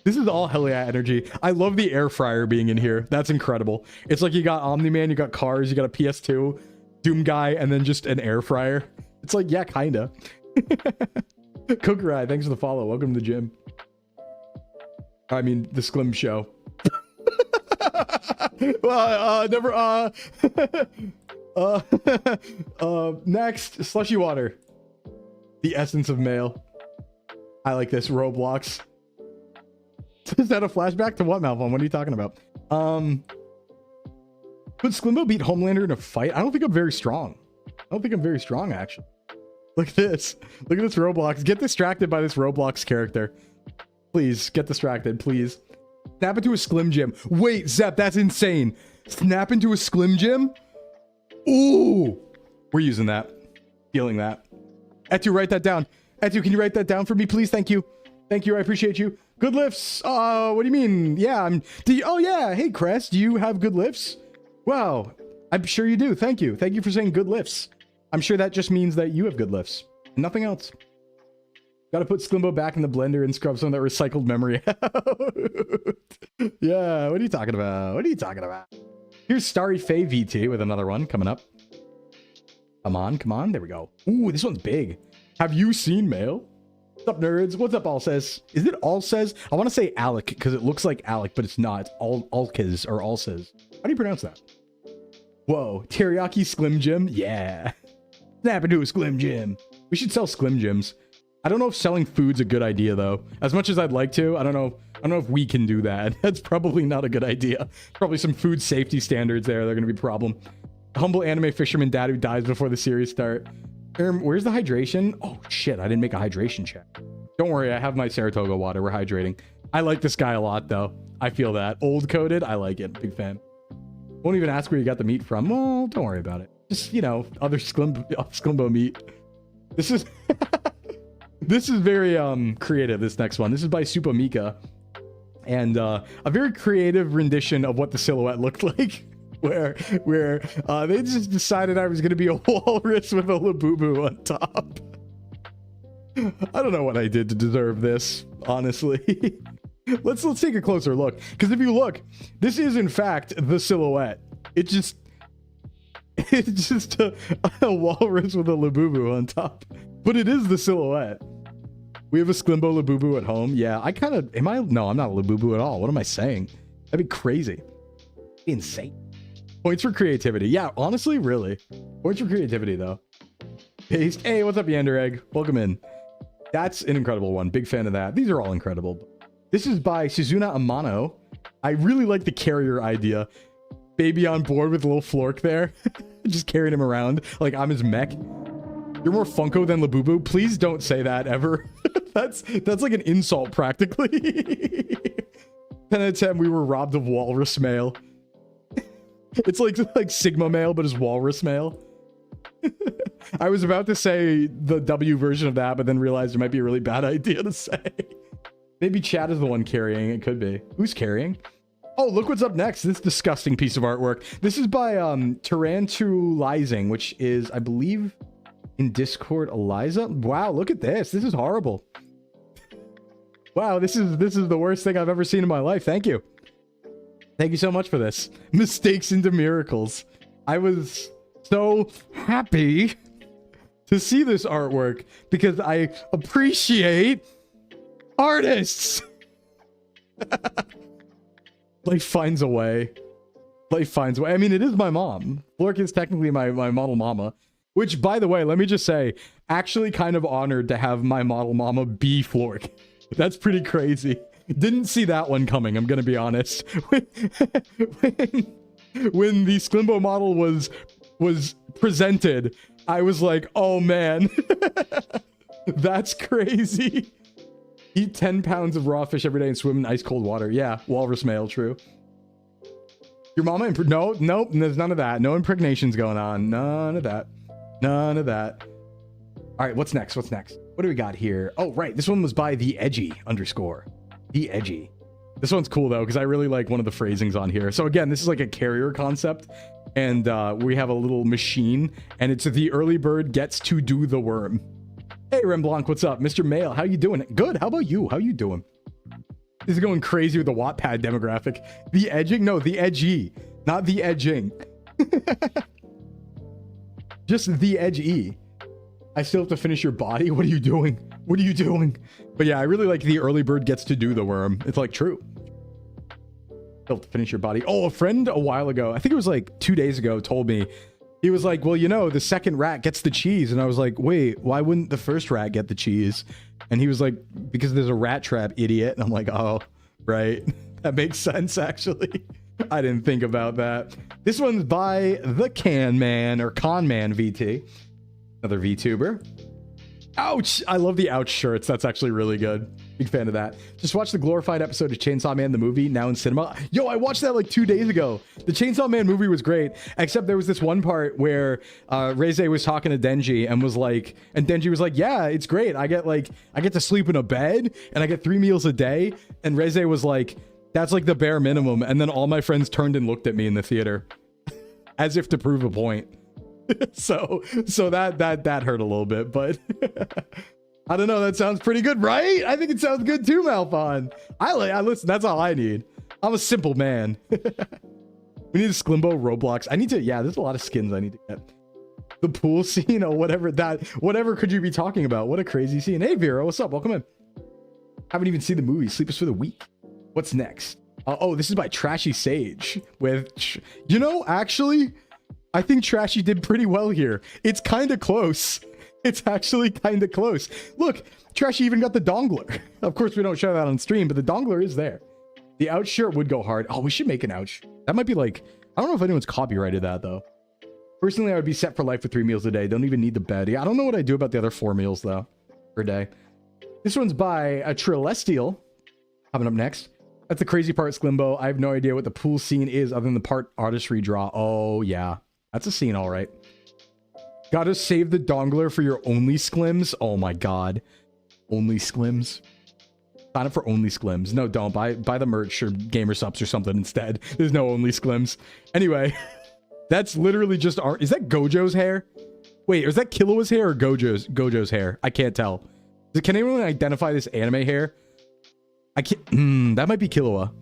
This is all hell yeah energy. I love the air fryer being in here. That's incredible. It's like you got Omni-Man, you got cars, you got a PS2, Doom Guy, and then just an air fryer. It's like, yeah, kinda. Cookerai, thanks for the follow. Welcome to the gym. I mean, the Sclim show. Next, slushy water. The essence of male. I like this. Roblox. Is that a flashback to what, Malvon? What are you talking about? Could Sclimbo beat Homelander in a fight? I don't think I'm very strong. Actually. Look at this. Look at this Roblox. Get distracted by this Roblox character. Please, get distracted, please. Snap into a Sclim Gym. Wait, Zep, that's insane. Snap into a Sclim Gym? Ooh. We're using that. Feeling that. Etu, write that down. Etu, can you write that down for me, please? Thank you. Thank you, I appreciate you. Good lifts. What do you mean? Yeah, oh yeah, hey Crest, do you have good lifts? Wow, I'm sure you do. Thank you. Thank you for saying good lifts. I'm sure that just means that you have good lifts. Nothing else. Got to put Sclimbo back in the blender and scrub some of that recycled memory out. Yeah, what are you talking about? What are you talking about? Here's Starry Faye VT with another one coming up. Come on, come on. There we go. Ooh, this one's big. Have you seen mail? What's up, nerds? What's up, All Says? Is it All Says? I want to say Alec because it looks like Alec, but it's not. It's Alkiz or All Says. How do you pronounce that? Whoa, teriyaki Sklim Jim? Yeah. Snap into a Sklim Jim. We should sell Sklim Jims. I don't know if selling food's a good idea though. As much as I'd like to, I don't know if we can do that. That's probably not a good idea. Probably some food safety standards there. They're gonna be a problem. Humble anime fisherman dad who dies before the series start. Where's the hydration? Oh shit, I didn't make a hydration check. Don't worry, I have my Saratoga water. We're hydrating. I like this guy a lot though. I feel that. Old coded, I like it. Big fan. Won't even ask where you got the meat from. Well, don't worry about it. Just, you know, other Sclimbo meat. This is this is very creative, this next one. This is by Supamika. And a very creative rendition of what the silhouette looked like. where they just decided I was going to be a walrus with a Labubu on top. I don't know what I did to deserve this, honestly. Let's take a closer look, because if you look, this is in fact the silhouette. It's just a walrus with a Labubu on top, but it is the silhouette. We have a Sclimbo Labubu at home. Yeah, I kind of no, I'm not a Labubu at all. What am I saying? That'd be crazy. Insane. Points for creativity. Yeah, honestly, really. Points for creativity, though. Paste. Hey, what's up, Yander Egg? Welcome in. That's an incredible one. Big fan of that. These are all incredible. This is by Shizuna Amano. I really like the carrier idea. Baby on board with a little flork there. Just carrying him around like I'm his mech. You're more Funko than Labubu. Please don't say that ever. That's like an insult practically. 10 out of 10, we were robbed of walrus mail. It's like Sigma mail, but it's walrus mail. I was about to say the W version of that, but then realized it might be a really bad idea to say. Maybe Chad is the one carrying. It could be. Who's carrying? Oh, look what's up next. This disgusting piece of artwork. This is by Tarantulizing, which is, I believe, in Discord, Eliza. Wow, look at this. This is horrible. Wow, this is the worst thing I've ever seen in my life. Thank you. Thank you so much for this. Mistakes into miracles. I was so happy to see this artwork because I appreciate artists. Life finds a way. Life finds a way. I mean, it is my mom. Flork is technically my model mama. Which, by the way, let me just say, actually kind of honored to have my model mama be Flork. That's pretty crazy. Didn't see that one coming, I'm gonna be honest. When the Sclimbo model was presented, I was like, oh man, that's crazy. Eat 10 pounds of raw fish every day and swim in ice cold water. Yeah, walrus male, true. Your mama, nope, there's none of that. No impregnations going on. None of that. None of that. All right, what's next? What's next? What do we got here? Oh, right. This one was by the edgy _. The edgy. This one's cool though, because I really like one of the phrasings on here. So again, this is like a carrier concept, and we have a little machine, and it's the early bird gets to do the worm. Hey, Remblanc, what's up? Mr. Mail, how you doing? Good. How about you? How you doing? This is going crazy with the Wattpad demographic. The edging? No, the edgy, not the edging. Just the edgy. I still have to finish your body. What are you doing? What are you doing? But yeah, I really like the early bird gets to do the worm. It's like true. Still have to finish your body. Oh, a friend a while ago, I think it was like 2 days ago, told me, he was like, well, you know, the second rat gets the cheese. And I was like, wait, why wouldn't the first rat get the cheese? And he was like, because there's a rat trap, idiot. And I'm like, oh, right. That makes sense, actually. I didn't think about that. This one's by the Can Man or Con Man VT. Another VTuber. Ouch! I love the ouch shirts. That's actually really good. Big fan of that. Just watched the glorified episode of Chainsaw Man, the movie, now in cinema. Yo, I watched that like 2 days ago. The Chainsaw Man movie was great, except there was this one part where Reze was talking to Denji and was like, and Denji was like, yeah, it's great. I get to sleep in a bed and I get 3 meals a day. And Reze was like, that's like the bare minimum. And then all my friends turned and looked at me in the theater as if to prove a point. So that hurt a little bit, but I don't know. That sounds pretty good, right? I think it sounds good too, Malphon. I listen. That's all I need. I'm a simple man. We need a Sclimbo Roblox. I need to. Yeah, there's a lot of skins I need to get. The pool scene or whatever whatever could you be talking about? What a crazy scene. Hey Vera, what's up? Welcome in. Haven't even seen the movie. Sleepers for the Week. What's next? Oh, this is by Trashy Sage with, you know, actually, I think Trashy did pretty well here. It's kind of close. It's actually kind of close. Look, Trashy even got the dongler. Of course, we don't show that on stream, but the dongler is there. The out shirt would go hard. Oh, we should make an out shirt. That might be like, I don't know if anyone's copyrighted that though. Personally, I would be set for life with 3 meals a day. Don't even need the bed. Yeah, I don't know what I do about the other 4 meals though per day. This one's by a Trilestial. Coming up next. That's the crazy part, Sclimbo. I have no idea what the pool scene is other than the part artistry draw. Oh, yeah. That's a scene, all right. Gotta save the dongler for your only Sclims. Oh, my God. Only Sclims. Sign up for only Sclims. No, don't. Buy the merch or gamer subs or something instead. There's no only Sclims. Anyway, that's literally just art. Is that Gojo's hair? Wait, is that Killua's hair or Gojo's hair? I can't tell. Can anyone identify this anime hair? I can't. That might be Killua.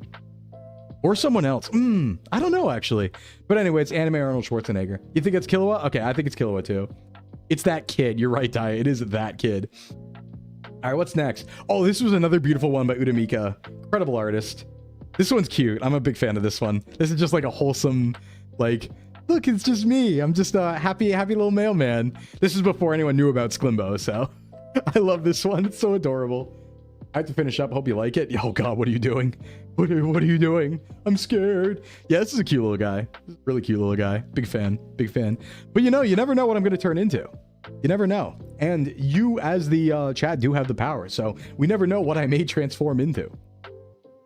Or someone else. I don't know, actually. But anyway, it's anime Arnold Schwarzenegger. You think it's Killua? Okay, I think it's Killua, too. It's that kid. You're right, Ty. It is that kid. All right, what's next? Oh, this was another beautiful one by Udamika. Incredible artist. This one's cute. I'm a big fan of this one. This is just like a wholesome, like, look, it's just me. I'm just a happy little mailman. This is before anyone knew about Sclimbo, so I love this one. It's so adorable. I have to finish up. Hope you like it. Oh God, what are you doing? What are you doing? I'm scared. Yeah, this is a cute little guy. This is a really cute little guy. Big fan. Big fan. But you know, you never know what I'm going to turn into. You never know. And you as the chat do have the power. So we never know what I may transform into.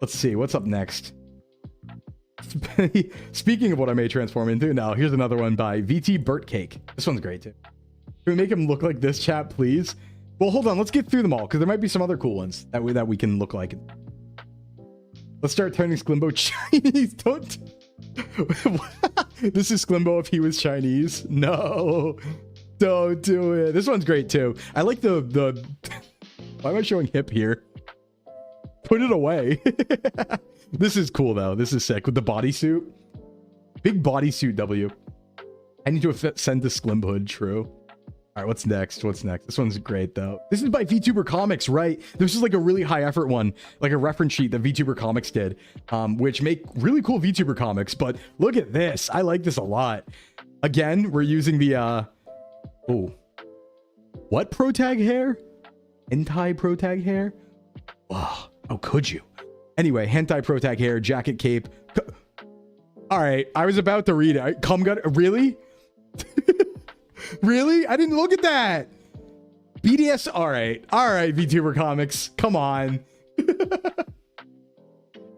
Let's see. What's up next? Speaking of what I may transform into, now here's another one by VT Burtcake. This one's great too. Can we make him look like this, chat, please? Well, hold on. Let's get through them all because there might be some other cool ones that we can look like. Let's start turning Sclimbo Chinese. Don't. This is Sclimbo if he was Chinese. No, don't do it. This one's great too. I like the. Why am I showing hip here? Put it away. This is cool though. This is sick with the bodysuit. Big bodysuit W. I need to send to Sclimhood. True. All right, what's next? What's next? This one's great, though. This is by VTuber Comics, right? This is like a really high effort one, like a reference sheet that VTuber Comics did, which make really cool VTuber comics. But look at this. I like this a lot. Again, we're using the, oh, what pro tag hair? Hentai pro tag hair? Oh, how could you? Anyway, hentai pro tag hair, jacket, cape. All right, I was about to read it. Cum gut, really? Really? I didn't look at that. BDS. All right, VTuber Comics. Come on.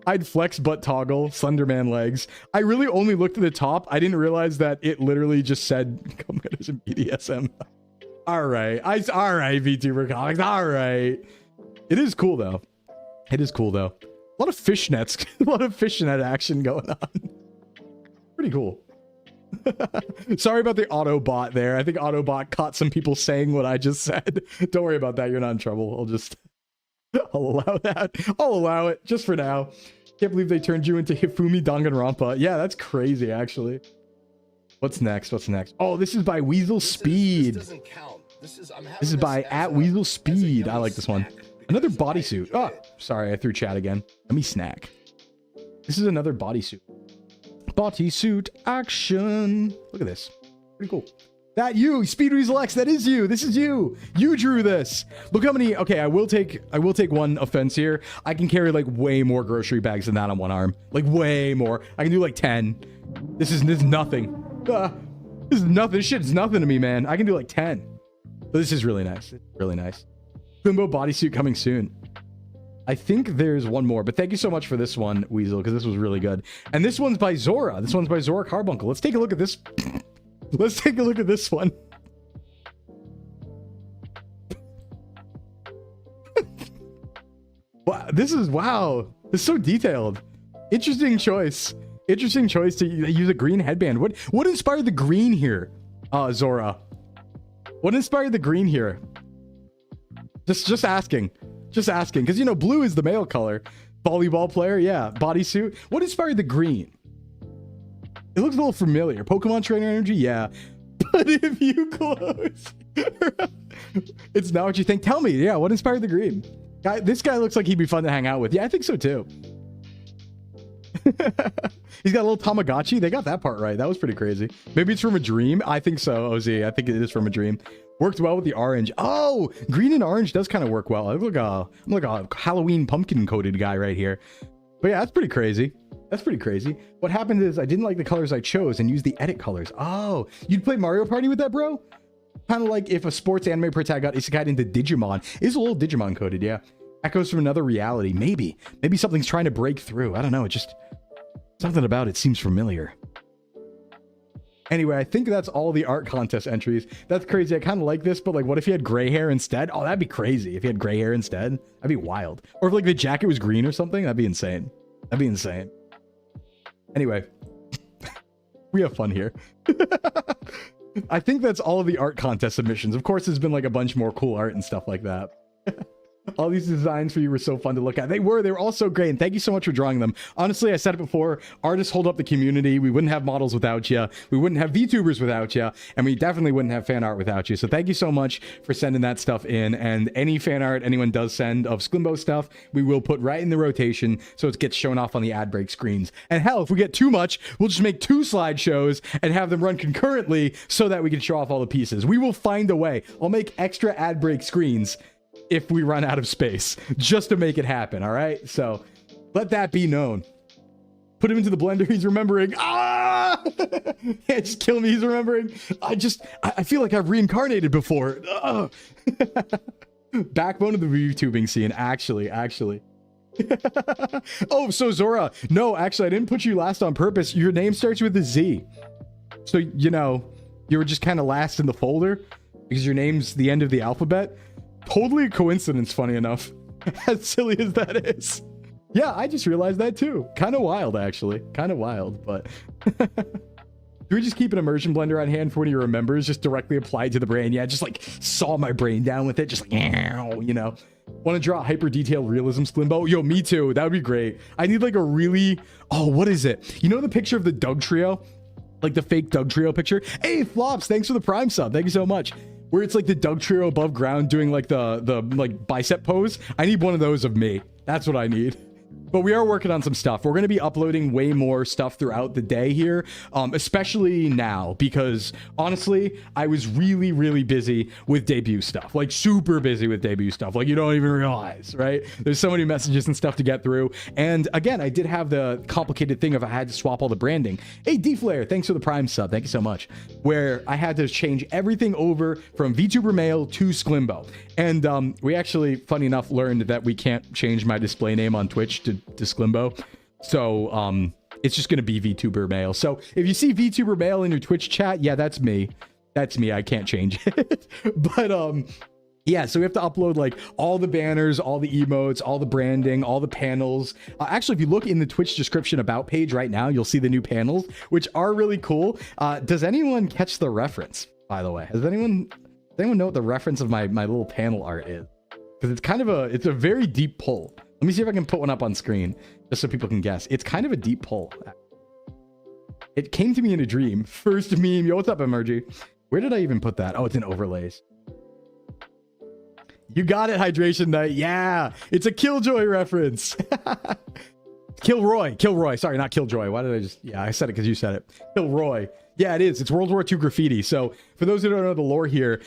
I'd flex butt toggle, Slenderman legs. I really only looked at the top. I didn't realize that it literally just said come get us in BDSM. All right, VTuber Comics. All right. It is cool though. It is cool though. A lot of fishnets, a lot of fishnet action going on. Pretty cool. Sorry about the Autobot there. I think Autobot caught some people saying what I just said. Don't worry about that. You're not in trouble. I'll allow that. I'll allow it just for now. Can't believe they turned you into Hifumi Danganronpa. Yeah, that's crazy, actually. What's next? What's next? Oh, this is by Weasel Speed. This doesn't count. This is by @Weasel Speed. I like this one. Another bodysuit. Oh, sorry. I threw chat again. Let me snack. This is another bodysuit. Bodysuit action. Look at this. Pretty cool. That you, Speed Weasel X, that is you. This is you. You drew this. Look how many. Okay, I will take one offense here. I can carry like way more grocery bags than that on one arm. Like way more. I can do like 10. This is nothing. This is nothing. This shit's nothing to me, man. I can do like 10. But this is really nice. It's really nice. Sclimbo bodysuit coming soon. I think there's one more, but thank you so much for this one, Weasel, because this was really good. And this one's by Zora. This one's by Zora Carbuncle. Let's take a look at this. Let's take a look at this one. Wow, this is It's so detailed. Interesting choice. Interesting choice to use a green headband. What inspired the green here? Zora. What inspired the green here? Just asking. Just asking. Because, you know, blue is the male color. Volleyball player, yeah. Bodysuit. What inspired the green? It looks a little familiar. Pokemon trainer energy, yeah. But if you close... It's not what you think. Tell me, yeah, what inspired the green? This guy looks like he'd be fun to hang out with. Yeah, I think so too. He's got a little Tamagotchi. They got that part right. That was pretty crazy. Maybe it's from a dream. I think so, OZ. I think it is from a dream. Worked well with the orange. Oh, green and orange does kind of work well. I'm like a Halloween pumpkin coated guy right here. But yeah, that's pretty crazy. That's pretty crazy. What happened is I didn't like the colors I chose and used the edit colors. Oh, you'd play Mario Party with that, bro? Kind of like if a sports anime protagonist got into Digimon. It's a little Digimon coded, yeah. Echoes from another reality. Maybe something's trying to break through. I don't know. It just, something about it seems familiar. Anyway, I think that's all the art contest entries. That's crazy. I kind of like this, but like, what if he had gray hair instead? Oh, that'd be crazy. If he had gray hair instead, that'd be wild. Or if like the jacket was green or something, that'd be insane. That'd be insane. Anyway, we have fun here. I think that's all of the art contest submissions. Of course, there's been like a bunch more cool art and stuff like that. All these designs for you were so fun to look at. They were all so great. And thank you so much for drawing them. Honestly, I said it before, artists hold up the community. We wouldn't have models without you. We wouldn't have VTubers without you. And we definitely wouldn't have fan art without you. So thank you so much for sending that stuff in. And any fan art anyone does send of Sclimbo stuff, we will put right in the rotation so it gets shown off on the ad break screens. And hell, if we get too much, we'll just make 2 slideshows and have them run concurrently so that we can show off all the pieces. We will find a way. I'll make extra ad break screens if we run out of space, just to make it happen, all right? So let that be known. Put him into the blender. He's remembering. Ah! Yeah, just kill me. He's remembering. I feel like I've reincarnated before. Backbone of the VTubing scene, actually. Oh, so Zora. No, actually, I didn't put you last on purpose. Your name starts with a Z. So, you know, you were just kind of last in the folder because your name's the end of the alphabet. Totally a coincidence, funny enough. As silly as that is. Yeah, I just realized that too. Kind of wild, actually. Kind of wild, but... Do we just keep an immersion blender on hand for when he remembers? Just directly applied to the brain? Yeah, just like saw my brain down with it. Just like, you know. Want to draw hyper detailed realism Sclimbo? Yo, me too. That would be great. I need like a really... Oh, what is it? You know the picture of the Doug Trio? Like the fake Doug Trio picture? Hey, Flops, thanks for the Prime sub. Thank you so much. Where it's like the Doug Trio above ground doing like the like bicep pose. I need one of those of me. That's what I need. But we are working on some stuff. We're going to be uploading way more stuff throughout the day here, especially now, because honestly, I was really, really busy with debut stuff, like super busy with debut stuff. Like you don't even realize, right? There's so many messages and stuff to get through. And again, I did have the complicated thing of I had to swap all the branding. Hey, D-Flare, thanks for the Prime sub. Thank you so much. Where I had to change everything over from VTuber Mail to Sclimbo. And we actually, funny enough, learned that we can't change my display name on Twitch to Sclimbo. So it's just going to be VTuber Mail. So if you see VTuber Mail in your Twitch chat, yeah, that's me. That's me. I can't change it. But yeah, so we have to upload like all the banners, all the emotes, all the branding, all the panels. Actually, if you look in the Twitch description about page right now, you'll see the new panels, which are really cool. Does anyone catch the reference, by the way? Does anyone know what the reference of my little panel art is? Because it's kind of it's a very deep pull. Let me see if I can put one up on screen just so people can guess. It's kind of a deep pull. It came to me in a dream. First meme. Yo, what's up, Emergy? Where did I even put that? Oh, it's in overlays. You got it, Hydration Night. Yeah, it's a Killjoy reference. Kilroy. Sorry, not Killjoy. Why did I just... Yeah, I said it because you said it. Kilroy. Yeah, it is. It's World War II graffiti. So for those who don't know the lore here,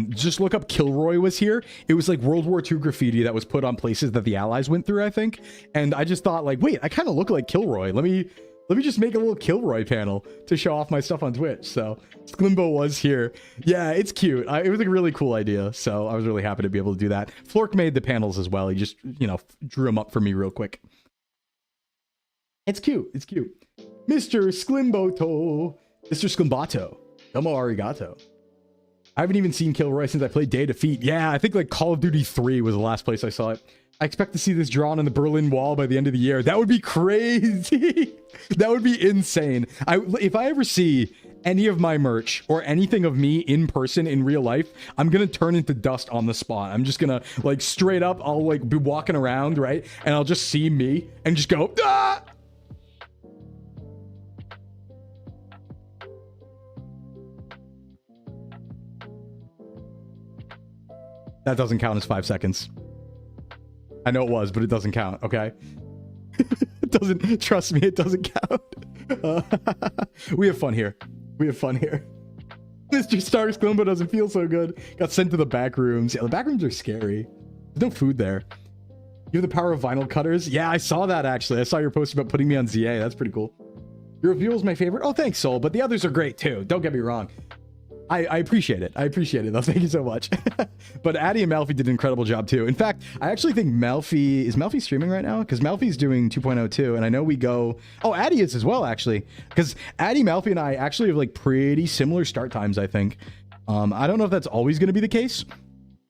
just look up Kilroy was here. It was like World War II graffiti that was put on places that the Allies went through, I think. And I just thought like, wait, I kind of look like Kilroy. Let me just make a little Kilroy panel to show off my stuff on Twitch. So Sclimbo was here. Yeah, it's cute. It was like a really cool idea. So I was really happy to be able to do that. Flork made the panels as well. He just, you know, drew them up for me real quick. It's cute. It's cute. Mr. Sclimboto. Mr. Sclimbato. Domo arigato. I haven't even seen Kilroy since I played Day of Defeat. Yeah, I think like Call of Duty 3 was the last place I saw it. I expect to see this drawn on the Berlin Wall by the end of the year. That would be crazy. That would be insane. If I ever see any of my merch or anything of me in person in real life, I'm gonna turn into dust on the spot. I'm just gonna like straight up, I'll like be walking around, right? And I'll just see me and just go, ah! That doesn't count as 5 seconds. I know it was, but it doesn't count, okay? It doesn't, trust me, it doesn't count. We have fun here. We have fun here. Mr. Star Sclimbo doesn't feel so good. Got sent to the back rooms. Yeah, the back rooms are scary. There's no food there. You have the power of vinyl cutters? Yeah, I saw that actually. I saw your post about putting me on ZA. That's pretty cool. Your reveal is my favorite. Oh, thanks, Soul. But the others are great too. Don't get me wrong. I appreciate it. I appreciate it though. Thank you so much. But Addy and Malfi did an incredible job too. In fact, I actually think Malfi, is Malfi streaming right now? Because Malfi's doing 2.0 too. And I know we go, oh, Addy is as well actually. Because Addy, Malfi, and I actually have like pretty similar start times, I think. I don't know if that's always going to be the case.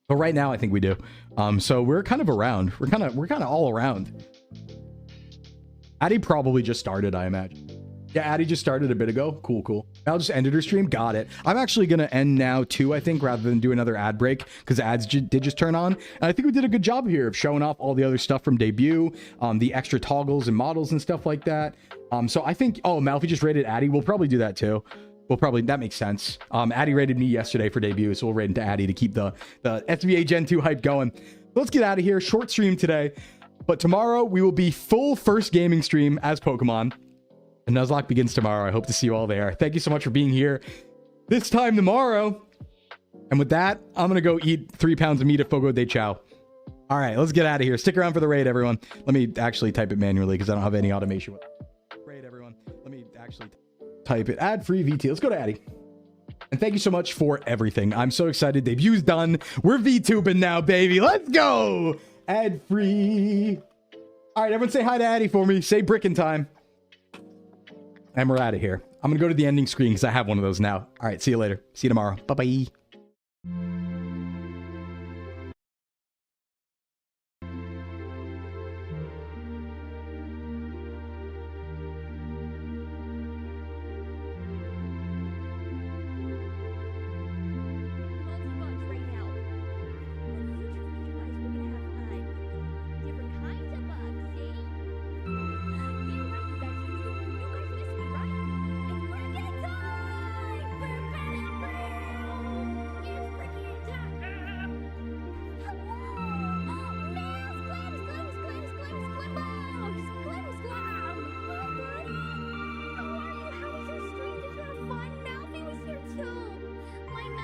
But right now I think we do. So we're kind of around. We're kind of all around. Addy probably just started, I imagine. Yeah, Addy just started a bit ago. Cool, cool. I'll just ended her stream. Got it. I'm actually going to end now too, I think, rather than do another ad break because ads did just turn on. And I think we did a good job here of showing off all the other stuff from debut, the extra toggles and models and stuff like that. So I think, oh, Malfi just rated Addy. We'll probably do that too. We'll probably, that makes sense. Addy rated me yesterday for debut, so we'll rate into Addy to keep the SBA Gen 2 hype going. Let's get out of here. Short stream today. But tomorrow we will be full first gaming stream as Pokemon. And Nuzlocke begins tomorrow. I hope to see you all there. Thank you so much for being here this time tomorrow. And with that, I'm going to go eat 3 pounds of meat at Fogo de Chao. All right, let's get out of here. Stick around for the raid, everyone. Let me actually type it manually because I don't have any automation with it. Raid, everyone. Let me actually type it. Ad-free VT. Let's go to Addy. And thank you so much for everything. I'm so excited. Debut's done. We're VTubing now, baby. Let's go. Ad-free. All right, everyone say hi to Addy for me. Say brickin' time. And we're out of here. I'm going to go to the ending screen because I have one of those now. All right, see you later. See you tomorrow. Bye-bye.